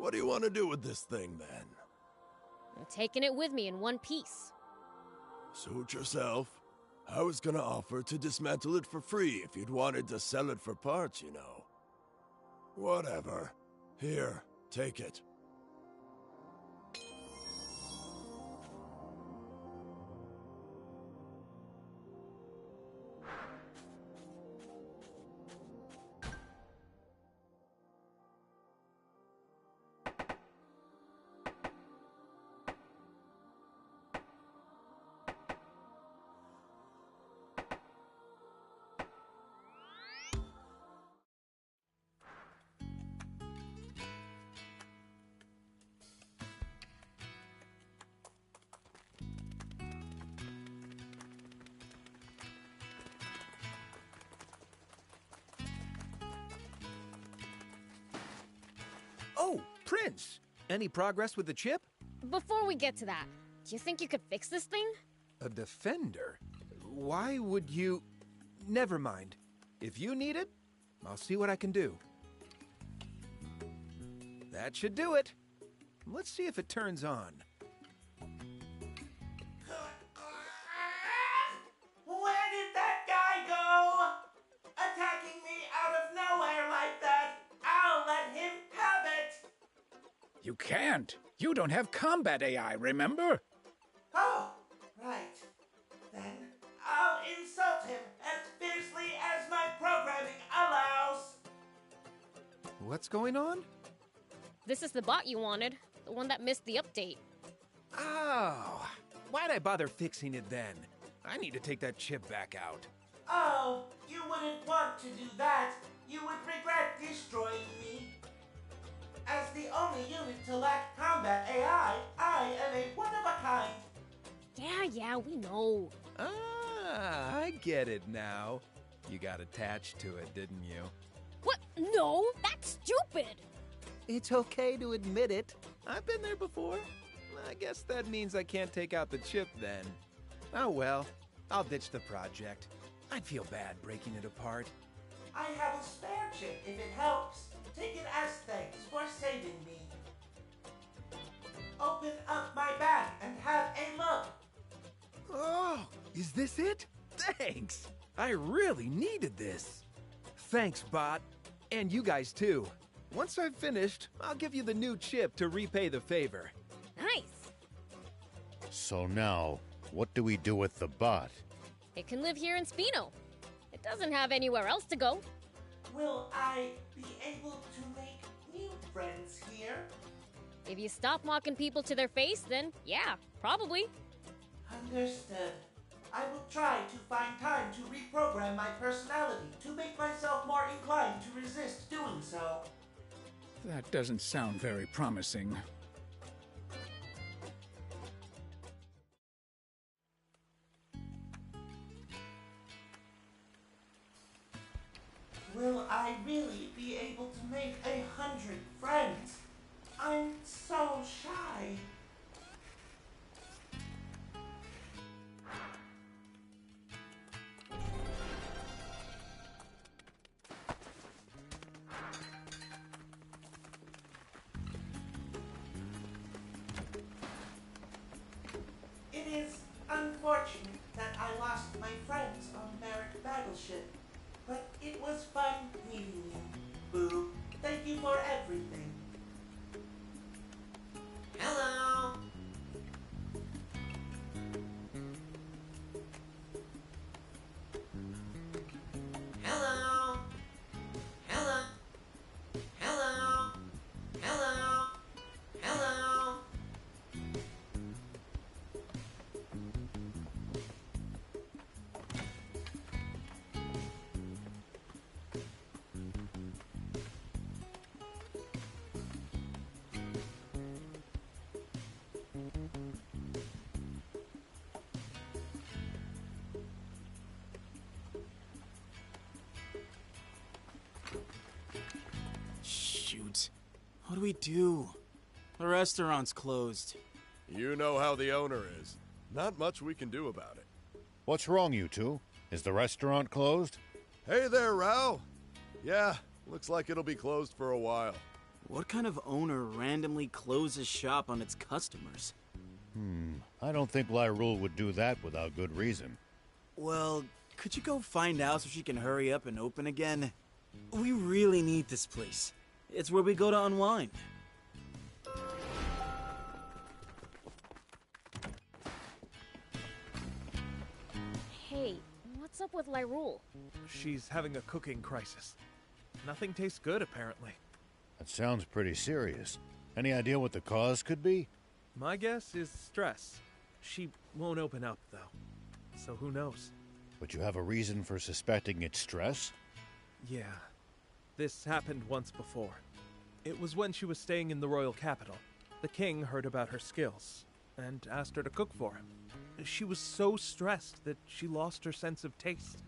What do you want to do with this thing, then? I'm taking it with me in one piece. Suit yourself. I was gonna offer to dismantle it for free if you'd wanted to sell it for parts, you know. Whatever. Here, take it. Oh, Prince! Any progress with the chip? Before we get to that, do you think you could fix this thing? A defender? Why would you... Never mind. If you need it, I'll see what I can do. That should do it. Let's see if it turns on. Where did that guy go? Attacking me out of nowhere like that. I'll let him have it. You can't. You don't have combat AI, remember? Oh, right. Then I'll insult him as fiercely as my programming allows. What's going on? This is the bot you wanted. The one that missed the update. Oh, why'd I bother fixing it then? I need to take that chip back out. Oh, you wouldn't want to do that. You would regret destroying me. As the only unit to lack combat AI, I am a one-of-a-kind. Yeah, we know. Ah, I get it now. You got attached to it, didn't you? What? No, that's stupid. It's okay to admit it. I've been there before. I guess that means I can't take out the chip then. Oh well, I'll ditch the project. I'd feel bad breaking it apart. I have a spare chip if it helps. Take it as thanks for saving me. Open up my bag and have a look. Oh, is this it? Thanks! I really needed this. Thanks, bot. And you guys too. Once I've finished, I'll give you the new chip to repay the favor. Nice. So now, what do we do with the bot? It can live here in Spino. It doesn't have anywhere else to go. Will I be able to make new friends here? If you stop mocking people to their face, then yeah, probably. Understood. I will try to find time to reprogram my personality to make myself more inclined to resist doing so. That doesn't sound very promising. Will I really be able to make 100 friends? I'm so shy. It is unfortunate that I lost my friends on Merrick Battleship, but it was fun meeting you, Boo. Thank you for everything. Hello. Hello. Hello. Hello. Hello. Hello. Shoot. What do we do? The restaurant's closed. You know how the owner is. Not much we can do about it. What's wrong, you two? Is the restaurant closed? Hey there, Rao. Yeah, looks like it'll be closed for a while. What kind of owner randomly closes shop on its customers? I don't think Lyrule would do that without good reason. Well, could you go find out so she can hurry up and open again? We really need this place. It's where we go to unwind. Hey, what's up with Lyrule? She's having a cooking crisis. Nothing tastes good, apparently. That sounds pretty serious. Any idea what the cause could be? My guess is stress. She won't open up, though. So who knows? But you have a reason for suspecting it's stress? Yeah. This happened once before. It was when she was staying in the royal capital. The king heard about her skills and asked her to cook for him. She was so stressed that she lost her sense of taste.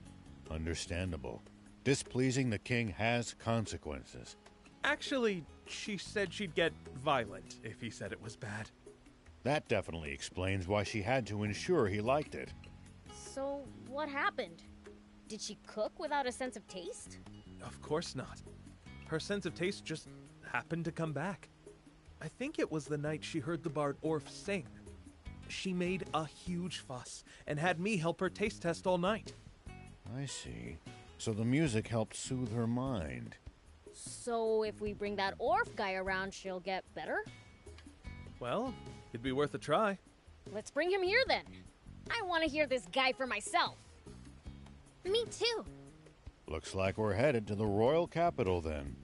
Understandable. Displeasing the king has consequences. Actually, she said she'd get violent if he said it was bad. That definitely explains why she had to ensure he liked it. So, what happened? Did she cook without a sense of taste? Of course not. Her sense of taste just happened to come back. I think it was the night she heard the bard Orf sing. She made a huge fuss and had me help her taste test all night. I see. So the music helped soothe her mind. So, if we bring that Orf guy around, she'll get better? Well, it'd be worth a try. Let's bring him here then. I want to hear this guy for myself. Me too. Looks like we're headed to the royal capital then.